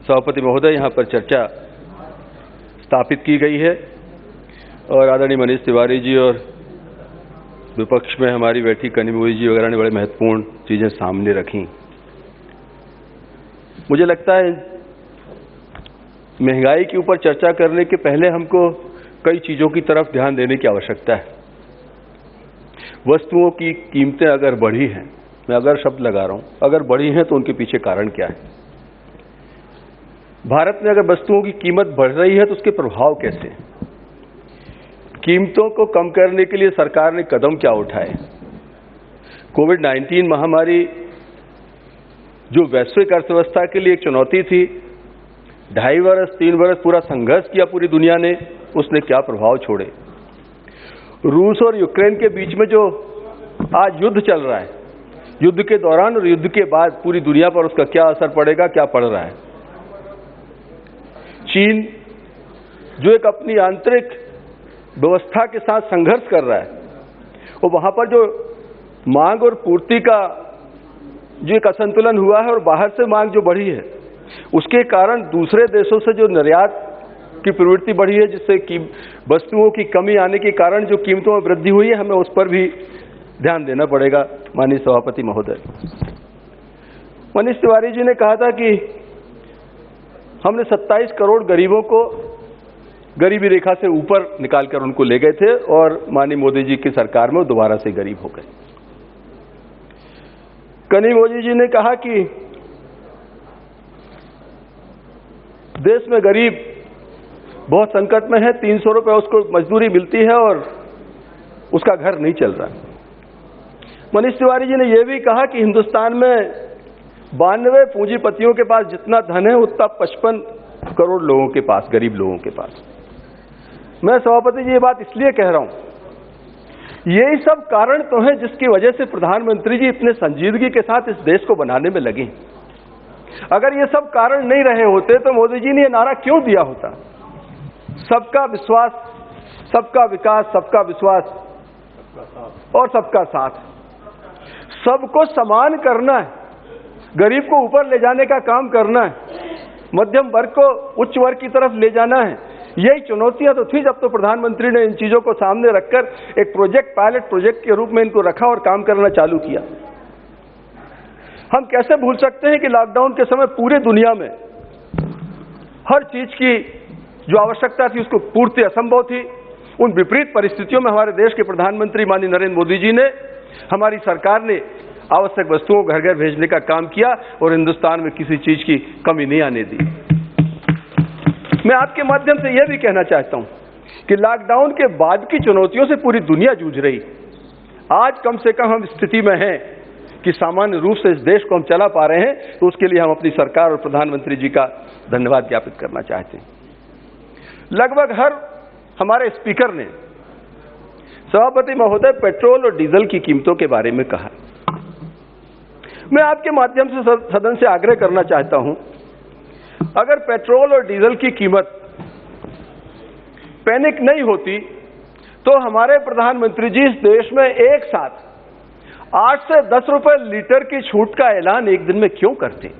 सभापति महोदय यहाँ पर चर्चा स्थापित की गई है और आदरणीय मनीष तिवारी जी और विपक्ष में हमारी बैठी कनी मोदी जी वगैरह ने बड़े महत्वपूर्ण चीज़ें सामने रखी। मुझे लगता है महंगाई के ऊपर चर्चा करने के पहले हमको कई चीज़ों की तरफ ध्यान देने की आवश्यकता है। वस्तुओं की कीमतें अगर बढ़ी हैं, मैं अगर शब्द लगा रहा हूं, अगर बढ़ी हैं तो उनके पीछे कारण क्या है? भारत में अगर वस्तुओं की कीमत बढ़ रही है तो उसके प्रभाव कैसे हैं? कीमतों को कम करने के लिए सरकार ने कदम क्या उठाए? कोविड-19 महामारी जो वैश्विक अर्थव्यवस्था के लिए एक चुनौती थी, 2.5 वर्ष 3 वर्ष पूरा संघर्ष किया पूरी दुनिया ने, उसने क्या प्रभाव छोड़े? रूस और यूक्रेन के बीच में जो आज युद्ध चल रहा है, युद्ध के दौरान और युद्ध के बाद पूरी दुनिया पर उसका क्या असर पड़ेगा, क्या पड़ रहा है? चीन जो एक अपनी आंतरिक व्यवस्था के साथ संघर्ष कर रहा है, और वहां पर जो मांग और पूर्ति का जो एक असंतुलन हुआ है और बाहर से मांग जो बढ़ी है, उसके कारण दूसरे देशों से जो निर्यात की प्रवृत्ति बढ़ी है, जिससे कि वस्तुओं की कमी आने के कारण जो कीमतों में वृद्धि हुई है, हमें उस पर भी ध्यान देना पड़ेगा। माननीय सभापति महोदय, मनीष तिवारी जी ने कहा था कि हमने 27 करोड़ गरीबों को गरीबी रेखा से ऊपर निकालकर उनको ले गए थे और माननीय मोदी जी की सरकार में वो दोबारा से गरीब हो गए। कनी मोदी जी ने कहा कि देश में गरीब बहुत संकट में है, 300 रुपये उसको मजदूरी मिलती है और उसका घर नहीं चल रहा। मनीष तिवारी जी ने यह भी कहा कि हिंदुस्तान में 92 पूंजीपतियों के पास जितना धन है उतना 55 करोड़ लोगों के पास, गरीब लोगों के पास। मैं सभापति जी ये बात इसलिए कह रहा हूं, यही सब कारण तो हैं जिसकी वजह से प्रधानमंत्री जी इतने संजीदगी के साथ इस देश को बनाने में लगे। अगर ये सब कारण नहीं रहे होते तो मोदी जी ने ये नारा क्यों दिया होता? सबका विश्वास, सबका विकास, सबका विश्वास और सबका साथ। सबको समान करना है, गरीब को ऊपर ले जाने का काम करना है, मध्यम वर्ग को उच्च वर्ग की तरफ ले जाना है। यही चुनौतियां तो थी जब तो प्रधानमंत्री ने इन चीजों को सामने रखकर एक प्रोजेक्ट, पायलट प्रोजेक्ट के रूप में इनको रखा और काम करना चालू किया। हम कैसे भूल सकते हैं कि लॉकडाउन के समय पूरे दुनिया में हर चीज की जो आवश्यकता थी उसको पूर्ति असंभव थी। उन विपरीत परिस्थितियों में हमारे देश के प्रधानमंत्री माननीय नरेंद्र मोदी जी ने, हमारी सरकार ने आवश्यक वस्तुओं को घर घर भेजने का काम किया और हिंदुस्तान में किसी चीज की कमी नहीं आने दी। मैं आपके माध्यम से यह भी कहना चाहता हूं कि लॉकडाउन के बाद की चुनौतियों से पूरी दुनिया जूझ रही। आज कम से कम हम स्थिति में हैं कि सामान्य रूप से इस देश को हम चला पा रहे हैं, तो उसके लिए हम अपनी सरकार और प्रधानमंत्री जी का धन्यवाद ज्ञापित करना चाहते हैं। लगभग हर हमारे स्पीकर ने, सभापति महोदय, पेट्रोल और डीजल की कीमतों के बारे में कहा। मैं आपके माध्यम से सदन से आग्रह करना चाहता हूं, अगर पेट्रोल और डीजल की कीमत पैनिक नहीं होती तो हमारे प्रधानमंत्री जी इस देश में एक साथ 8 से 10 रुपए लीटर की छूट का ऐलान एक दिन में क्यों करते?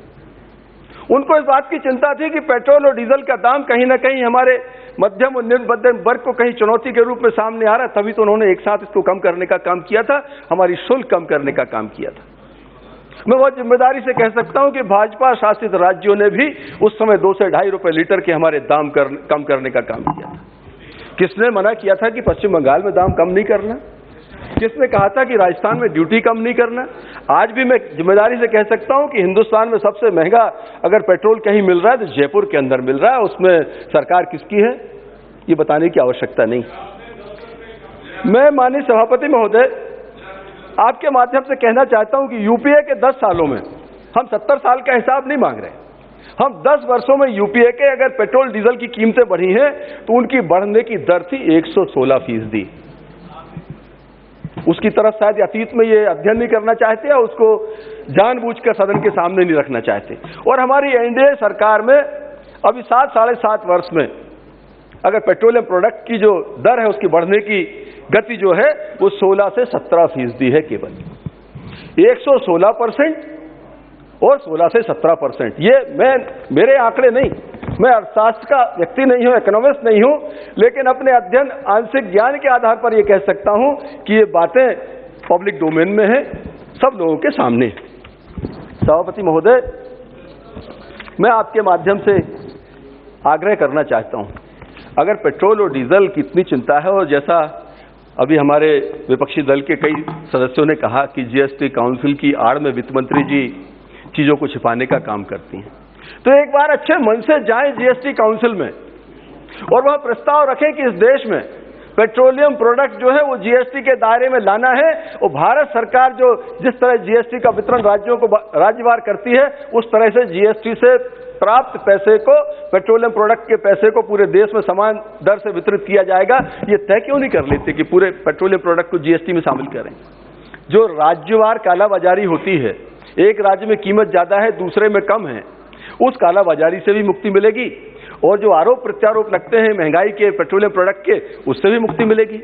उनको इस बात की चिंता थी कि पेट्रोल और डीजल का दाम कहीं ना कहीं हमारे मध्यम और निम्न मध्यम वर्ग को कहीं चुनौती के रूप में सामने आ रहा, तभी तो उन्होंने एक साथ इसको कम करने का काम किया था, हमारी शुल्क कम करने का काम किया था। मैं बहुत जिम्मेदारी से कह सकता हूं कि भाजपा शासित राज्यों ने भी उस समय 2 से 2.5 रुपए लीटर के हमारे दाम कम करने का काम किया था। किसने मना किया था कि पश्चिम बंगाल में दाम कम नहीं करना? किसने कहा था कि राजस्थान में ड्यूटी कम नहीं करना? आज भी मैं जिम्मेदारी से कह सकता हूं कि हिंदुस्तान में सबसे महंगा अगर पेट्रोल कहीं मिल रहा है तो जयपुर के अंदर मिल रहा है। उसमें सरकार किसकी है ये बताने की आवश्यकता नहीं। मैं माननीय सभापति महोदय आपके माध्यम से कहना चाहता हूं कि यूपीए के 10 सालों में हम 70 साल का हिसाब नहीं मांग रहे, हम 10 वर्षों में यूपीए के अगर पेट्रोल डीजल की कीमतें बढ़ी हैं तो उनकी बढ़ने की दर थी 116%। उसकी तरफ शायद अतीत में ये अध्ययन नहीं करना चाहते या उसको जानबूझकर सदन के सामने नहीं रखना चाहते। और हमारी एनडीए सरकार में अभी 7 साढ़े 7 वर्ष में अगर पेट्रोलियम प्रोडक्ट की जो दर है उसकी बढ़ने की गति जो है वो 16 से 17% है केवल। 116% और 16 से 17%। ये मेरे आंकड़े नहीं, मैं अर्थशास्त्र का व्यक्ति नहीं हूं, इकोनॉमिस्ट नहीं हूं, लेकिन अपने अध्ययन आंशिक ज्ञान के आधार पर यह कह सकता हूं कि ये बातें पब्लिक डोमेन में है, सब लोगों के सामने। सभापति महोदय, मैं आपके माध्यम से आग्रह करना चाहता हूं, अगर पेट्रोल और डीजल की इतनी चिंता है और जैसा अभी हमारे विपक्षी दल के कई सदस्यों ने कहा कि जीएसटी काउंसिल की आड़ में वित्त मंत्री जी चीजों को छिपाने का काम करती हैं, तो एक बार अच्छे मन से जाएं जीएसटी काउंसिल में और वह प्रस्ताव रखें कि इस देश में पेट्रोलियम प्रोडक्ट जो है वो जीएसटी के दायरे में लाना है। और भारत सरकार जो जिस तरह जीएसटी का वितरण राज्यों को राज्यवार करती है उस तरह से जीएसटी से प्राप्त पैसे को, पेट्रोलियम प्रोडक्ट के पैसे को पूरे देश में समान दर से वितरित किया जाएगा। ये तय क्यों नहीं कर लेते कि पूरे पेट्रोलियम प्रोडक्ट को जीएसटी में शामिल करें? जो राज्यवार कालाबाजारी होती है, एक राज्य में कीमत ज्यादा है दूसरे में कम है, उस कालाबाजारी से भी मुक्ति मिलेगी। और जो आरोप प्रत्यारोप लगते हैं महंगाई के, पेट्रोलियम प्रोडक्ट के, उससे भी मुक्ति मिलेगी।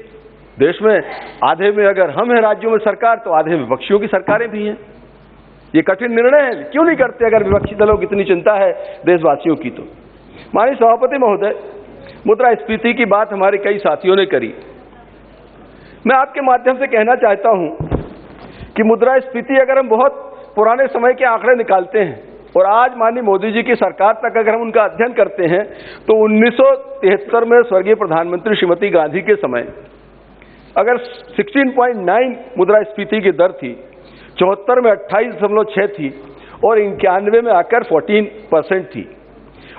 देश में आधे में अगर हम हैं राज्यों में सरकार, तो आधे में विपक्षियों की सरकारें भी हैं। ये कठिन निर्णय है, क्यों नहीं करते अगर विपक्षी दलों की इतनी चिंता है देशवासियों की? तो माननीय सभापति महोदय, मुद्रास्फीति की बात हमारे कई साथियों ने करी। मैं आपके माध्यम से कहना चाहता हूं कि मुद्रास्फीति अगर हम बहुत पुराने समय के आंकड़े निकालते हैं और आज माननीय मोदी जी की सरकार तक अगर हम उनका अध्ययन करते हैं तो 1973 में स्वर्गीय प्रधानमंत्री श्रीमती गांधी के समय अगर 16.9 मुद्रास्फीति की दर थी, 74 में 28.6 थी और 91 में आकर 14% थी।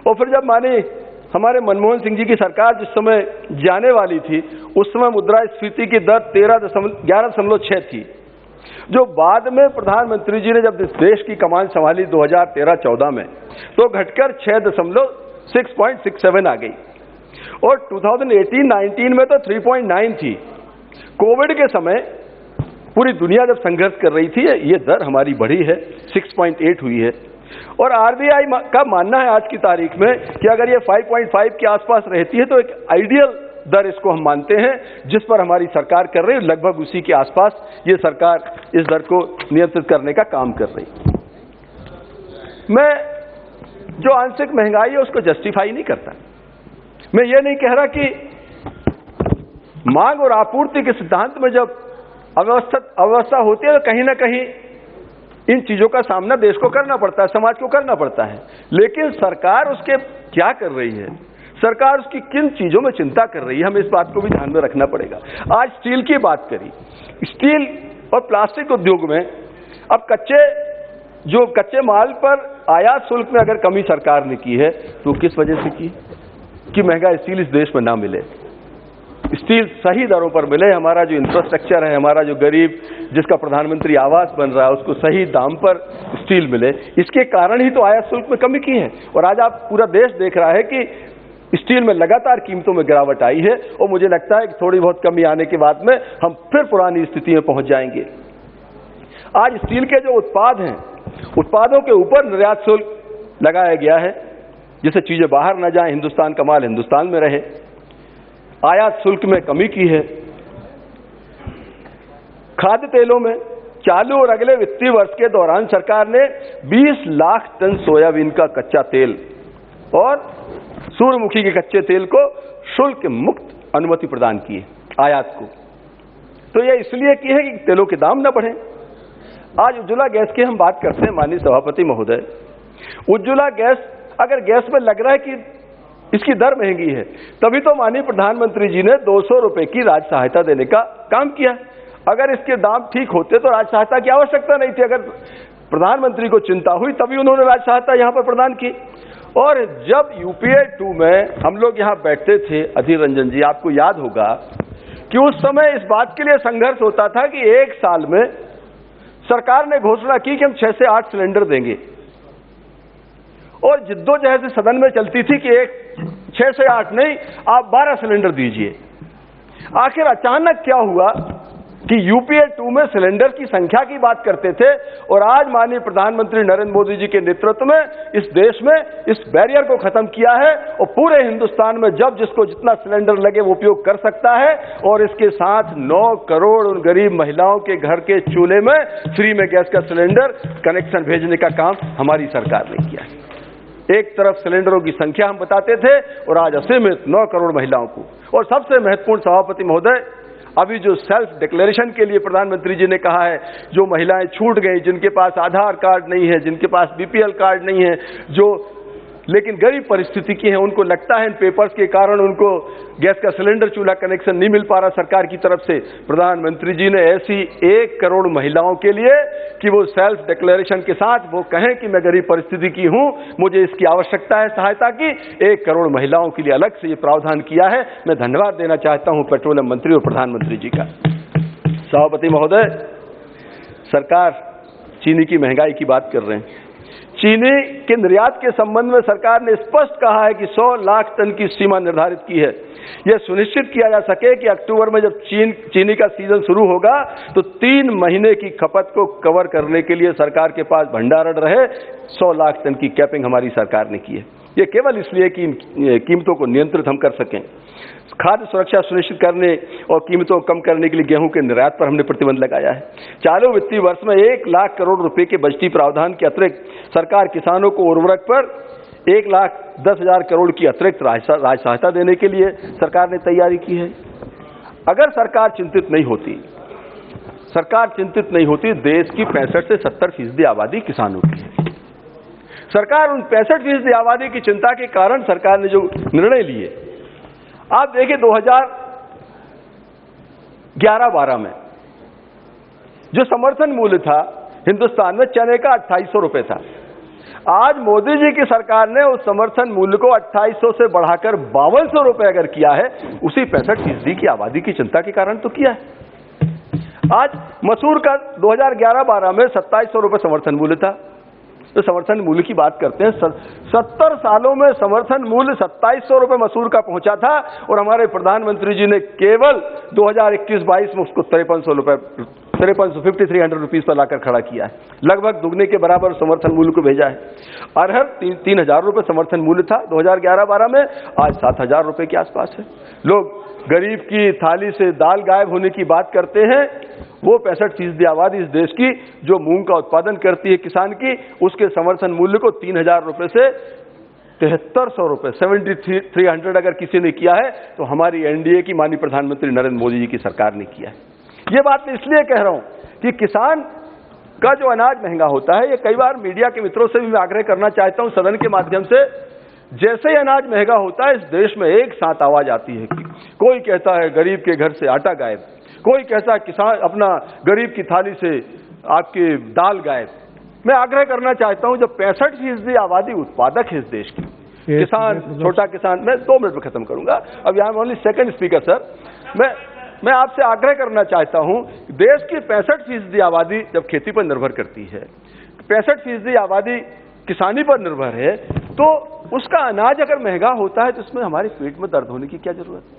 और फिर जब माने हमारे मनमोहन सिंह जी की सरकार जिस समय जाने वाली थी, उस समय मुद्रास्फीति की दर 11.6 थी, जो बाद में प्रधानमंत्री जी ने जब देश की कमान संभाली 2013-14 में, तो घटकर 6.67 आ गई और 2018-19 में तो 3.9 थी। कोविड के समय पूरी दुनिया जब संघर्ष कर रही थी, ये दर हमारी बढ़ी है, 6.8 हुई है। और आरबीआई का मानना है आज की तारीख में कि अगर ये 5.5 के आसपास रहती है तो एक आइडियल दर इसको हम मानते हैं, जिस पर हमारी सरकार कर रही है। लगभग उसी के आसपास ये सरकार इस दर को नियंत्रित करने का काम कर रही। मैं जो आंशिक महंगाई है उसको जस्टिफाई नहीं करता। मैं ये नहीं कह रहा कि मांग और आपूर्ति के सिद्धांत में जब अव्यवस्था होती है तो कहीं ना कहीं इन चीजों का सामना देश को करना पड़ता है, समाज को करना पड़ता है। लेकिन सरकार उसके क्या कर रही है, सरकार उसकी किन चीजों में चिंता कर रही है, हमें इस बात को भी ध्यान में रखना पड़ेगा। आज स्टील की बात करी, स्टील और प्लास्टिक उद्योग में अब कच्चे माल पर आयात शुल्क में अगर कमी सरकार ने की है तो किस वजह से की कि महंगा स्टील इस देश में ना मिले, स्टील सही दरों पर मिले, हमारा जो इंफ्रास्ट्रक्चर है, हमारा जो गरीब जिसका प्रधानमंत्री आवास बन रहा है उसको सही दाम पर स्टील मिले, इसके कारण ही तो आयात शुल्क में कमी की है। और आज आप पूरा देश देख रहा है कि स्टील में लगातार कीमतों में गिरावट आई है और मुझे लगता है कि थोड़ी बहुत कमी आने के बाद में हम फिर पुरानी स्थिति में पहुंच जाएंगे। आज स्टील के जो उत्पाद हैं, उत्पादों के ऊपर निर्यात शुल्क लगाया गया है, जिससे चीजें बाहर न जाएं, हिंदुस्तान का माल हिंदुस्तान में रहे। आयात शुल्क में कमी की है। खाद्य तेलों में चालू और अगले वित्तीय वर्ष के दौरान सरकार ने 20 लाख टन सोयाबीन का कच्चा तेल और सूर्यमुखी के कच्चे तेल को शुल्क मुक्त अनुमति प्रदान की है आयात को। तो यह इसलिए की है कि तेलों के दाम न बढ़े। आज उज्ज्वला गैस की हम बात करते हैं, माननीय सभापति महोदय, उज्ज्वला गैस अगर गैस में लग रहा है कि इसकी दर महंगी है, तभी तो माननीय प्रधानमंत्री जी ने 200 रुपए की राज्य सहायता देने का काम किया। अगर इसके दाम ठीक होते तो राज्य सहायता की आवश्यकता नहीं थी। अगर प्रधानमंत्री को चिंता हुई तभी उन्होंने राज्य सहायता यहां पर प्रदान की। और जब यूपीए 2 में हम लोग यहां बैठते थे, अधीर रंजन जी आपको याद होगा कि उस समय इस बात के लिए संघर्ष होता था कि एक साल में सरकार ने घोषणा की कि हम 6 से 8 सिलेंडर देंगे और जिद्दोजहद सदन में चलती थी कि 6 से 8 नहीं, आप 12 सिलेंडर दीजिए। आखिर अचानक क्या हुआ कि यूपीए 2 में सिलेंडर की संख्या की बात करते थे और आज माननीय प्रधानमंत्री नरेंद्र मोदी जी के नेतृत्व में इस देश में इस बैरियर को खत्म किया है और पूरे हिंदुस्तान में जब जिसको जितना सिलेंडर लगे वो उपयोग कर सकता है। और इसके साथ 9 करोड़ उन गरीब महिलाओं के घर के चूल्हे में फ्री में गैस का सिलेंडर कनेक्शन भेजने का काम हमारी सरकार ने किया है। एक तरफ सिलेंडरों की संख्या हम बताते थे और आज असीमित 9 करोड़ महिलाओं को। और सबसे महत्वपूर्ण सभापति महोदय, अभी जो सेल्फ डिक्लेरेशन के लिए प्रधानमंत्री जी ने कहा है, जो महिलाएं छूट गई, जिनके पास आधार कार्ड नहीं है, जिनके पास बीपीएल कार्ड नहीं है, जो लेकिन गरीब परिस्थिति की है, उनको लगता है इन पेपर्स के कारण उनको गैस का सिलेंडर चूल्हा कनेक्शन नहीं मिल पा रहा सरकार की तरफ से। प्रधानमंत्री जी ने ऐसी 1 करोड़ महिलाओं के लिए कि वो सेल्फ डिक्लेरेशन के साथ वो कहें कि मैं गरीब परिस्थिति की हूं, मुझे इसकी आवश्यकता है सहायता की, 1 करोड़ महिलाओं के लिए अलग से ये प्रावधान किया है। मैं धन्यवाद देना चाहता हूं पेट्रोलियम मंत्री और प्रधानमंत्री जी का। सभापति महोदय, सरकार चीनी की महंगाई की बात कर रहे हैं। चीनी के निर्यात के संबंध में सरकार ने स्पष्ट कहा है कि 100 लाख टन की सीमा निर्धारित की है। यह सुनिश्चित किया जा सके कि अक्टूबर में जब चीनी का सीजन शुरू होगा तो 3 महीने की खपत को कवर करने के लिए सरकार के पास भंडारण रहे। 100 लाख टन की कैपिंग हमारी सरकार ने की है। ये केवल इसलिए कि इन कीमतों को नियंत्रित हम कर सकें। खाद्य सुरक्षा सुनिश्चित करने और कीमतों को कम करने के लिए गेहूं के निर्यात पर हमने प्रतिबंध लगाया है। चालू वित्तीय वर्ष में 1 लाख करोड़ रुपए के बजटीय प्रावधान के अतिरिक्त सरकार किसानों को उर्वरक पर 1,10,000 करोड़ की अतिरिक्त राज्य सहायता देने के लिए सरकार ने तैयारी की है। अगर सरकार चिंतित नहीं होती, देश की 65 से 70% आबादी किसानों की है। सरकार उन 65% आबादी की चिंता के कारण सरकार ने जो निर्णय लिए, आप देखिए 2011-12 में जो समर्थन मूल्य था हिंदुस्तान में चने का 2800 रुपए था, आज मोदी जी की सरकार ने उस समर्थन मूल्य को 2800 से बढ़ाकर 5200 रुपए अगर किया है, उसी 65% की आबादी की चिंता के कारण तो किया है। आज मसूर का 2011-12 में 2700 रुपए समर्थन मूल्य था। तो समर्थन मूल्य की बात करते हैं, 70 सालों में समर्थन मूल्य 2700 रुपए मसूर का पहुंचा था और हमारे प्रधानमंत्री जी ने केवल 2021-22 में उसको 5300 रुपए 5300 रुपीज पर लाकर खड़ा किया है। लगभग दुगने के बराबर समर्थन मूल्य को भेजा है। अरहर 3000 रुपए समर्थन मूल्य था 2011-12 में, आज 7000 रुपए के आसपास है। लोग गरीब की थाली से दाल गायब होने की बात करते हैं, वो 65% आबादी इस देश की जो मूंग का उत्पादन करती है किसान की, उसके समर्थन मूल्य को 3000 रुपए से 7300 रुपए 7300 अगर किसी ने किया है तो हमारी एनडीए की माननीय प्रधानमंत्री नरेंद्र मोदी जी की सरकार ने किया है। ये बात मैं इसलिए कह रहा हूं कि किसान का जो अनाज महंगा होता है, ये कई बार मीडिया के मित्रों से भी मैं आग्रह करना चाहता हूं सदन के माध्यम से, जैसे ही अनाज महंगा होता है इस देश में एक साथ आवाज आती है कि कोई कहता है गरीब के घर से आटा गायब, कोई कहता है किसान अपना गरीब की थाली से आपकी दाल गायब। मैं आग्रह करना चाहता हूं, जब 65% आबादी उत्पादक है इस देश की, किसान, छोटा किसान, मैं 2 मिनट में खत्म करूंगा, अब यहाँ ओनली सेकंड स्पीकर सर, मैं आपसे आग्रह करना चाहता हूं, देश की 65% आबादी जब खेती पर निर्भर करती है, 65% आबादी किसानी पर निर्भर है, तो उसका अनाज अगर महंगा होता है तो उसमें हमारे पेट में दर्द होने की क्या जरूरत है?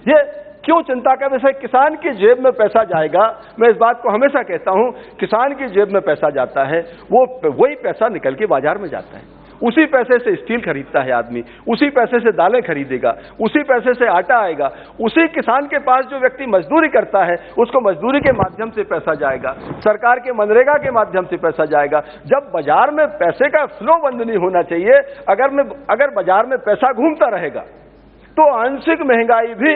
ये क्यों चिंता का विषय? किसान की जेब में पैसा जाएगा, मैं इस बात को हमेशा कहता हूं, किसान की जेब में पैसा जाता है, वो वही पैसा निकल के बाजार में जाता है, उसी पैसे से स्टील खरीदता है आदमी, उसी पैसे से दालें खरीदेगा, उसी पैसे से आटा आएगा, उसी किसान के पास जो व्यक्ति मजदूरी करता है उसको मजदूरी के माध्यम से पैसा जाएगा, सरकार के मनरेगा के माध्यम से पैसा जाएगा। जब बाजार में पैसे का फ्लो बंद नहीं होना चाहिए, अगर बाजार में पैसा घूमता रहेगा तो आंशिक महंगाई भी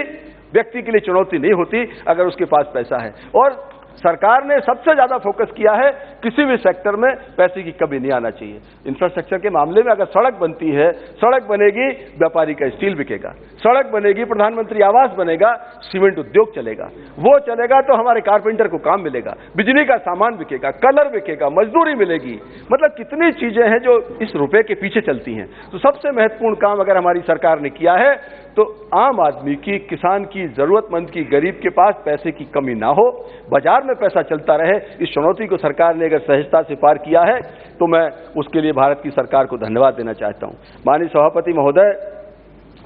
व्यक्ति के लिए चुनौती नहीं होती अगर उसके पास पैसा है। और सरकार ने सबसे ज्यादा फोकस किया है, किसी भी सेक्टर में पैसे की कमी नहीं आना चाहिए। इंफ्रास्ट्रक्चर के मामले में अगर सड़क बनती है, सड़क बनेगी, व्यापारी का स्टील बिकेगा, सड़क बनेगी, प्रधानमंत्री आवास बनेगा, सीमेंट उद्योग चलेगा, वो चलेगा तो हमारे कारपेंटर को काम मिलेगा, बिजली का सामान बिकेगा, कलर बिकेगा, मजदूरी मिलेगी। मतलब कितनी चीजें हैं जो इस रुपए के पीछे चलती हैं। तो सबसे महत्वपूर्ण काम अगर हमारी सरकार ने किया है तो आम आदमी की, किसान की, जरूरतमंद की, गरीब के पास पैसे की कमी ना हो, बाजार में पैसा चलता रहे, इस चुनौती को सरकार ने अगर सहजता से पार किया है तो मैं उसके लिए भारत की सरकार को धन्यवाद देना चाहता हूं। माननीय सभापति महोदय,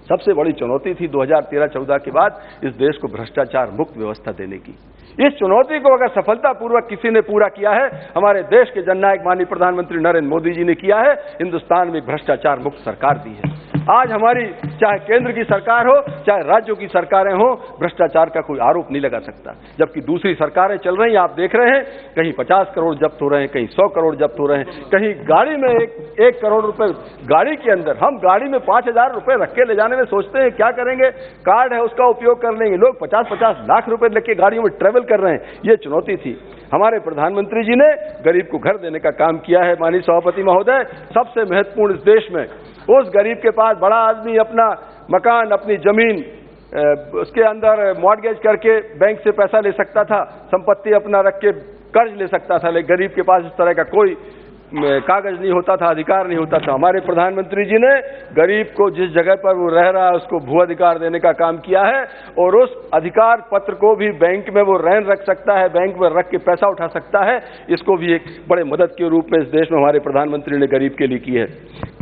सबसे बड़ी चुनौती थी 2013-14 के बाद इस देश को भ्रष्टाचार मुक्त व्यवस्था देने की। इस चुनौती को अगर सफलतापूर्वक किसी ने पूरा किया है, हमारे देश के जननायक माननीय प्रधानमंत्री नरेंद्र मोदी जी ने किया है। हिंदुस्तान में भ्रष्टाचार मुक्त सरकार दी है। आज हमारी चाहे केंद्र की सरकार हो, चाहे राज्यों की सरकारें हो, भ्रष्टाचार का कोई आरोप नहीं लगा सकता। जबकि दूसरी सरकारें चल रही हैं, आप देख रहे हैं, कहीं 50 करोड़ जब्त हो रहे हैं, कहीं 100 करोड़ जब्त हो रहे हैं, कहीं गाड़ी में 1 करोड़ रुपए गाड़ी के अंदर, हम गाड़ी में 5000 रुपए रख के ले जाने में सोचते हैं क्या करेंगे, कार्ड है उसका उपयोग कर लेंगे, लोग 50-50 लाख रुपए लेके गाड़ियों में ट्रेवल कर रहे हैं। ये चुनौती थी। हमारे प्रधानमंत्री जी ने गरीब को घर देने का काम किया है। माननीय सभापति महोदय, सबसे महत्वपूर्ण इस देश में उस गरीब के पास बड़ा आदमी अपना मकान, अपनी जमीन उसके अंदर मॉर्गेज करके बैंक से पैसा ले सकता था, संपत्ति अपना रख के कर्ज ले सकता था, लेकिन गरीब के पास इस तरह का कोई कागज नहीं होता था, अधिकार नहीं होता था। हमारे प्रधानमंत्री जी ने गरीब को जिस जगह पर वो रह रहा है उसको भू अधिकार देने का काम किया है और उस अधिकार पत्र को भी बैंक में वो रहन रख सकता है, बैंक में रख के पैसा उठा सकता है। इसको भी एक बड़े मदद के रूप में इस देश में हमारे प्रधानमंत्री ने गरीब के लिए की है।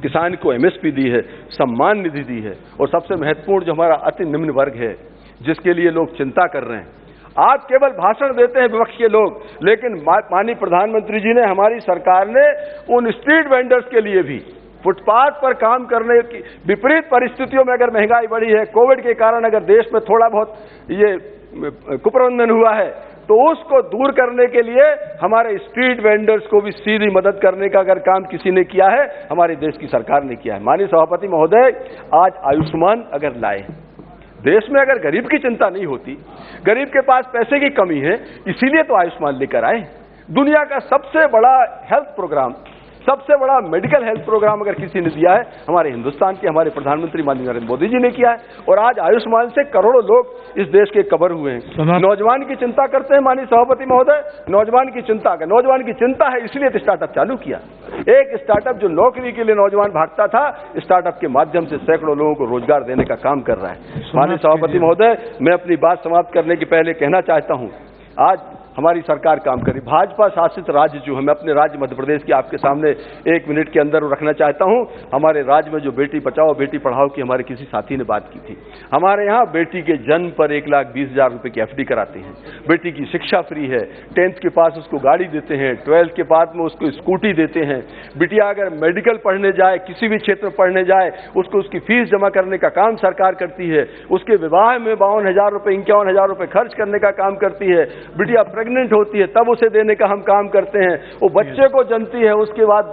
किसान को एमएसपी दी है, सम्मान निधि दी है और सबसे महत्वपूर्ण जो हमारा अति निम्न वर्ग है जिसके लिए लोग चिंता कर रहे हैं, आप केवल भाषण देते हैं विपक्ष के लोग, लेकिन माननीय प्रधानमंत्री जी ने, हमारी सरकार ने उन स्ट्रीट वेंडर्स के लिए भी, फुटपाथ पर काम करने की विपरीत परिस्थितियों में अगर महंगाई बढ़ी है, कोविड के कारण अगर देश में थोड़ा बहुत ये कुप्रबंधन हुआ है, तो उसको दूर करने के लिए हमारे स्ट्रीट वेंडर्स को भी सीधी मदद करने का अगर काम किसी ने किया है, हमारे देश की सरकार ने किया है। माननीय सभापति महोदय, आज आयुष्मान अगर लाए, देश में अगर गरीब की चिंता नहीं होती, गरीब के पास पैसे की कमी है, इसीलिए तो आयुष्मान लेकर आए। दुनिया का सबसे बड़ा हेल्थ प्रोग्राम, सबसे बड़ा मेडिकल हेल्थ प्रोग्राम अगर किसी ने दिया है, हमारे हिंदुस्तान के हमारे प्रधानमंत्री माननीय नरेंद्र मोदी जी ने किया है। और आज आयुष्मान से करोड़ों लोग इस देश के कवर हुए हैं। नौजवान की चिंता करते हैं माननीय सभापति महोदय, नौजवान की चिंता है, इसलिए तो स्टार्टअप चालू किया। एक स्टार्टअप जो नौकरी के लिए नौजवान भागता था, स्टार्टअप के माध्यम से सैकड़ों लोगों को रोजगार देने का काम कर रहा है। माननीय सभापति महोदय, मैं अपनी बात समाप्त करने के पहले कहना चाहता हूं, आज हमारी सरकार काम करी, भाजपा शासित राज्य जो है, मैं अपने राज्य मध्य प्रदेश की आपके सामने 1 मिनट के अंदर रखना चाहता हूं। हमारे राज्य में जो बेटी बचाओ बेटी पढ़ाओ की हमारे किसी साथी ने बात की थी, हमारे यहाँ बेटी के जन्म पर 1,20,000 रुपए की FD कराते हैं, बेटी की शिक्षा फ्री है, 10th के पास उसको गाड़ी देते हैं, 12th के बाद में उसको स्कूटी देते हैं, बिटिया अगर मेडिकल पढ़ने जाए, किसी भी क्षेत्र में पढ़ने जाए, उसको उसकी फीस जमा करने का काम सरकार करती है, उसके विवाह में 52,000 रुपए 51,000 रुपए खर्च करने का काम करती है, बिटिया प्रेग्नेंट होती है तब उसे देने का हम काम करते हैं, वो बच्चे को जन्मती है, उसके बाद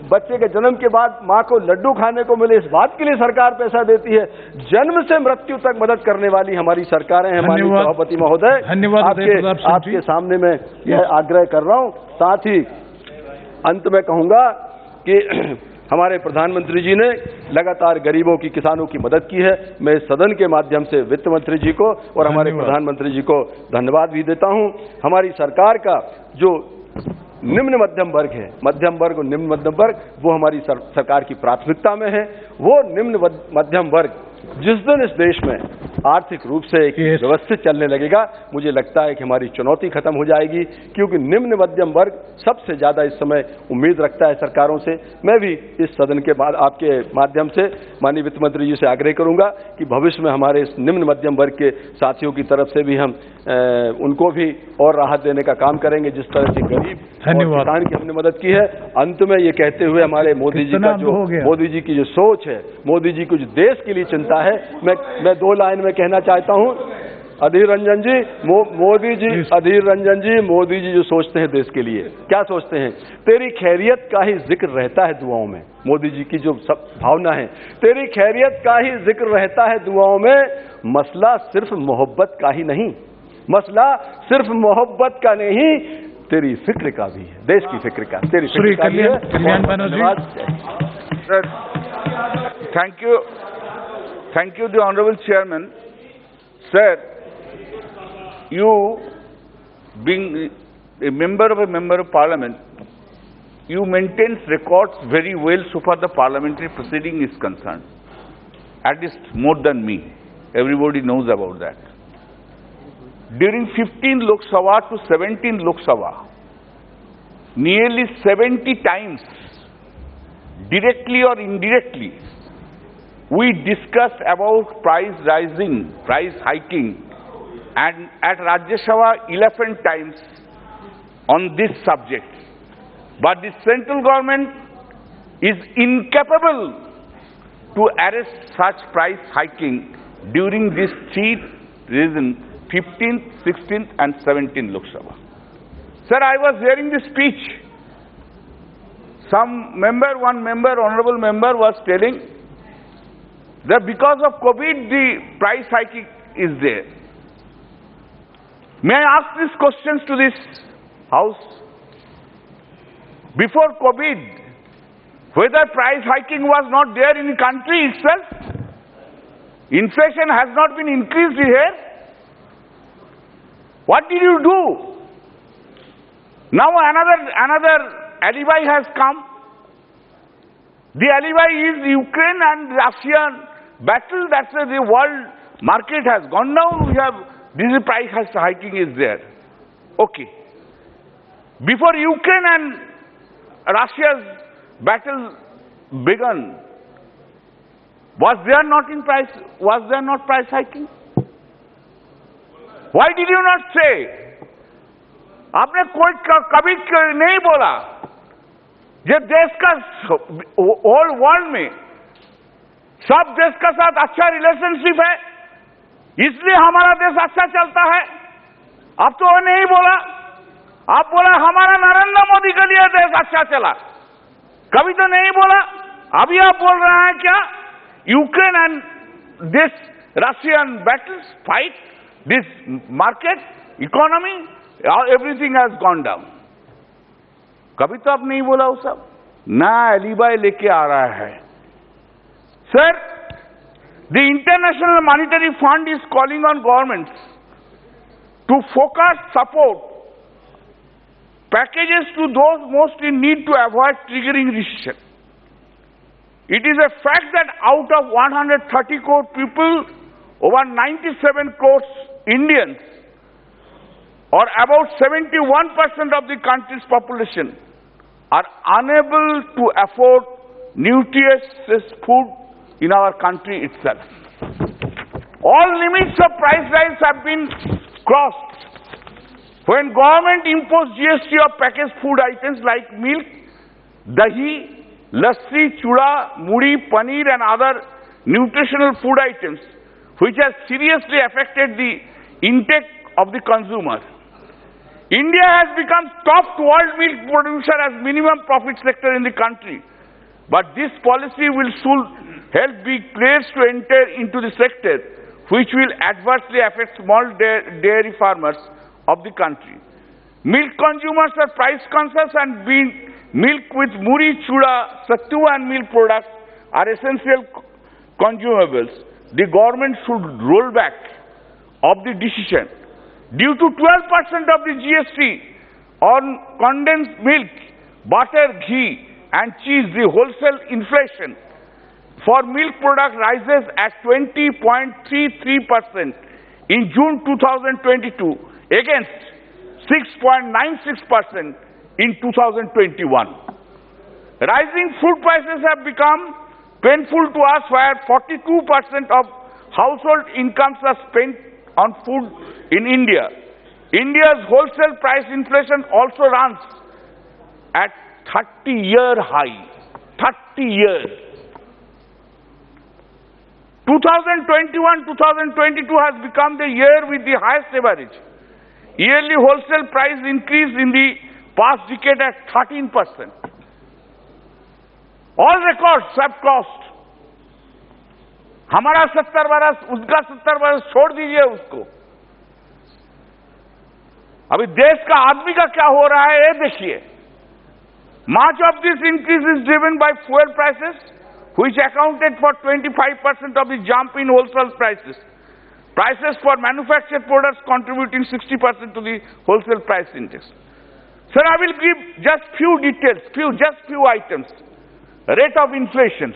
बच्चे के जन्म के बाद माँ को लड्डू खाने को मिले, इस बात के लिए सरकार पैसा देती है। जन्म से मृत्यु तक मदद करने वाली हमारी सरकारें हैं। माननीय सभापति महोदय, आपके सामने मैं यह आग्रह कर रहा हूं। साथ ही अंत में कहूंगा कि हमारे प्रधानमंत्री जी ने लगातार गरीबों की, किसानों की मदद की है। मैं सदन के माध्यम से वित्त मंत्री जी को और हमारे प्रधानमंत्री जी को धन्यवाद भी देता हूं। हमारी सरकार का जो निम्न मध्यम वर्ग है, मध्यम वर्ग और निम्न मध्यम वर्ग, वो हमारी सरकार की प्राथमिकता में है। वो निम्न मध्यम वर्ग जिस दिन इस देश में आर्थिक रूप से एक व्यवस्थित चलने लगेगा, मुझे लगता है कि हमारी चुनौती खत्म हो जाएगी, क्योंकि निम्न मध्यम वर्ग सबसे ज्यादा इस समय उम्मीद रखता है सरकारों से। मैं भी इस सदन के बाद आपके माध्यम से माननीय वित्त मंत्री जी से आग्रह करूंगा कि भविष्य में हमारे इस निम्न मध्यम वर्ग के साथियों की तरफ से भी हम उनको भी और राहत देने का काम करेंगे, जिस तरह से गरीब और किसान की हमने मदद की है। अंत में ये कहते हुए, हमारे मोदी जी की जो सोच है, मोदी जी की जो देश के लिए चिंता है, मैं 2 लाइन में कहना चाहता हूं। अधीर रंजन जी, मोदी जी जो सोचते हैं देश के लिए, क्या सोचते हैं? तेरी खैरियत का ही जिक्र रहता है दुआओं में। मोदी जी की जो भावना है, तेरी खैरियत का ही जिक्र रहता है दुआओं में, मसला सिर्फ मोहब्बत का ही नहीं, मसला सिर्फ मोहब्बत का नहीं, तेरी फिक्र का भी है, देश की फिक्र का, तेरी फिक्र का भी है। धन्यवाद। Thank you, the Honorable Chairman. Sir, you being a member of Parliament, you maintain records very well so far the parliamentary proceeding is concerned. At least more than me. Everybody knows about that. During 15 Lok Sabha to 17 Lok Sabha, nearly 70 times, directly or indirectly, we discussed about price rising, price hiking, and at Rajya Sabha 11 times on this subject. But the central government is incapable to arrest such price hiking during this 3 reasons, 15th, 16th and 17th Lok Sabha. Sir, I was hearing the speech. One honorable member was telling that because of COVID, the price hiking is there. May I ask these questions to this House? Before COVID, whether price hiking was not there in the country itself? Inflation has not been increased here. What did you do? Now another alibi has come. The alibi is Ukraine and Russian battle. That's why the world market has gone down. This price hiking is there. Okay. Before Ukraine and Russia's battle began, was there not price hiking? Why did you not say? आपने कोई कभी नहीं बोला ये देश का all world में सब देश का साथ अच्छा रिलेशनशिप है, इसलिए हमारा देश अच्छा चलता है। अब तो वो नहीं बोला, आप बोला हमारा नरेंद्र मोदी के लिए देश अच्छा चला, कभी तो नहीं बोला। अभी आप बोल रहे हैं क्या? Ukraine and this Russian battles fight, this market economy, everything has gone down. कभी तो आप नहीं बोला वो सब, ना एलिबाई लेके आ रहा है। Sir, the International Monetary Fund is calling on governments to focus support packages to those most in need to avoid triggering recession. It is a fact that out of 130 crore people, over 97 crore Indians, or about 71% of the country's population, are unable to afford nutritious food in our country itself. All limits of price rise have been crossed when government imposed GST of packaged food items like milk, dahi, lassi, chura, muri, paneer and other nutritional food items, which has seriously affected the intake of the consumer. India has become top world milk producer as minimum profit sector in the country. But this policy will soon help big players to enter into the sector, which will adversely affect small dairy farmers of the country. Milk consumers are price conscious, and milk with muri, chura, sattu and milk products are essential consumables. The government should roll back of the decision. Due to 12% of the GST on condensed milk, butter, ghee and cheese, the wholesale inflation for milk product rises at 20.33% in June 2022 against 6.96% in 2021. Rising food prices have become painful to us, where 42% of household incomes are spent on food in India. India's wholesale price inflation also runs at 30-year high. 30 years. 2021-2022 has become the year with the highest average yearly wholesale price increase in the past decade at 13%. All records have crossed. हमारा 70 बरस, उसका 70 बरस छोड़ दीजिए उसको. अभी देश का आदमी का क्या हो रहा है ये देखिए. Much of this increase is driven by fuel prices, which accounted for 25% of the jump in wholesale prices. Prices for manufactured products contributing 60% to the wholesale price index. Sir, I will give just few details, few items. Rate of inflation.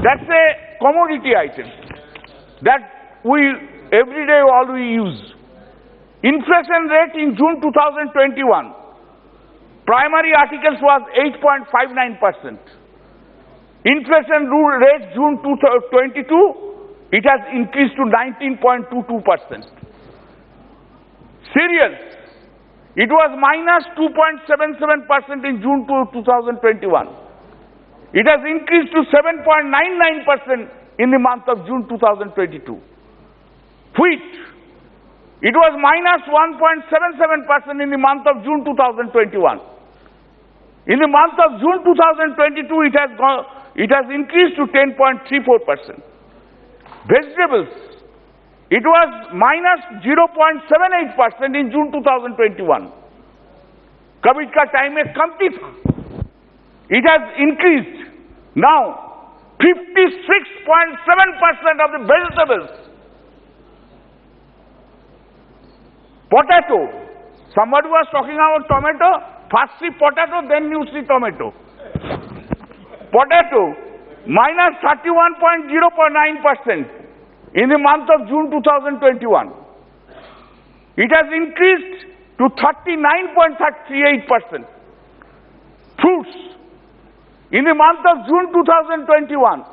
That's a commodity item that we every day all we use. Inflation rate in June 2021. Primary articles was 8.59%. Inflation rate June 2022, it has increased to 19.22%. Cereals, it was minus 2.77% in June 2021. It has increased to 7.99% in the month of June 2022. Wheat, it was minus 1.77% in the month of June 2021. In the month of June 2022, it has increased to 10.34%. Vegetables, it was minus 0.78% in June 2021. COVID का time में कमती था. It has increased. Now, 56.7% of the vegetables. Potato, somebody was talking about tomato. First see potato, then you see tomato. Potato, minus 31.09% in the month of June 2021. It has increased to 39.38%. Fruits, in the month of June 2021,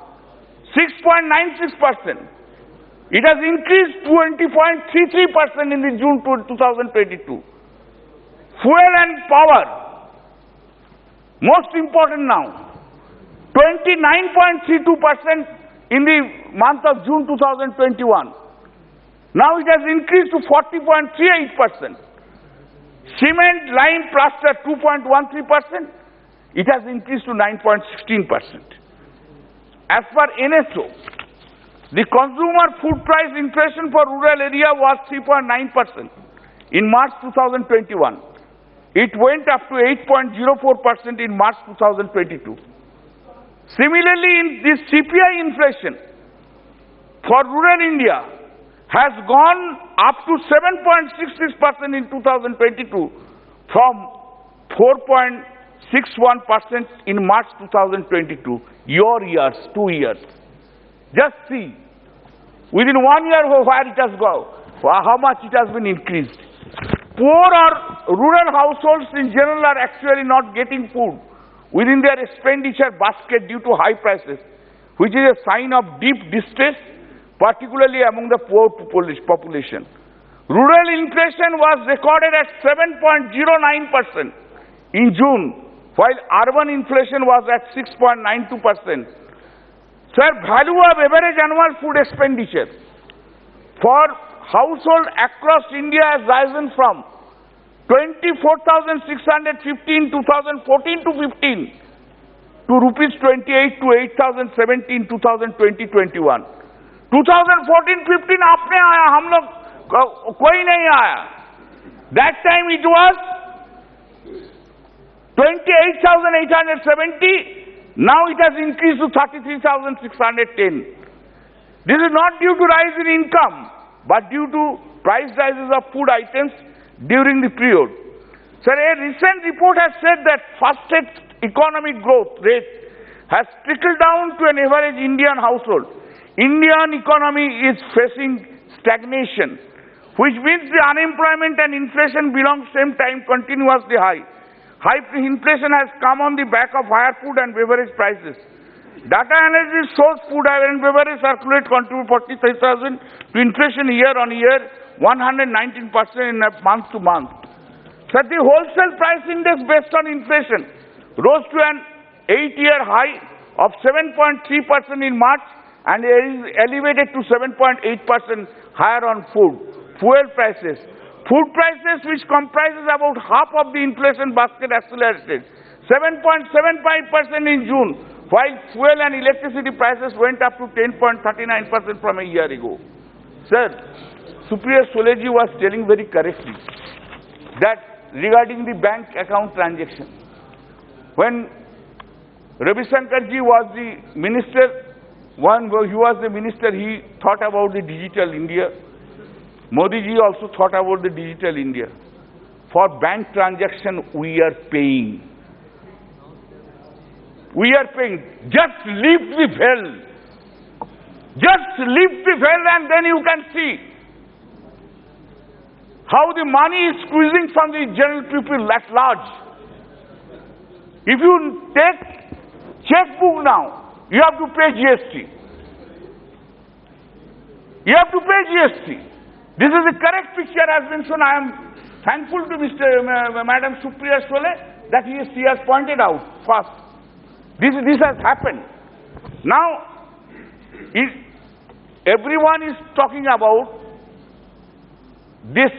6.96%. It has increased 20.33% in the June 2022. Fuel and power, most important now, 29.32% in the month of June 2021. Now it has increased to 40.38%. Cement, lime, plaster 2.13%. It has increased to 9.16%. As per NSO, the consumer food price inflation for rural area was 3.9% in March 2021. It went up to 8.04% in March 2022. Similarly, in this CPI inflation for rural India has gone up to 7.66% in 2022, from 4.61% in March 2022. Your years, 2 years. Just see. Within 1 year, where it has gone, how much it has been increased. Poor or rural households in general are actually not getting food within their expenditure basket due to high prices, which is a sign of deep distress, particularly among the poor population. Rural inflation was recorded at 7.09% in June, while urban inflation was at 6.92%. Sir, value of average annual food expenditure for household across India has risen from 24,650 in 2014 to 15 to rupees 28 to 8,070 in 2020-21. 2014-15 आपने आया, हम लोग कोई नहीं आया. That time it was 28,870. Now it has increased to 33,610. This is not due to rise in income, but due to price rises of food items during the period. Sir, a recent report has said that fastest economic growth rate has trickled down to an average Indian household. Indian economy is facing stagnation, which means the unemployment and inflation belong same time continuously high. High inflation has come on the back of higher food and beverage prices. Data analysis shows food and beverage circulate contribute 43,000 to inflation year on year, 119% in a month to month. So the wholesale price index based on inflation rose to an 8-year high of 7.3% in March and is elevated to 7.8% higher on food. Fuel prices. Food prices, which comprises about half of the inflation basket, accelerated 7.75% in June, while fuel and electricity prices went up to 10.39% from a year ago. Sir, Superior Soleji was telling very correctly that regarding the bank account transaction, when Ravi Shankarji was the minister, he thought about the digital India. Modi ji also thought about the digital India. For bank transaction, we are paying. We are paying. Just lift the veil. Just lift the veil and then you can see how the money is squeezing from the general people at large. If you take checkbook now, you have to pay GST. You have to pay GST. This is the correct picture has been shown. I am thankful to Madam Supriya Sole that she has pointed out first. This has happened. Now, everyone is talking about this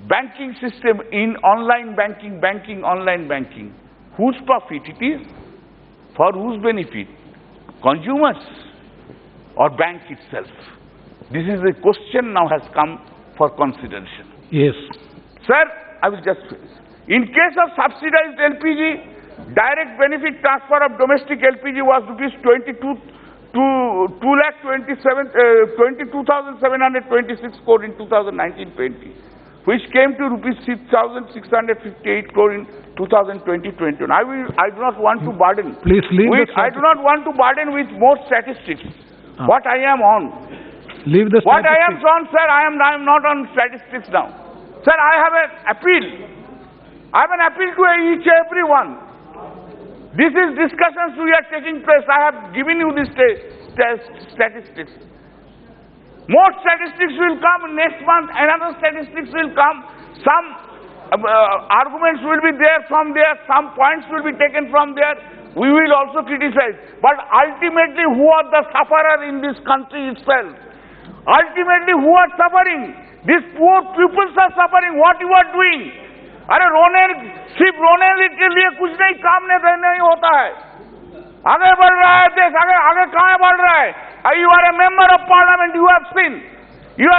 banking system in online banking, online banking. Whose profit it is? For whose benefit? Consumers or bank itself? This is the question now has come for consideration. Yes. Sir, I will just finish. In case of subsidized LPG, direct benefit transfer of domestic LPG was rupees 22,726 crore in 2019-20, which came to rupees 6,658 crore in 2020-21. I do not want to burden. Please leave I do not want to burden with more statistics. What I am on. Leave the what I am on, sir, I am not on statistics now. Sir, I have an appeal. I have an appeal to each everyone. This is discussions we are taking place. I have given you the statistics. More statistics will come next month. Another statistics will come. Some arguments will be there from there. Some points will be taken from there. We will also criticize. But ultimately, who are the sufferers in this country itself? Ultimately, who are suffering? These poor pupils are suffering. What you are doing? अरे सिर्फ रोने के लिए कुछ नहीं, काम नहीं होता है. आगे बढ़ रहा है देश, आगे कहाँ बढ़ रहा है? You are a member of parliament. You have seen. You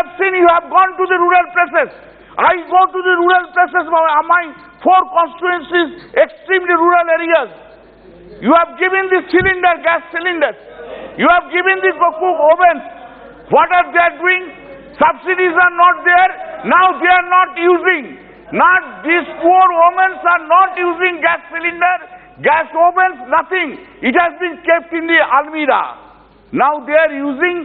have gone to the rural places. I go to the rural places. My 4 constituencies, extremely rural areas. You have given the gas cylinders. You have given the cook ovens. What are they doing? Subsidies are not there. Now they are not using. Not these poor women are not using gas cylinder, gas ovens, nothing. It has been kept in the almirah. Now they are using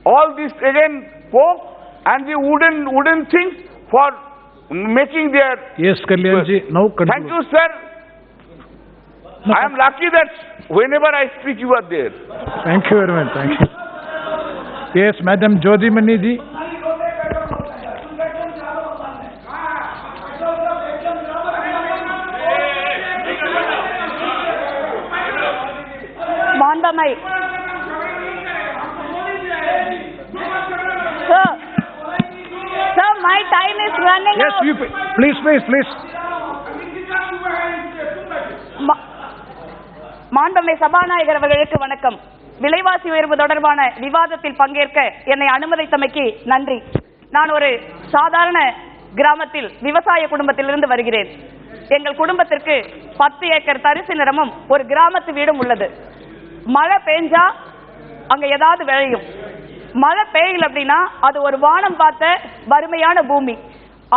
all this again coke and the wooden things for making their... Yes, Kalyanji, now conclude. Thank you, sir. No, I am lucky that whenever I speak, you are there. Thank you very much. Thank you. Yes, Madam Jyoti ji. Mandamai. Sir, my time is running yes, out. Yes, please. மாண்புமிகு சபாநாயகர் அவர்களுக்கு வணக்கம். விலைவாசி உயர்வு தொடர்பான விவாதத்தில் பங்கேற்க என்னை அனுமதித்தமைக்கு நன்றி. நான் ஒரு சாதாரண கிராமத்தில் விவசாய குடும்பத்திலிருந்து வருகிறேன். எங்கள் குடும்பத்திற்கு 10 ஏக்கர் தரிசு நிலமும் ஒரு கிராமத்து வீடும் உள்ளது. மழை பெஞ்சா அங்க ஏதாவது விளையும். மழை பெய்யல அப்படின்னா அது ஒரு வானம் பார்த்த வறுமையான பூமி.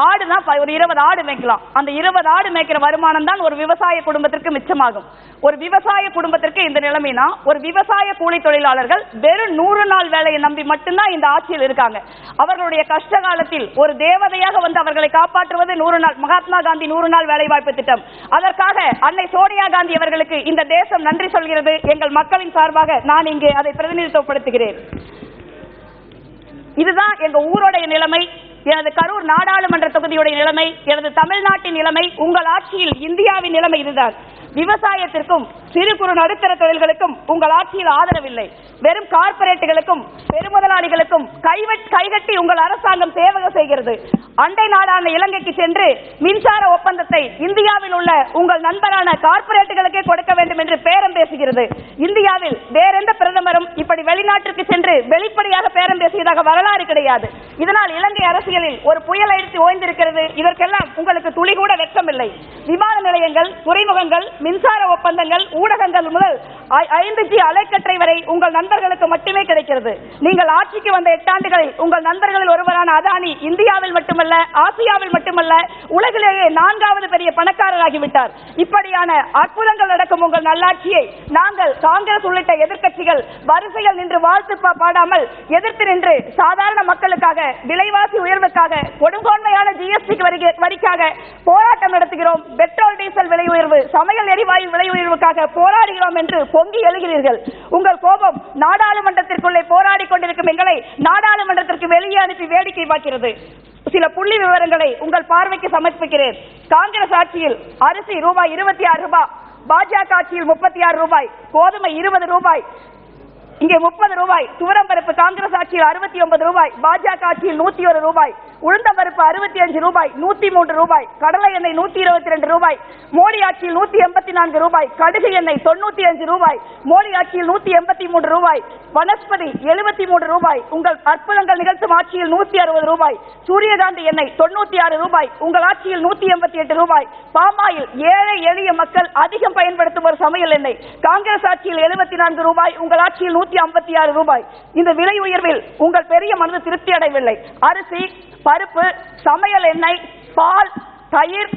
ஆடுனா ஒரு 20 ஆடு மேய்க்கலாம். அந்த 20 ஆடு மேய்க்கிற வருமானம் தான் ஒரு விவசாய குடும்பத்திற்கு மிச்சமாகும். ஒரு விவசாய குடும்பத்திற்கு இந்த நிலைமைனா ஒரு விவசாய கூலி தொழிலாளர்கள் வெறும் 100 நாள் வேலையை நம்பி மட்டும்தான் இந்த ஆட்சியில் இருக்காங்க. அவர்களுடைய கஷ்ட காலத்தில் ஒரு தேவதையாக வந்து அவர்களை காப்பாற்றுவது 100 நாள் மகாத்மா காந்தி 100 நாள் வேலை வாய்ப்பு திட்டம். அதற்காக அன்னை சோனியா காந்தி அவர்களுக்கு இந்த தேசம் நன்றி சொல்கிறது. எங்கள் மக்களின் சார்பாக நான் இங்கே அதை பிரதிநிதித்துவப்படுத்துகிறேன். இதுதான் எங்க ஊரோடைய நிலைமை. எனது கரூர் நாடாளுமன்ற தொகுதியுடைய நிலைமை, எனது தமிழ்நாட்டின் நிலைமை, உங்கள் ஆட்சியில் இந்தியாவின் நிலைமை இதுதான். விவசாயத்திற்கும் சிறு குறு நடுத்தர தொழில்களுக்கும் உங்கள் ஆட்சியில் ஆதரவில்லை. வெறும் கார்பரேட்டுகளுக்கும் பெருமுதலாளிகளுக்கும் கைகட்டி உங்கள் அரசாங்கம் சேவை செய்கிறது. அண்டை நாடான இலங்கைக்கு சென்று மின்சார ஒப்பந்தத்தை இந்தியாவில் உள்ள உங்கள் நண்பரான கார்பரேட்டுகளுக்கே கொடுக்க வேண்டும் என்று பேரம் பேசுகிறது. இந்தியாவில் வேற எந்த பிரதமரும் இப்படி வெளிநாட்டிற்கு சென்று வெளிப்படையாக பேரம் பேசியதாக வரலாறு கிடையாது. இதனால் இலங்கை அரசியலில் ஒரு புயல் அடித்து ஓய்ந்திருக்கிறது. இதற்கெல்லாம் உங்களுக்கு துளி கூட வெட்கமில்லை. விமான நிலையங்கள், துறைமுகங்கள், மின்சார ஒப்பந்தங்கள், ஊடகங்கள் முதல் 5G அலைக்கற்றை வரை உங்கள் நண்பர்களுக்கு மட்டுமே கிடைக்கிறது. நீங்கள் ஆட்சிக்கு வந்த 8 ஆண்டுகளில் உங்கள் நண்பர்களில் ஒருவரான அதானி இந்தியாவில் மட்டுமல்ல, ஆசியாவில் மட்டுமல்ல, உலகிலேயே 4வது பெரிய பணக்காரராகிவிட்டார். இப்படியான அற்புதங்கள் நடக்கும் உங்கள் நல்லாட்சியை நாங்கள் காங்கிரஸ் உள்ளிட்ட எதிர்க்கட்சிகள் வரிசையில் நின்று வாழ்த்து பாடாமல் எதிர்த்து நின்று சாதாரண மக்களுக்காக, விலைவாசி உயர்வுக்காக, கொடுங்கோன்மையான GST வரிக்காக போராட்டம் நடத்துகிறோம். பெட்ரோல் டீசல் விலை உயர்வு, சமையல் எரிவாயு விலை உயர்வுக்காக போராடுகிறோம் என்று பொங்கி எழுகிறீர்கள். உங்கள் கோபம் நாடாளுமன்றத்திற்குள்ளே போராடி கொண்டிருக்கும் எங்களை நாடாளுமன்றத்திற்கு வெளியே அனுப்பி வேடிக்கை பார்க்கிறது. சில புள்ளி விவரங்களை உங்கள் பார்வைக்கு சமர்ப்பிக்கிறேன். காங்கிரஸ் ஆட்சியில் அரிசி ரூபாய் 26, பாஜக ஆட்சியில் 36 ரூபாய், கோதுமை 20 ரூபாய், இங்கே 30 ரூபாய், துவரம்பருப்பு காங்கிரஸ் ஆட்சியில் 69 ரூபாய், பாஜக ஆட்சியில் 101 ரூபாய், உளுந்தம்பருப்பு 65 ரூபாய், 103 ரூபாய், கடலை எண்ணெய் 122 ரூபாய், மோடி ஆட்சியில் 184 ரூபாய், கடுகு எண்ணெய் 95 ரூபாய், மோடி ஆட்சியில் 183 ரூபாய், வனஸ்பதி 73 ரூபாய், உங்கள் அற்புதங்கள் நிகழ்த்தும் ஆட்சியில் 160 ரூபாய், சூரியகாந்தி எண்ணெய் 96 ரூபாய், உங்கள் ஆட்சியில் 188 ரூபாய், பாமாயில் ஏழை எளிய மக்கள் அதிகம் பயன்படுத்தும் ஒரு சமையல் எண்ணெய் காங்கிரஸ் ஆட்சியில் 74 ரூபாய், உங்கள் ஆட்சியில் 156 ரூபாய். இந்த விலை உயர்வில் உங்கள் பெரிய மனது திருப்தி அடையவில்லை. அரிசி, பருப்பு, சமையல் எண்ணெய், பால், தயிர்,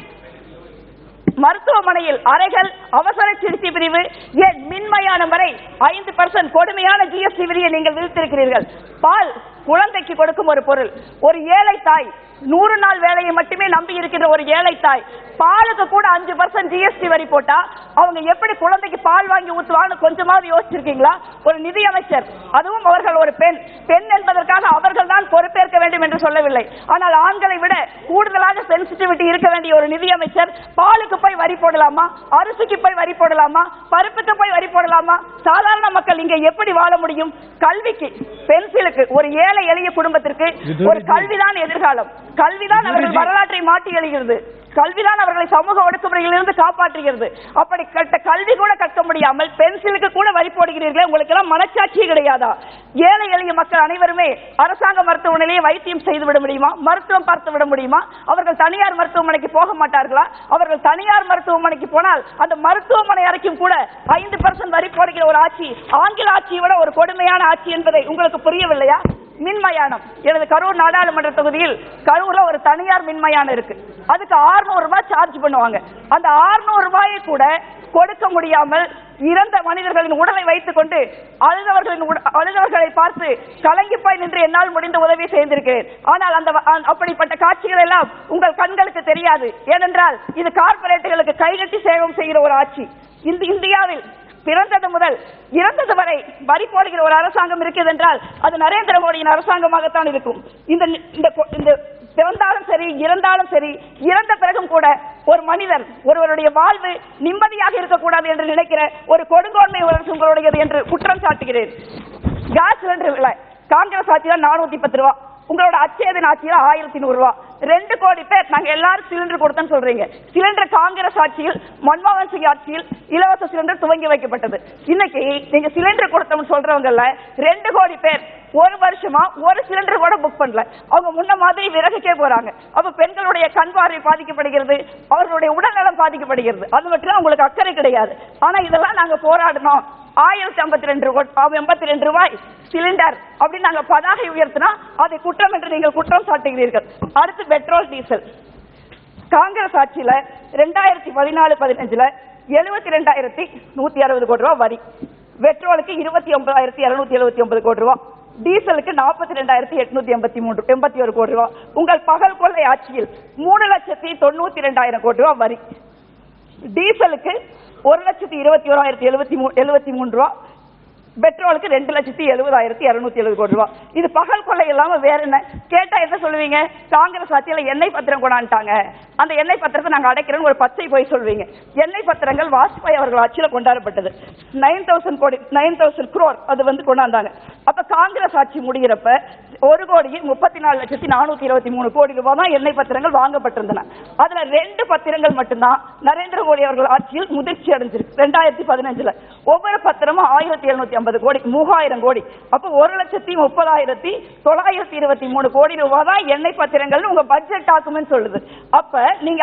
மருத்துவமனையில் அறைகள், அவசர சிகிச்சை பிரிவு, ஏன் மின்மயானம் வரை 5% கொடுமையான GST வரியை நீங்கள் விதித்திருக்கிறீர்கள். பால் குழந்தைக்கு கொடுக்கும் ஒரு பொருள். ஒரு ஏழை தாய் 100 நாள் வேலையை மட்டுமே நம்பி இருக்கின்ற ஒரு ஏழை தாய் பாலுக்கு கூட 5% GST வரி போட்டா அவங்க எப்படி குழந்தைக்கு பால் வாங்கி ஊத்துவான்னு கொஞ்சமாவது யோசிச்சிருக்கீங்களா? ஒரு நிதி அமைச்சர், அதுவும் அவர்கள் ஒரு பெண் என்பதற்காக அவர்கள் தான் பொறுப்பேற்க வேண்டும் என்று சொல்லவில்லை. ஆனால் ஆண்களை விட கூடுதலாக சென்சிட்டிவிட்டி இருக்க வேண்டிய ஒரு நிதி அமைச்சர் பாலுக்கு போய் வரி போடலாமா? அரிசிக்கு போய் வரி போடலாமா? பருப்புக்கு போய் வரி போடலாமா? சாதாரண மக்கள் இங்க எப்படி வாழ முடியும்? கல்விக்கு, பென்சிலுக்கு, ஒரு ஏழை எளிய குடும்பத்திற்கு ஒரு கல்விதான் எதிர்காலம். கல்விதான் அவர்கள் வரலாற்றை மாற்றி எழுகிறது. கல்விதான் அவர்களை சமூக ஒடுக்குமுறையிலிருந்து காப்பாற்றுகிறது. அப்படி கட்ட கல்வி கூட கற்க முடியாமல் பென்சிலுக்கு கூட வரி போடுகிறீர்களே, உங்களுக்கு எல்லாம் மனச்சாட்சியே கிடையாதா? ஏழை எளிய மக்கள் அனைவருமே அரசாங்க மருத்துவமனையிலேயே வைத்தியம் செய்து விட முடியுமா? மருத்துவம் பார்த்து விட முடியுமா? அவர்கள் தனியார் மருத்துவமனைக்கு போக மாட்டார்களா? அவர்கள் தனியார் மருத்துவமனைக்கு போனால் அந்த மருத்துவமனை அறைக்கும் கூட 5% வரி போடுகிற ஒரு ஆட்சி, ஆங்கில ஆட்சியை விட ஒரு கொடுமையான ஆட்சி என்பதை உங்களுக்கு புரியவில்லையா? மின்மயானம் எனது கரூர் நாடாளுமன்ற தொகுதியில் கரூர்ல ஒரு தனியார் மின்மயானம் இருக்கு. அதுக்கு 600 ரூபாய் சார்ஜ் பண்ணுவாங்க. அந்த 600 ரூபாயை கூட கொடுக்க முடியாமல் இறந்த மனிதர்களின் உடலை வைத்துக் கொண்டு அழுதவர்களை பார்த்து கலங்கிப்பாய் நின்று என்னால் முடிந்த உதவி செய்திருக்கிறேன். ஆனால் அப்படிப்பட்ட காட்சிகள் எல்லாம் உங்கள் கண்களுக்கு தெரியாது. ஏனென்றால் இது கார்பரேட்டுகளுக்கு கைகட்டி சேவம் செய்கிற ஒரு ஆட்சி. இந்தியாவில் பிறந்தது முதல் இறந்தது வரை வரி போடுகிற ஒரு அரசாங்கம் இருக்கிறது என்றால் அது நரேந்திர மோடியின் அரசாங்கமாகத்தான் இருக்கும். இந்த பிறந்தாலும் சரி இறந்தாலும் சரி, இறந்த பிறகும் கூட ஒரு மனிதர் ஒருவருடைய வாழ்வு நிம்மதியாக இருக்கக்கூடாது என்று நினைக்கிற ஒரு கொடுங்கோன்மை உங்களுடையது என்று குற்றம் சாட்டுகிறேன். கேஸ் சிலிண்டர் விலை காங்கிரஸ் ஆட்சியில 410 ரூபாய், உங்களோட அச்சேதன் ஆட்சியில 1100 ரூபாய். 2 கோடி பேர் நாங்க எல்லாரும் சிலிண்டர் கொடுத்தோம்னு சொல்றீங்க. சிலிண்டர் காங்கிரஸ் ஆட்சியில், மன்மோகன் சிங் ஆட்சியில் இலவச சிலிண்டர் துவங்கி வைக்கப்பட்டது. இன்னைக்கு நீங்க சிலிண்டர் கொடுத்தோம்னு சொல்றவங்கல்ல 2 கோடி பேர் ஒரு வருஷமா ஒரு சிலிண்டர் கூட புக் பண்ணல. அவங்க முன்ன மாதிரி விறகுக்கே போறாங்க. அப்ப பெண்களுடைய கண் பார்வை பாதிக்கப்படுகிறது, அவர்களுடைய உடல்நலம் பாதிக்கப்படுகிறது. அது மட்டும் உங்களுக்கு அக்கறை கிடையாது. ஆனா இதெல்லாம் நாங்க போராடணும். 1082 ரூபாய் சிலிண்டர் அப்படின்னு நாங்க பதாகை உயர்த்தினா அதை குற்றம் என்று நீங்கள் குற்றம் சாட்டுகிறீர்கள். அடுத்து பெட்ரோல் டீசல். காங்கிரஸ் ஆட்சியில 2014-15 72,160 கோடி ரூபாய் வரி, பெட்ரோலுக்கு 29,279 கோடி ரூபாய், டீசலுக்கு 42,881 கோடி ரூபாய். உங்கள் பகல் கொள்ளை ஆட்சியில் 3,92,000 கோடி ரூபாய் வரி, டீசலுக்கு 1,21,073 ரூபாய், பெட்ரோலுக்கு 2,70,270 கோடி ரூபாய். இது பகல் கொள்ளை இல்லாம வேற என்ன? கேட்டா என்ன சொல்லுவீங்க? காங்கிரஸ் ஆட்சியில எண்ணெய் பத்திரம் கொண்டாண்டாங்க, அந்த எண்ணெய் பத்திரத்தை நாங்க அடைக்கிறோம் ஒரு பச்சை போய் சொல்வீங்க. எண்ணெய் பத்திரங்கள் வாஜ்பாய் அவர்கள் ஆட்சியில கொண்டாடப்பட்டது. 9,000 crore அது கொண்டாந்தாங்க. அப்ப காங்கிரஸ் ஆட்சி முடிகிறப்ப 1,34,423 கோடி ரூபாய் தான் எண்ணெய் பத்திரங்கள் வாங்கப்பட்டிருந்தன. அதுல 2 பத்திரங்கள் மட்டும்தான் நரேந்திர மோடி அவர்கள் ஆட்சியில் முதிர்ச்சி அடைஞ்சிருக்கு. 2015 ஒவ்வொரு பத்திரமும் 1,750 கோடி, 3,000 கோடி. அப்ப 1,30,923 கோடி ரூபாய் தான் எண்ணெய் பத்திரங்கள் உங்க பட்ஜெட் டாக்குமெண்ட் சொல்லுது. அப்ப நீங்க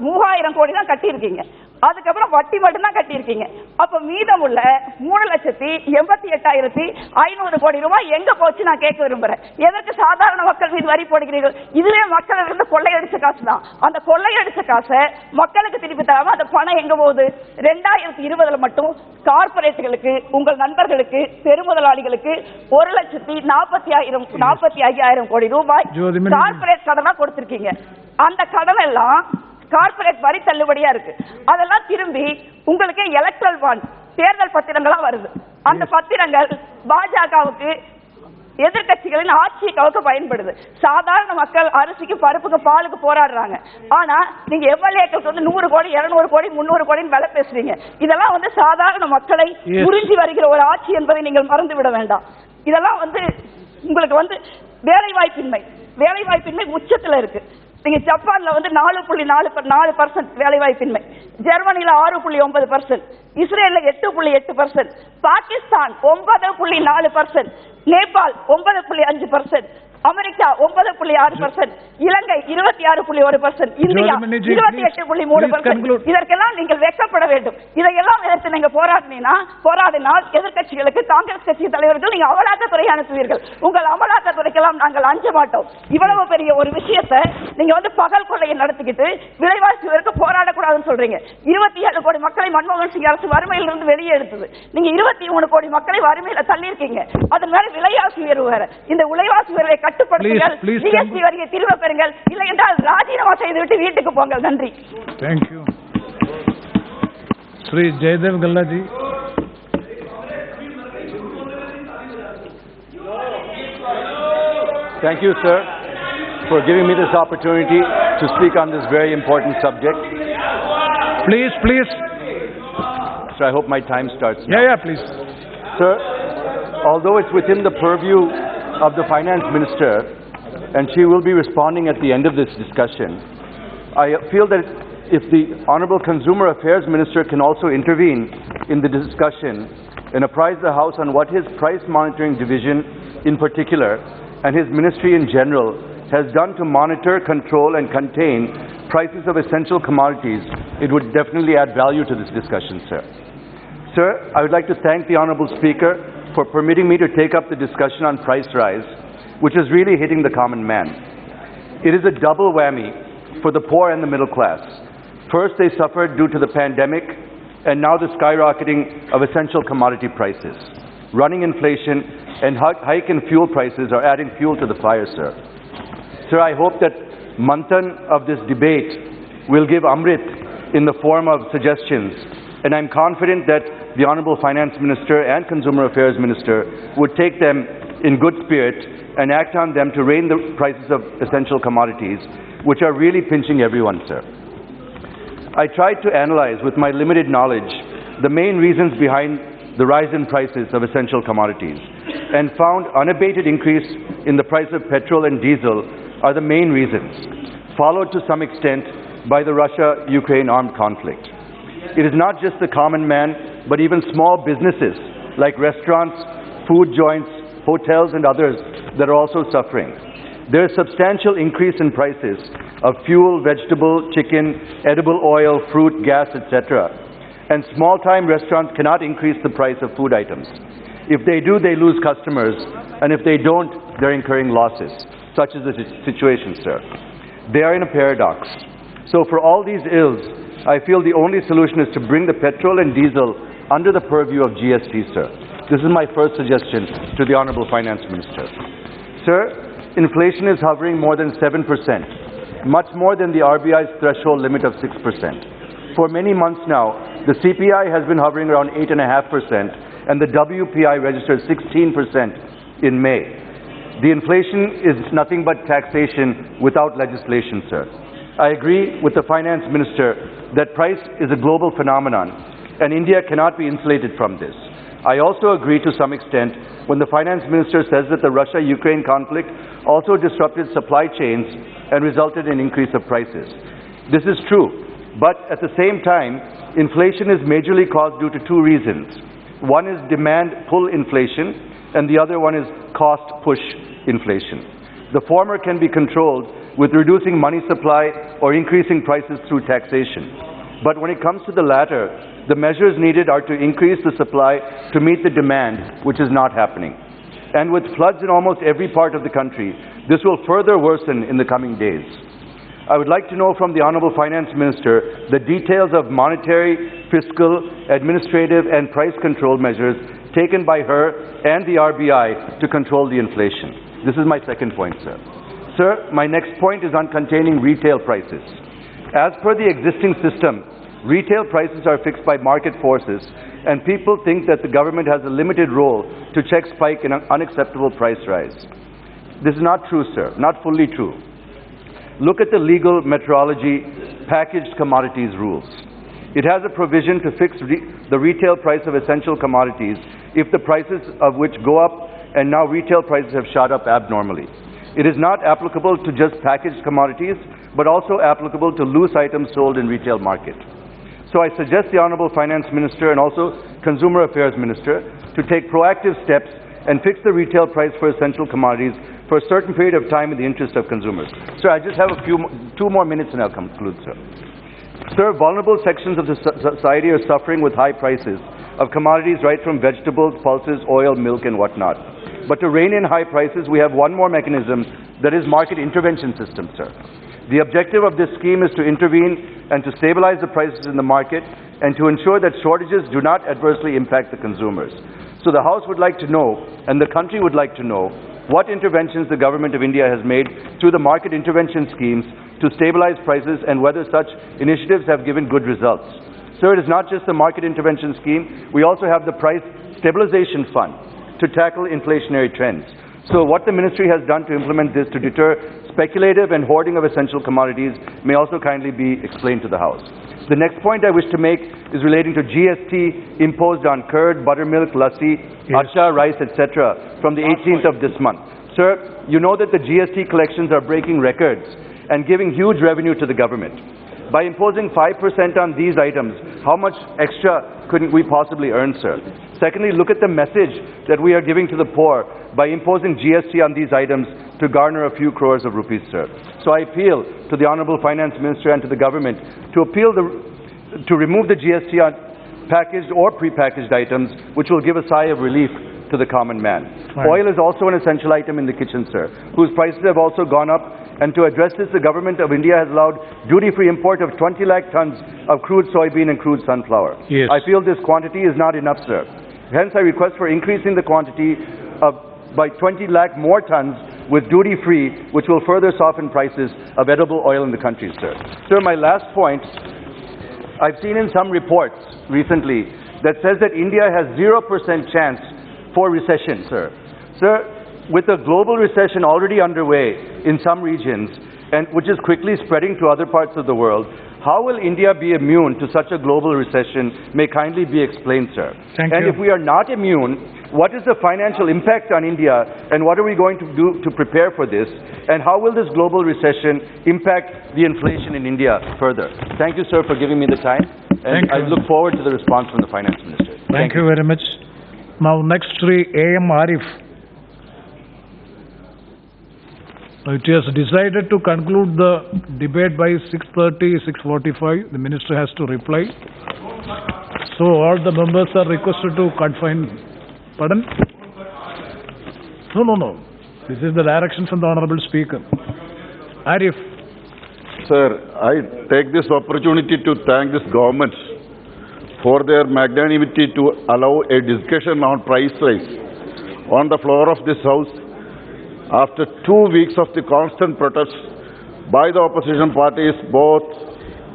3,000 கோடி தான் கட்டியிருக்கீங்க. அதுக்கப்புறம் வட்டி மட்டும் தான் கட்டியிருக்கீங்க. அப்ப மீதமுள்ள 3,88,500 கோடி ரூபாய் எங்க போச்சு நான் கேட்க விரும்புறேன். எதற்கு சாதாரண மக்கள் மீது வரி போடுகிறீர்கள்? இதுவே மக்கள் இருந்து கொள்ளையடிச்ச காசு தான். அந்த கொள்ளையடிச்ச காசை மக்களுக்கு திருப்பி தராம அந்த பணம் எங்க போகுது? 2020 மட்டும் கார்பரேட்டுகளுக்கு, உங்கள் நண்பர்களுக்கு, பெருமுதலாளிகளுக்கு 1,45,000 கோடி ரூபாய் கார்பரேட் கடனா கொடுத்திருக்கீங்க. அந்த கடன் எல்லாம் கார்பரேட் வரி தள்ளுபடியா இருக்கு. அதெல்லாம் திரும்பி உங்களுக்கு எலக்ட்ரல் பாண்ட் தேர்தல் பத்திரங்களா வருது. அந்த பத்திரங்கள் பாஜகவுக்கு, எதிர்கட்சிகளின் ஆட்சிக்காவுக்கு பயன்படுது. சாதாரண மக்கள் அரிசிக்கு, பருப்புக்கு, பாலுக்கு போராடுறாங்க. ஆனா நீங்க எம்எல்ஏக்களுக்கு 100 கோடி, 200 கோடி, 300 கோடி விலை பேசுறீங்க. இதெல்லாம் சாதாரண மக்களை புரிஞ்சு வருகிற ஒரு ஆட்சி என்பதை நீங்கள் மறந்து விட வேண்டாம். இதெல்லாம் உங்களுக்கு வேலைவாய்ப்பின்மை உச்சத்துல இருக்கு. நீங்க ஜப்பான்ல 4.4% வேலைவாய்ப்பின்மை, ஜெர்மனில 6.9%, இஸ்ரேல்ல 8.8%, பாகிஸ்தான் 9.4%, நேபாள் 9.5%, அமெரிக்கா 9.6%, இலங்கை 26.1%, இந்தியா 28.3%. இதற்கெல்லாம் நீங்கள் வெட்கப்பட வேண்டும். இதையெல்லாம் எதிர்த்து நீங்க போராடினால் எதிர்கட்சிகளுக்கு, காங்கிரஸ் கட்சி தலைவர்கள் நீங்க அமலாக்கத்துறை அனுப்புவீர்கள். உங்கள் அமலாக்கத்துறைக்கெல்லாம் நாங்கள் அஞ்ச மாட்டோம். இவ்வளவு பெரிய ஒரு விஷயத்தை நீங்க பகல் கொள்ளையை நடத்திக்கிட்டு விலைவாசி உயர்வுக்கு போராடக்கூடாதுன்னு சொல்றீங்க. 27 கோடி மக்களை மன்மோகன் சிங் அரசு வறுமையில் இருந்து வெளியே எடுத்தது. நீங்க 23 கோடி மக்களை வறுமையில தள்ளி இருக்கீங்க. அதன் மேல விலைவாசி உயர்வு வேற. இந்த விலைவாசி உயர்வை கட்டுப்படுத்துங்கள், ஜிஎஸ்டி வரியை திரும்ப பெறுங்கள், இல்லை என்றால் ராஜினாமா செய்துவிட்டு வீட்டுக்கு போங்கள். நன்றி. Thank you. Sri Jaydev Gallaji. Thank you, sir, for giving me this opportunity to speak on this very important subject. Please. So I hope my time starts now. Yeah, please. Sir, although it's within the purview of the finance minister, and she will be responding at the end of this discussion, I feel that if the Honorable Consumer Affairs Minister can also intervene in the discussion and apprise the House on what his price monitoring division in particular and his ministry in general has done to monitor, control and contain prices of essential commodities, it would definitely add value to this discussion, sir. Sir, I would like to thank the Honorable Speaker for permitting me to take up the discussion on price rise which is really hitting the common man. It is a double whammy for the poor and the middle class. First, they suffered due to the pandemic, and now the skyrocketing of essential commodity prices. Running inflation and hike in fuel prices are adding fuel to the fire, sir. Sir, I hope that manthan of this debate will give Amrit in the form of suggestions, and I'm confident that the Honorable Finance Minister and Consumer Affairs Minister would take them in good spirit and act on them to rein the prices of essential commodities, which are really pinching everyone, sir. I tried to analyze with my limited knowledge the main reasons behind the rise in prices of essential commodities and found unabated increase in the price of petrol and diesel are the main reasons, followed to some extent by the Russia-Ukraine armed conflict. It is not just the common man, but even small businesses like restaurants, food joints, hotels and others that are also suffering. There is substantial increase in prices of fuel, vegetable, chicken, edible oil, fruit, gas, etc. And small-time restaurants cannot increase the price of food items. If they do, they lose customers, and if they don't, they're incurring losses. Such is the situation, sir. They are in a paradox. So for all these ills, I feel the only solution is to bring the petrol and diesel under the purview of GST, sir. This is my first suggestion to the Honorable Finance Minister. Sir, inflation is hovering more than 7%, much more than the RBI's threshold limit of 6%. For many months now, the CPI has been hovering around 8.5%, and the WPI registered 16% in May. The inflation is nothing but taxation without legislation, sir. I agree with the Finance Minister that price is a global phenomenon, and India cannot be insulated from this. I also agree to some extent when the Finance Minister says that the Russia-Ukraine conflict also disrupted supply chains and resulted in increase of prices. This is true, but at the same time, inflation is majorly caused due to two reasons. One is demand pull inflation, and the other one is cost push inflation. The former can be controlled with reducing money supply or increasing prices through taxation. But when it comes to the latter, the measures needed are to increase the supply to meet the demand, which is not happening. And with floods in almost every part of the country, this will further worsen in the coming days. I would like to know from the Honorable Finance Minister the details of monetary, fiscal, administrative and price control measures taken by her and the RBI to control the inflation. This is my second point, sir. Sir, my next point is on containing retail prices. As per the existing system, retail prices are fixed by market forces, and people think that the government has a limited role to check spike in an unacceptable price rise. This is not true, sir, not fully true. Look at the legal metrology packaged commodities rules. It has a provision to fix the retail price of essential commodities if the prices of which go up, and now retail prices have shot up abnormally. It is not applicable to just packaged commodities, but also applicable to loose items sold in retail market. So I suggest the Honorable Finance Minister and also Consumer Affairs Minister to take proactive steps and fix the retail price for essential commodities for a certain period of time in the interest of consumers. Sir, I just have two more minutes and I'll conclude, sir. Sir, vulnerable sections of the society are suffering with high prices of commodities right from vegetables, pulses, oil, milk and whatnot. But to rein in high prices, we have one more mechanism, that is market intervention system, sir. The objective of this scheme is to intervene and to stabilize the prices in the market and to ensure that shortages do not adversely impact the consumers. So the House would like to know, and the country would like to know, what interventions the Government of India has made through the market intervention schemes to stabilize prices and whether such initiatives have given good results. Sir, it is not just the market intervention scheme, we also have the price stabilization fund to tackle inflationary trends. So what the ministry has done to implement this to deter speculative and hoarding of essential commodities may also kindly be explained to the House. The next point I wish to make is relating to GST imposed on curd, buttermilk, lassi, acha, rice, etc. from the 18th of this month. Sir, you know that the GST collections are breaking records and giving huge revenue to the government. By imposing 5% on these items, how much extra couldn't we possibly earn, sir? Secondly, look at the message that we are giving to the poor by imposing GST on these items to garner a few crores of rupees, sir. So I appeal to the Honorable Finance Minister and to the government to remove the GST on packaged or prepackaged items, which will give a sigh of relief to the common man. Fine. Oil is also an essential item in the kitchen, sir, whose prices have also gone up. And to address this, the government of India has allowed duty-free import of 20 lakh tons of crude soybean and crude sunflower. Yes. I feel this quantity is not enough, sir. Hence, I request for increasing the quantity by 20 lakh more tons with duty-free, which will further soften prices of edible oil in the country, sir. Sir, my last point, I've seen in some reports recently that says that India has 0% chance for recession, sir. Sir, with a global recession already underway in some regions, and which is quickly spreading to other parts of the world, how will India be immune to such a global recession? May kindly be explained, sir. Thank and you. if we are not immune, what is the financial impact on India, and what are we going to do to prepare for this? And how will this global recession impact the inflation in India further? Thank you, sir, for giving me the time, and I look forward to the response from the Finance Minister. Thank you very much. Now, next three, A.M. Arif. It is decided to conclude the debate by 6:30, 6:45. The Minister has to reply. So all the members are requested to confine. Pardon? No. This is the direction from the Honorable Speaker. Arif. Sir, I take this opportunity to thank this government for their magnanimity to allow a discussion on price rise on the floor of this House after 2 weeks of the constant protests by the opposition parties both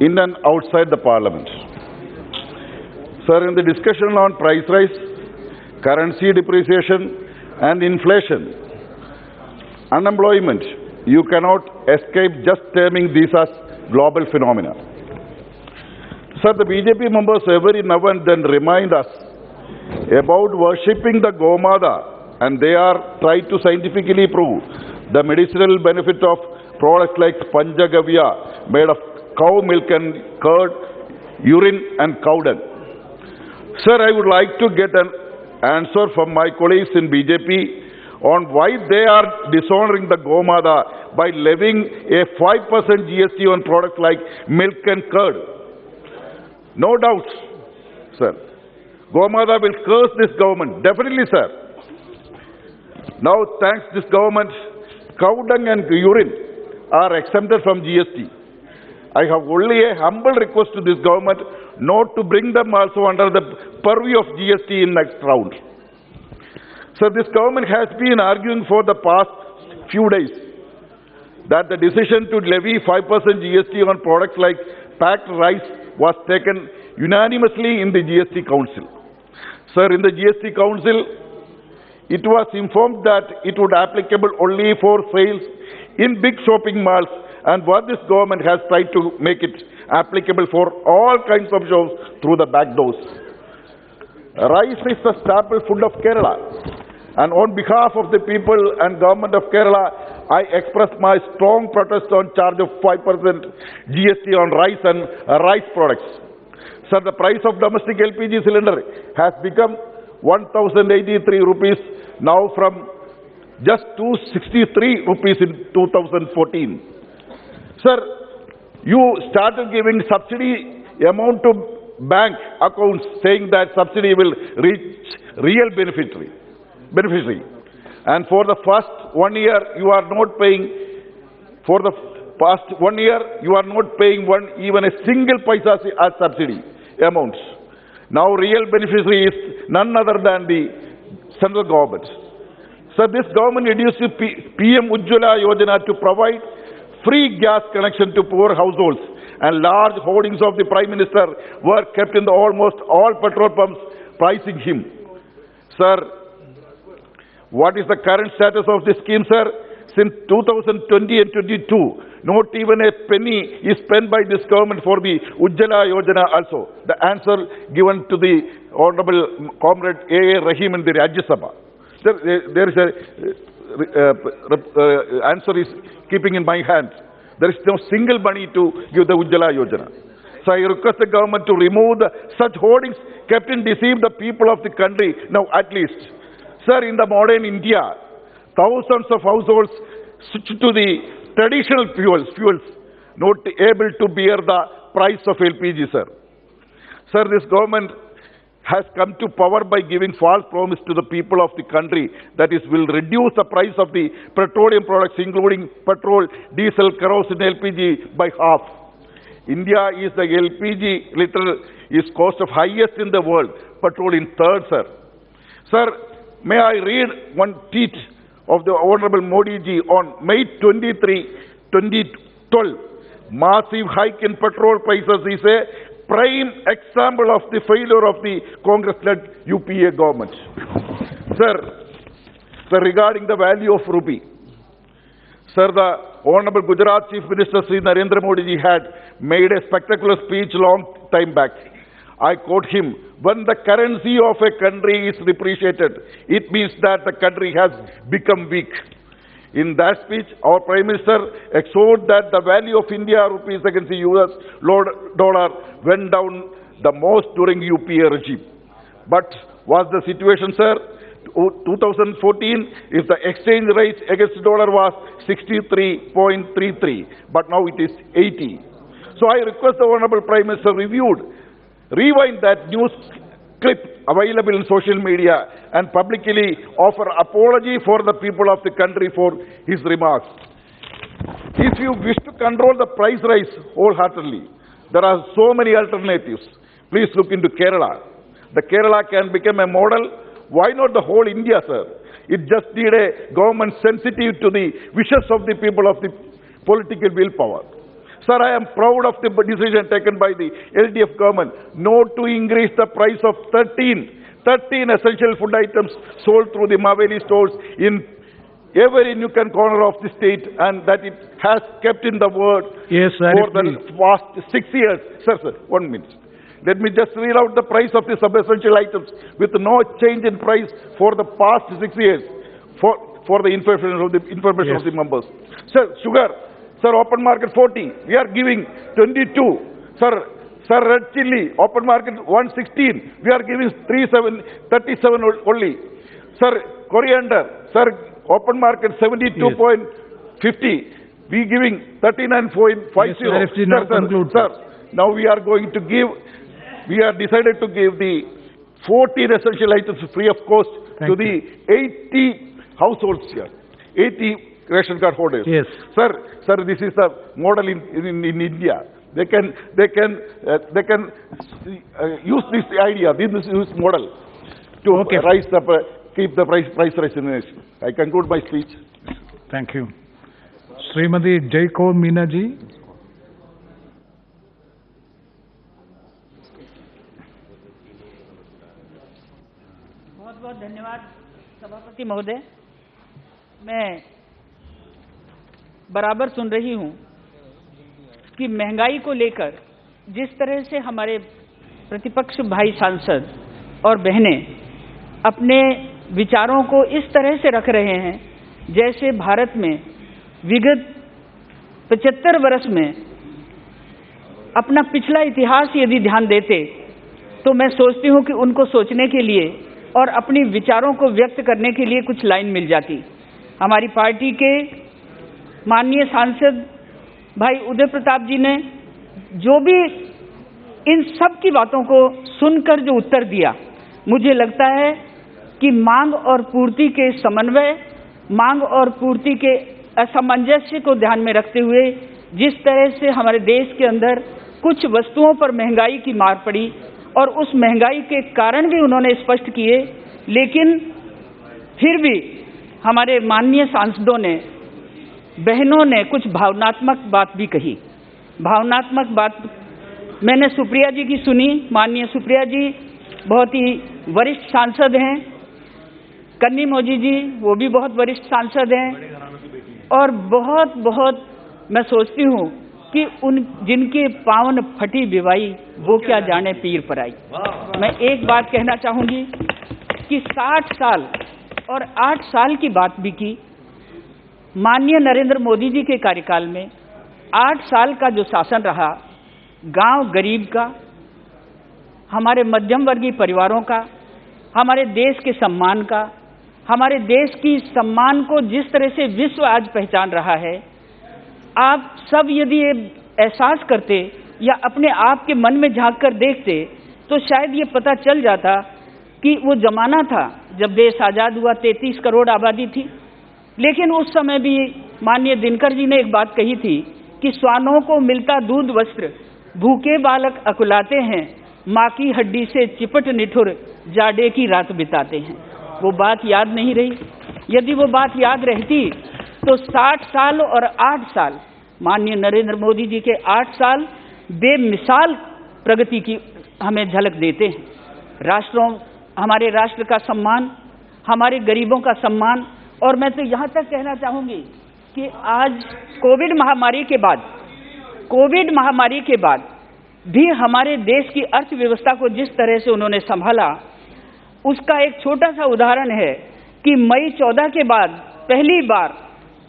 in and outside the parliament. Sir, in the discussion on price rise, currency depreciation and inflation, unemployment, you cannot escape just terming these as global phenomena. Sir, the BJP members every now and then remind us about worshipping the Gomata, and they are trying to scientifically prove the medicinal benefit of products like Panchagavya, made of cow milk and curd, urine and cow dung. Sir, I would like to get an answer from my colleagues in BJP on why they are dishonoring the Gomata by levying a 5% GST on products like milk and curd. No doubt, sir. Gomata will curse this government. Definitely, sir. Now, thanks to this government, cow dung and urine are exempted from GST. I have only a humble request to this government not to bring them also under the purview of GST in next round. So this government has been arguing for the past few days that the decision to levy 5% GST on products like packed rice was taken unanimously in the GST Council. Sir, in the GST Council, it was informed that it would be applicable only for sales in big shopping malls, and what this government has tried to make it applicable for all kinds of shops through the back doors. Rice is the staple food of Kerala, and on behalf of the people and government of Kerala, I express my strong protest on charge of 5% GST on rice and rice products. Sir, the price of domestic LPG cylinder has become 1,083 rupees now from just 263 rupees in 2014. Sir, you started giving subsidy amount to bank accounts saying that subsidy will reach real beneficiary. And for the first 1 year, you are not paying, for the past 1 year, you are not paying even a single paisa as subsidy amounts. Now real beneficiary is none other than the central government. So this government introduced PM Ujjwala Yojana to provide free gas connection to poor households, and large hoardings of the Prime Minister were kept in almost all petrol pumps, praising him. Sir, what is the current status of this scheme, sir? Since 2020 and 22, not even a penny is spent by this government for the Ujjwala Yojana also. The answer given to the Honorable Comrade A.A. Rahim in the Rajya Sabha. Sir, there is a answer is keeping in my hand. There is no single money to give the Ujjwala Yojana. So I request the government to remove such hoardings kept in deceive the people of the country now at least. Sir, in the modern India, thousands of households switch to the traditional fuels, not able to bear the price of LPG, sir. Sir, this government has come to power by giving false promise to the people of the country, that is, will reduce the price of the petroleum products, including petrol, diesel, kerosene, LPG, by half. India is the LPG liter is cost of highest in the world, petrol in third, sir. Sir, may I read one tweet of the Honorable Modi ji on May 23, 2012. Massive hike in petrol prices is a prime example of the failure of the Congress-led UPA government. Sir, regarding the value of rupee, sir, the Honorable Gujarat Chief Minister Sri Narendra Modi ji had made a spectacular speech long time back. I quote him, when the currency of a country is depreciated, it means that the country has become weak. In that speech, our Prime Minister exhorted that the value of India rupees against the US dollar went down the most during UPA regime. But was the situation, sir? 2014, if the exchange rate against the dollar was 63.33, but now it is 80. So I request the Honorable Prime Minister rewind that news clip available in social media and publicly offer apology for the people of the country for his remarks. If you wish to control the price rise wholeheartedly, there are so many alternatives. Please look into Kerala. The Kerala can become a model. Why not the whole India, sir? It just needs a government sensitive to the wishes of the people of the political willpower. Sir, I am proud of the decision taken by the LDF government not to increase the price of 13 essential food items sold through the Maveli stores in every nook and corner of the state, and that it has kept in the word for the past 6 years. Sir, 1 minute. Let me just read out the price of the sub-essential items with no change in price for the past 6 years for the information of the members. Sir, sugar. Sir, open market 40. We are giving 22. Sir, red chili, open market 116. We are giving 37 only. Sir, coriander. Sir, open market 72.50. We giving 39.50. Sir, now we are going to give. We are decided to give the 14 essential items free of cost to the 80 households here. 80 ration card holders. Yes. Sir, this is the model in India. They can use this idea, this model to rise the keep the price rise in the nation. I conclude my speech. Thank you. Srimati Jaiko Meena ji. बहुत धन्यवाद सभापति महोदय। मैं बराबर सुन रही हूं कि महंगाई को लेकर जिस तरह से हमारे प्रतिपक्ष भाई सांसद और बहनें अपने विचारों को इस तरह से रख रहे हैं जैसे भारत में विगत 75 वर्ष में अपना पिछला इतिहास यदि ध्यान देते तो मैं सोचती हूं कि उनको सोचने के लिए और अपनी विचारों को व्यक्त करने के लिए कुछ लाइन मिल जाती। हमारी पार्टी के माननीय सांसद भाई उदय प्रताप जी ने जो भी इन सब की बातों को सुनकर जो उत्तर दिया, मुझे लगता है कि मांग और पूर्ति के समन्वय, मांग और पूर्ति के असमंजस्य को ध्यान में रखते हुए जिस तरह से हमारे देश के अंदर कुछ वस्तुओं पर महंगाई की मार पड़ी और उस महंगाई के कारण भी उन्होंने स्पष्ट किए, लेकिन फिर भी हमारे माननीय सांसदों ने, बहनों ने कुछ भावनात्मक बात भी कही। भावनात्मक बात मैंने सुप्रिया जी की सुनी। माननीय सुप्रिया जी बहुत ही वरिष्ठ सांसद हैं, कन्नी मोजी जी वो भी बहुत वरिष्ठ सांसद हैं, और बहुत मैं सोचती हूँ कि उन जिनके पावन फटी विवाई वो क्या जाने पीर पर आई। मैं एक बात कहना चाहूँगी कि 60 साल और 8 साल की बात भी की। माननीय नरेंद्र मोदी जी के कार्यकाल में 8 साल का जो शासन रहा, गांव गरीब का, हमारे मध्यम वर्गीय परिवारों का, हमारे देश के सम्मान का, हमारे देश की सम्मान को जिस तरह से विश्व आज पहचान रहा है, आप सब यदि ये एहसास करते या अपने आप के मन में झांक कर देखते तो शायद ये पता चल जाता कि वो जमाना था जब देश आज़ाद हुआ, 33 करोड़ आबादी थी, लेकिन उस समय भी माननीय दिनकर जी ने एक बात कही थी कि श्वानों को मिलता दूध वस्त्र, भूखे बालक अकुलाते हैं, माँ की हड्डी से चिपट निठुर जाड़े की रात बिताते हैं। वो बात याद नहीं रही। यदि वो बात याद रहती तो 60 साल और 8 साल, माननीय नरेंद्र मोदी जी के 8 साल बेमिसाल प्रगति की हमें झलक देते हैं। हमारे राष्ट्र का सम्मान, हमारे गरीबों का सम्मान। और मैं तो यहाँ तक कहना चाहूँगी कि आज कोविड महामारी के बाद भी हमारे देश की अर्थव्यवस्था को जिस तरह से उन्होंने संभाला, उसका एक छोटा सा उदाहरण है कि मई 14 के बाद पहली बार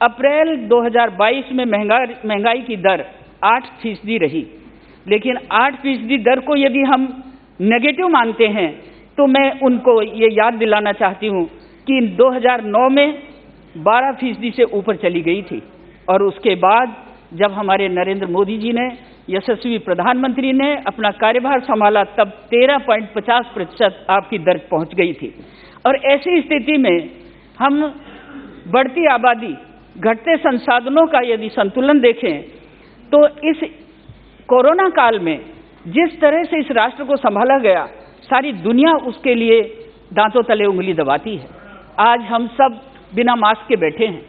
अप्रैल 2022 में महंगाई की दर 8% रही। लेकिन 8% दर को यदि हम नेगेटिव मानते हैं तो मैं उनको ये याद दिलाना चाहती हूँ कि 2009 में 12% से ऊपर चली गई थी, और उसके बाद जब हमारे नरेंद्र मोदी जी ने, यशस्वी प्रधानमंत्री ने अपना कार्यभार संभाला, तब 13.50% आपकी दर पहुंच गई थी। और ऐसी स्थिति में हम बढ़ती आबादी, घटते संसाधनों का यदि संतुलन देखें तो इस कोरोना काल में जिस तरह से इस राष्ट्र को संभाला गया, सारी दुनिया उसके लिए दांतों तले उंगली दबाती है। आज हम सब बिना मास्क के बैठे हैं।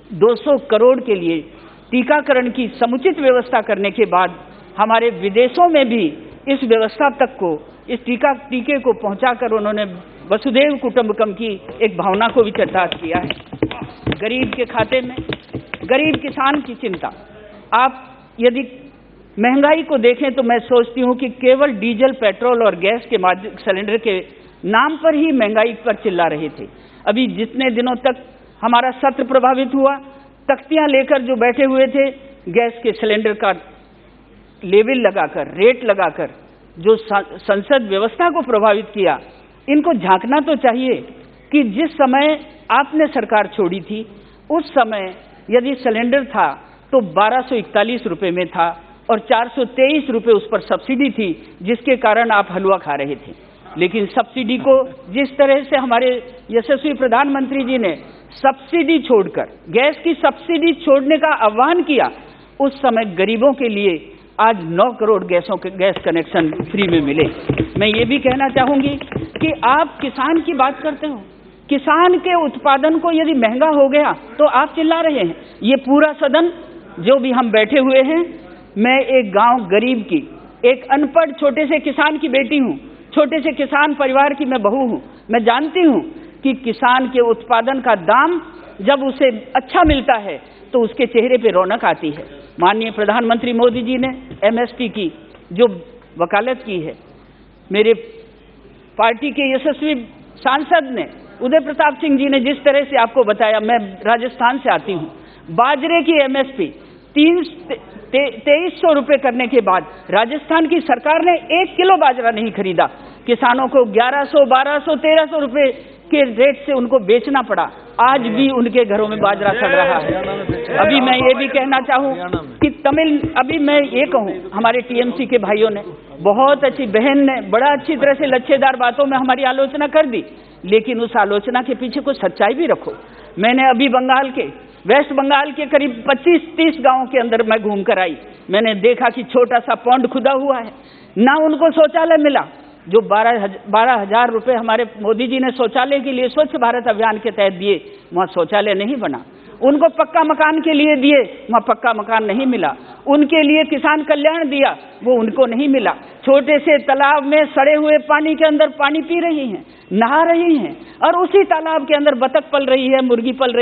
200 करोड़ के लिए टीकाकरण की समुचित व्यवस्था करने के बाद हमारे विदेशों में भी इस व्यवस्था तक को, इस टीके को पहुंचाकर उन्होंने वसुधैव कुटुंबकम की एक भावना को भी चरितार्थ किया है। गरीब के खाते में, गरीब किसान की चिंता। आप यदि महंगाई को देखें तो मैं सोचती हूं कि केवल डीजल, पेट्रोल और गैस के सिलेंडर के नाम पर ही महंगाई पर चिल्ला रहे थे। अभी जितने दिनों तक हमारा सत्र प्रभावित हुआ, तख्तियां लेकर जो बैठे हुए थे, गैस के सिलेंडर का लेवल लगाकर, रेट लगाकर जो संसद व्यवस्था को प्रभावित किया, इनको झांकना तो चाहिए कि जिस समय आपने सरकार छोड़ी थी उस समय यदि सिलेंडर था तो 1241 रुपए में था और 423 रुपए उस पर सब्सिडी थी, जिसके कारण आप हलवा खा रहे थे। लेकिन सब्सिडी को जिस तरह से हमारे यशस्वी प्रधानमंत्री जी ने सब्सिडी छोड़कर, गैस की सब्सिडी छोड़ने का आह्वान किया, उस समय गरीबों के लिए आज 9 करोड़ गैस कनेक्शन फ्री में मिले। मैं ये भी कहना चाहूंगी कि आप किसान की बात करते हो, किसान के उत्पादन को यदि महंगा हो गया तो आप चिल्ला रहे हैं। ये पूरा सदन जो भी हम बैठे हुए हैं, मैं एक गांव गरीब की, एक अनपढ़ छोटे से किसान की बेटी हूं, छोटे से किसान परिवार की मैं बहू हूं। मैं जानती हूं कि किसान के उत्पादन का दाम जब उसे अच्छा मिलता है तो उसके चेहरे पे रौनक आती है। माननीय प्रधानमंत्री मोदी जी ने एमएसपी की जो वकालत की है, मेरे पार्टी के यशस्वी सांसद ने, उदय प्रताप सिंह जी ने जिस तरह से आपको बताया, मैं राजस्थान से आती हूं, बाजरे की एमएसपी 2300 रुपए करने के बाद राजस्थान की सरकार ने 1 किलो बाजरा नहीं खरीदा। किसानों को 1100, 1200, 1300 रुपए के रेट से उनको बेचना पड़ा। आज भी उनके घरों में बाजरा सड़ रहा है। अभी मैं ये भी कहना चाहूँ कि अभी मैं ये कहूँ, हमारे टीएमसी के भाइयों ने, बहुत अच्छी बहन ने बड़ा अच्छी तरह से लच्छेदार बातों में हमारी आलोचना कर दी, लेकिन उस आलोचना के पीछे कुछ सच्चाई भी रखो। मैंने अभी वेस्ट बंगाल के करीब 25-30 गांवों के अंदर मैं घूम कर आई। मैंने देखा कि छोटा सा पौंड खुदा हुआ है, ना उनको शौचालय मिला। जो 12,000 रुपए हमारे मोदी जी ने शौचालय के लिए स्वच्छ भारत अभियान के तहत दिए, वहाँ शौचालय नहीं बना। उनको पक्का मकान के लिए दिए, वहाँ पक्का मकान नहीं मिला। उनके लिए किसान कल्याण दिया, वो उनको नहीं मिला। छोटे से तालाब में सड़े हुए पानी के अंदर पानी पी रही हैं, नहा रही हैं, और उसी तालाब के अंदर बतख पल रही है, मुर्गी पल रही है।